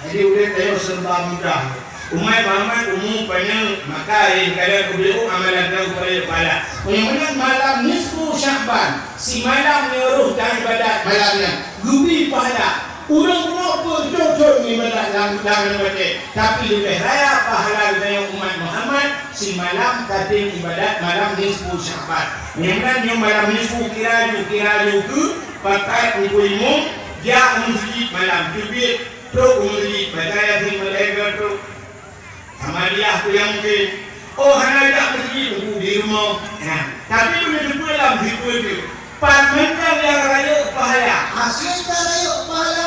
Speaker 1: jadi udah tayo serba mudah. Umay Muhammad umumnya maka yang kalian beliau amalan kau pada. Kemudian malam nisfu Sya'ban, si malam nyeruh dan ibadat malamnya. Gubi pahala. Urang kenapa jujur ibadat dalam baca. Tapi lebih raya pahala dari umat Muhammad si malam kating ibadat malam nisfu Sya'ban. Kemudian yang malam nisfu kira ke pakai ilmu dia musjid malam tibit. Terus umri berkaya di mereka tu, sama dia aku yang mungkin, hanya tak pergi di rumah. Tapi tu dalam hidup itu, pamankan yang raya pahala, hasilkan raya pahala,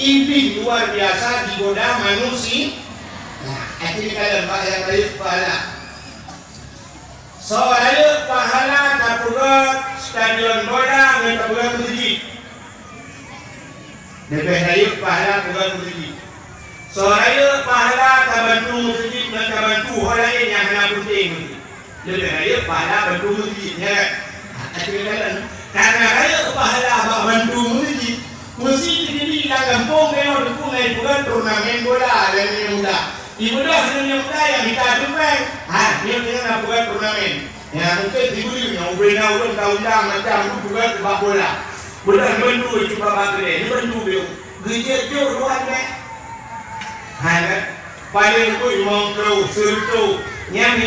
Speaker 1: impi luar biasa digoda manusia. Ini kalian yang raya pahala. So raya pahala tak perlu stadion bola, tak perlu masjid. Lebih raya pahala bukan masjid. So raya pahala tak bantu masjid dan tak bantu orang lain yang kena penting. Lebih raya pahala bantu masjid. Ya kan? Karena raya pahala bantu masjid. Masjid ini kita kampung kena dukung bukan turnamen bola dan ini muda. Ibu dah sebenarnya muda yang kita jumpai. Dia nak bukan turnamen. Ya mungkin ibu yang ubena ulun undang macam itu bukan sepak bola. Bukan bantu cuba bakre, ini bantu dia. Geje dia ruan deh. Kan? Paling tu imam kau sertu. Yang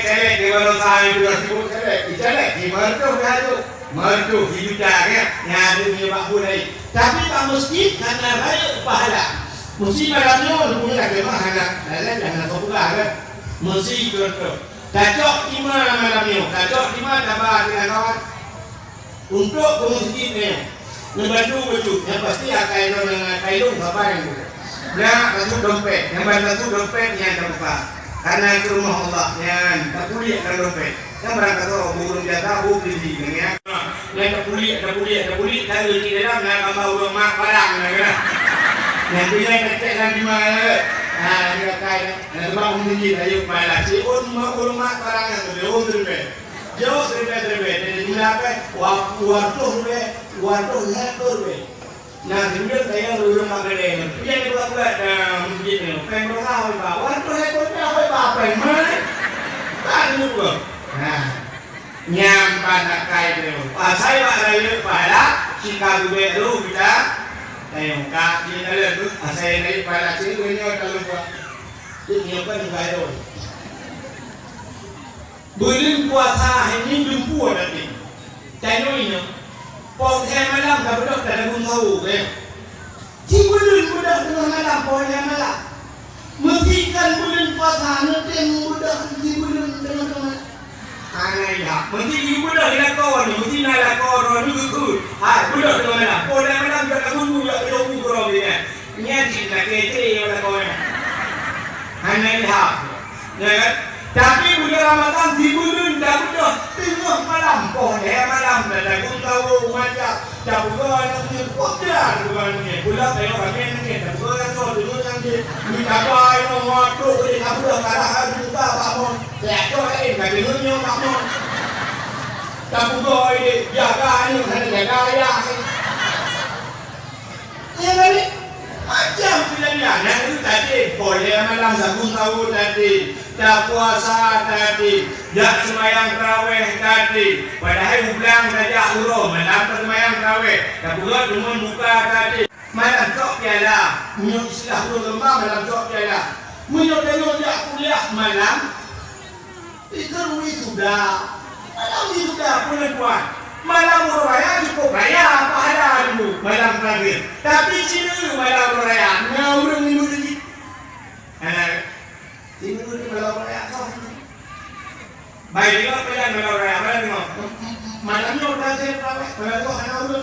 Speaker 1: celek di bawah saya itu sebut celek. Di mertu dah tu. Mertu hidup dah yang ada ni bakul ni. Tapi tak mesti karena raya pahala. Mesti malamnya orang punya nak kemah anak. Jangan kau buka kan. Mesti contoh. Kacok lima malamnya. Kacok lima tambah dengan kawan. Untuk masjid ni. Ngebantu betul. Yang pasti akan kailung apa yang boleh. Yang satu dompet. Yang bantu dompet yang terbuka. Karena itu rumah Allah. Yang tak boleh akan dompet. Yang berangkat orang burung dia tahu beli dengan yang tak boleh. Kalau di dalam nak gambar burung mak barang kan. Yang tu yang kecil dan di mana? Dia kata, nak bangun tinggi ayo malah. Si burung mak barang yang tu dia jauh terlebih. Jadi mula waktu terlebih. Nah, kemudian saya lulus maghrib. Yang buat masjid ni, pemberitahu bahawa waktu saya apa yang mana? Tak lupa. Nyampan nak kait tu. Saya buat raya pada Chicago dulu kita. Tengok kaki dalam tu. Saya naik pada sini punya kalau buat. Ini apa ni kait? Bulan puasa ini jumpu nanti. Tengok ini. Pokoknya malam tak betul tak ada pun tahu kan. Si bulan budak tengah malam pokoknya malam. Mestikan bulan puasa nanti budak si bulan tengah. Anai dah. Mesti si budak nak kawan, mesti nak kawan orang tu. Budak tengah malam. Pokoknya malam tak ada pun budak tu kurang dia. Nyati nak kece orang kawan. Anai dah. Jangan. Tapi bulan Ramadan di bulan dah betul tengah malam pokoknya malam dah pun tahu macam dah bukan ni kotor bukan ni bulan tengok kami ni dah bukan tu dulu nanti minta bayi nombor tu ni tak boleh karang juga Pak Mon lekor lain kat dunia Pak Mon tak bukan ni jaga ni ada jaga ya ni ni macam kejadian yang itu tadi boleh malam sabun tahu tadi tak puasa tadi tak semayang tarawih tadi padahal bulan saja urus malam tak semayang tarawih tak pula cuma buka tadi malam cok piala menyok istilah urus lembah malam cok piala menyok tengok dia kuliah malam itu sudah malam ini sudah puan malam raya cukup raya pahala dulu malam terakhir tapi sini malam raya ngawur minggu lagi sini malam raya kau baik juga pilihan malam raya malamnya udah saya pawai malam tu ngawur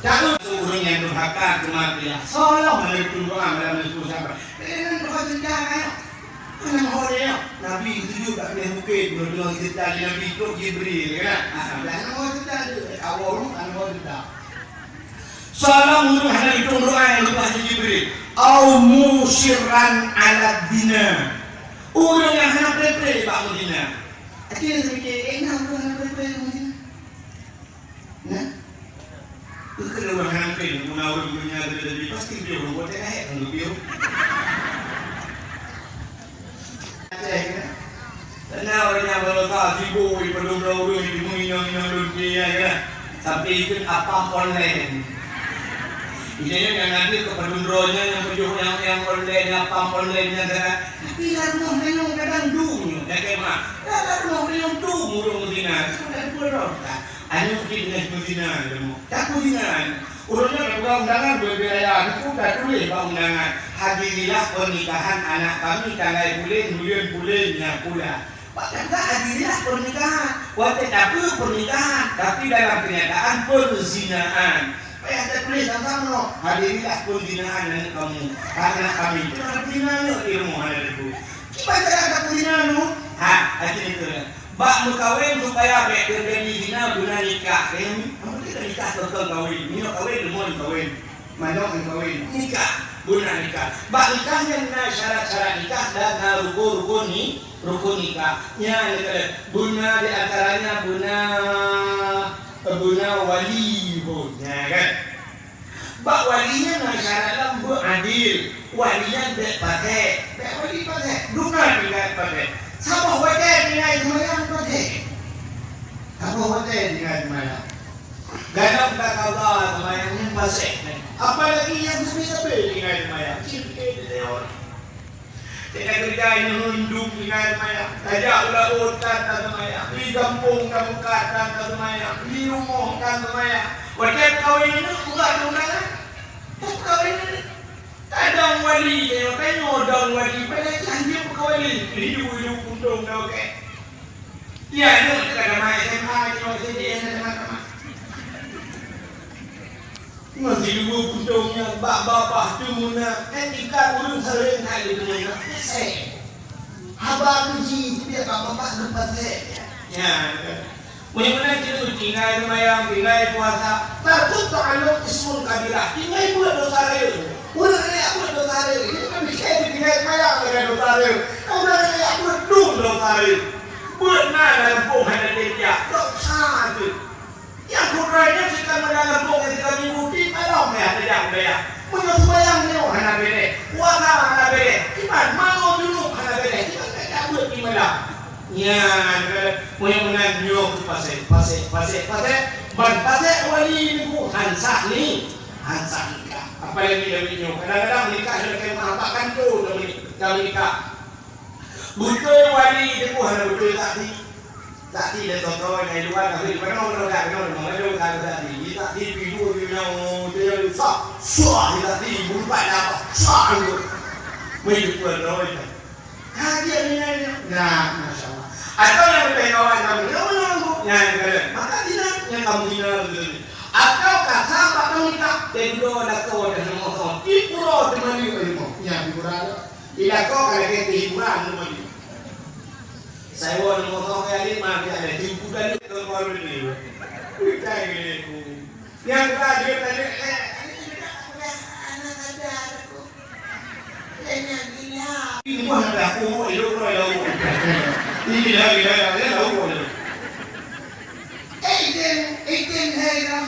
Speaker 1: jangan seorang yang durhaka kematian salah malam doa malam itu sampai ini doa jangan Anak orang Nabi itu juga boleh mungkin berdua kita Nabi itu Jibril kan? Anak orang kita awal anak orang kita. Salam untuk anak itu doa yang lepas Jibril. Au musyiran ala dina. Orang yang hendak pepe Pak Medina. Akhirnya saya fikir, enak orang hendak pepe Pak Medina. Nah, kalau orang hendak pepe, orang punya lebih pasti dia orang buat yang lebih. Karena orangnya kalau tak sibuk di pedung-pedung di minum-minum dunia kan. Sampai ikut apa online. Ini yang nanti ke pedung-pedungnya yang pejuh yang online apa online-nya kan. Tapi lalu minum kadang dunia dah kemah. Lalu minum tu murung Medina. Sudah kurang tak. Anu kita Medina demo. Tak Medina. Urusnya ketua undangan berbiaya itu dah tulis undangan. Hadirilah pernikahan anak kami tanggal bulan-bulannya pula. Bahkan tak hadirilah pernikahan. Wajib apa pernikahan, tapi dalam kenyataan perzinaan. Payah saya tulis sama-sama. Hadirilah perzinaan anak kamu, anak kami. Itu ada perzinaan ilmu anak itu. Kita ada perzinaan tu. Hati itu. Bak berkahwin supaya baik terjadi zina guna nikah. Kamu kita nikah betul kahwin. Minum kahwin, lemon kahwin. Manok kahwin. Nikah guna nikah. Bak nikahnya dengan syarat-syarat nikah dan rukun nikah. Nya guna di antaranya guna wali pun. Ya kan? Bak walinya masyarakat lembu adil. Walinya dek pakai. Dek wali pakai. Dungan tinggal pakai. Sama hotel tinggal semayang pakai. Sama hotel tinggal semayang. Gadang tak kalah semayangnya pasek. Apalagi yang sepi-sepi tinggal semayang. Cipik dia orang. Tidak kerjanya hunduk tinggal semayang. Tajak ulah otak tak semayang. Di kampung tak buka tak semayang. Di rumah tak semayang. Hotel kawin ini bukan undangan. Kawin ini. Kadang wali dia kan nyodong wali pada canggih kawin. Hidup untung dah okey. Ya, ni kadang mai SMA ni CDN teman-teman. Masih dua puntungnya bak-bak tu muna ikan urung sering kali tu muna habang uji dia bak-bak lepas ya mudah-mudahan kita tinggal semayang tinggal puasa takut ta'aluk ismul kabirah tinggal buat dosa raya udah ni aku dosa raya ini kan bisa tinggal semayang dengan dosa raya udah ni aku duduk dosa raya buat mana lempung ada dia dosa tu yang kurangnya jika mendalam bukit jika mengikuti malam ya tidak ya menyubayang ni hana bere puasa hana bere iman mau dulu hana bere kita tidak buat di malam ya mudah-mudahan nyok pasek ban pasek wali ni ku hansa ni apa yang dia nyok kadang-kadang nikah sudah kena mahapakan tu dalam nikah betul wali ni ku hana betul tak tidak tahu yang luar tapi mana orang tak kenal mana orang tak di tak di video yang dia sah tidak di bukan apa sah itu mesti perlu itu kajian ni nah masalah atau yang berkawan kami yang maka tidak yang kamu ini atau kata apa kita tendo nak kau dan semua ikut teman itu yang hiburan tidak kau kalau kita hiburan teman saya mau ngomong kali mati ada hiburan itu baru ini. Kita ini yang tadi tadi anak ada aku. Jangan gila. Ini bukan ada aku mau hidup royal. Ini dah lalu. Ikan hera.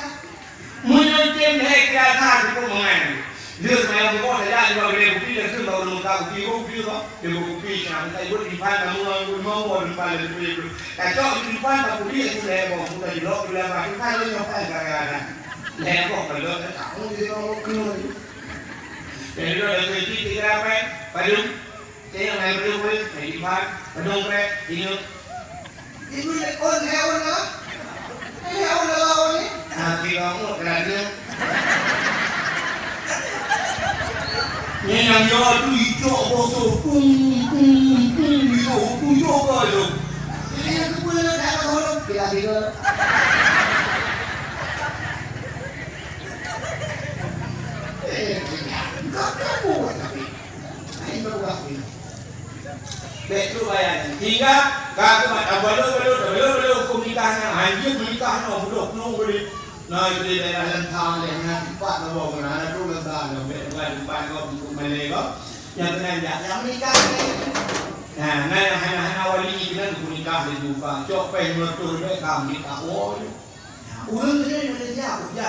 Speaker 1: Mungkin hera tak kumangan. Dia saya mau ada juga boleh bukti dan sudah orang tahu bukti dia bukti sampai buat di mana mau di mana itu. Kalau di mana bukti itu lebar sudah di lok lebar kita ni apa gara-gara lebar kalau tahu dia mau keluar. Jadi ada cerita apa? Padum saya nak beri di mana padum pre ini. Ibu on hewan lah. Hewan lah ni. Nanti kamu kerana yang dia tu hijau bosok hijau kalau ini aku boleh nak kalau kira-kira kamu tapi ini berubah betul bayar hingga kalau belum hukum nikahnya hanya nikahnya belum boleh nah itu daerah lentang dengan tempat nawa mana tu lentang dengan tempat kau untuk melego yang kena yang nikah nah hana wali kita tu nikah di Jepang cok peng betul deh kami nikah oh urang ni Malaysia ya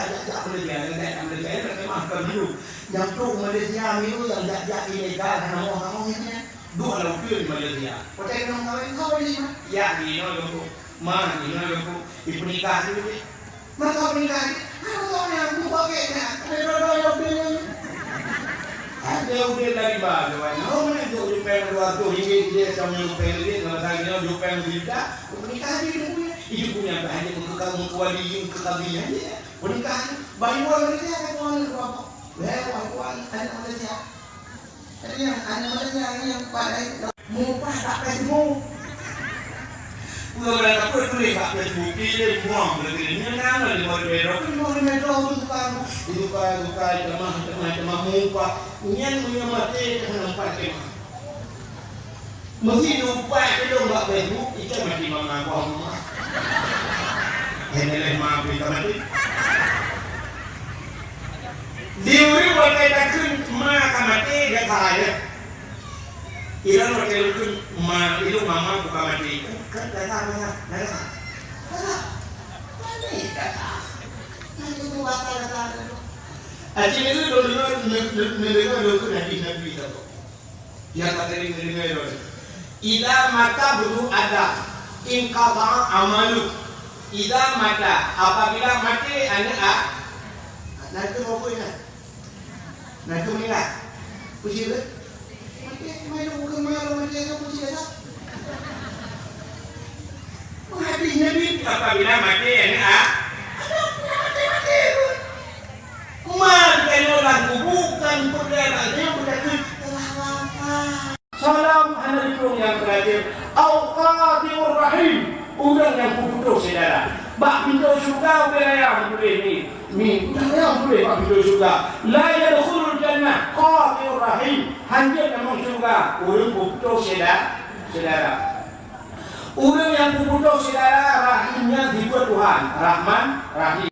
Speaker 1: Malaysia mereka makan dulu yang tu Malaysia itu yang ilegal hana mau ini dua lalu Malaysia hotel kau ini ya di no mana di no ibu nikah dulu masa menikah kalau yang buka kayaknya ada udah dari bawah mana tu jumpa dua tu hingga dia sama jumpa dia kalau tak dia jumpa kita menikah dia punya banyak kamu wali kekabilan dia menikah bayi Malaysia kan berapa wan ada Malaysia yang ada Malaysia yang pada mau tak ketemu Bukan apa tulis tak bukti dia buang begini. Ni nama dia buat bero. Mau metro tu kan. Itu kan macam muka. Nyan punya mati nampak kemah. Mesti lupa itu enggak Facebook itu mati mengaku rumah. Hendak maaf kita mati. Diuri berkaitan maka mati dia kaya. Ilang hotel itu itu mama buka mati kan datang ini datang itu bakal datang Acing itu dulu ke Nabi itu. Yang kata ini dulu. Ida mata bulu ada, inkaba amalu. Ida mata apabila mati anak nah itu mau punya. Nah itu mana? Puji tu. Mati main bukan malu mati itu puji ada. Hadis Nabi apabila mati anak mati. Umat kailan bukan perdagangan bukan telah wafat. Salam alaikum yang terakhir. Al-Qatimur Rahim. Orang yang putus saudara. Bak pintu syurga yang boleh ni. Yang boleh bak pintu syurga. La yadkhulul jannah Qatimur Rahim. Hanya dalam syurga orang putus saudara. Orang yang putus saudara rahimnya dibuat Tuhan. Rahman Rahim.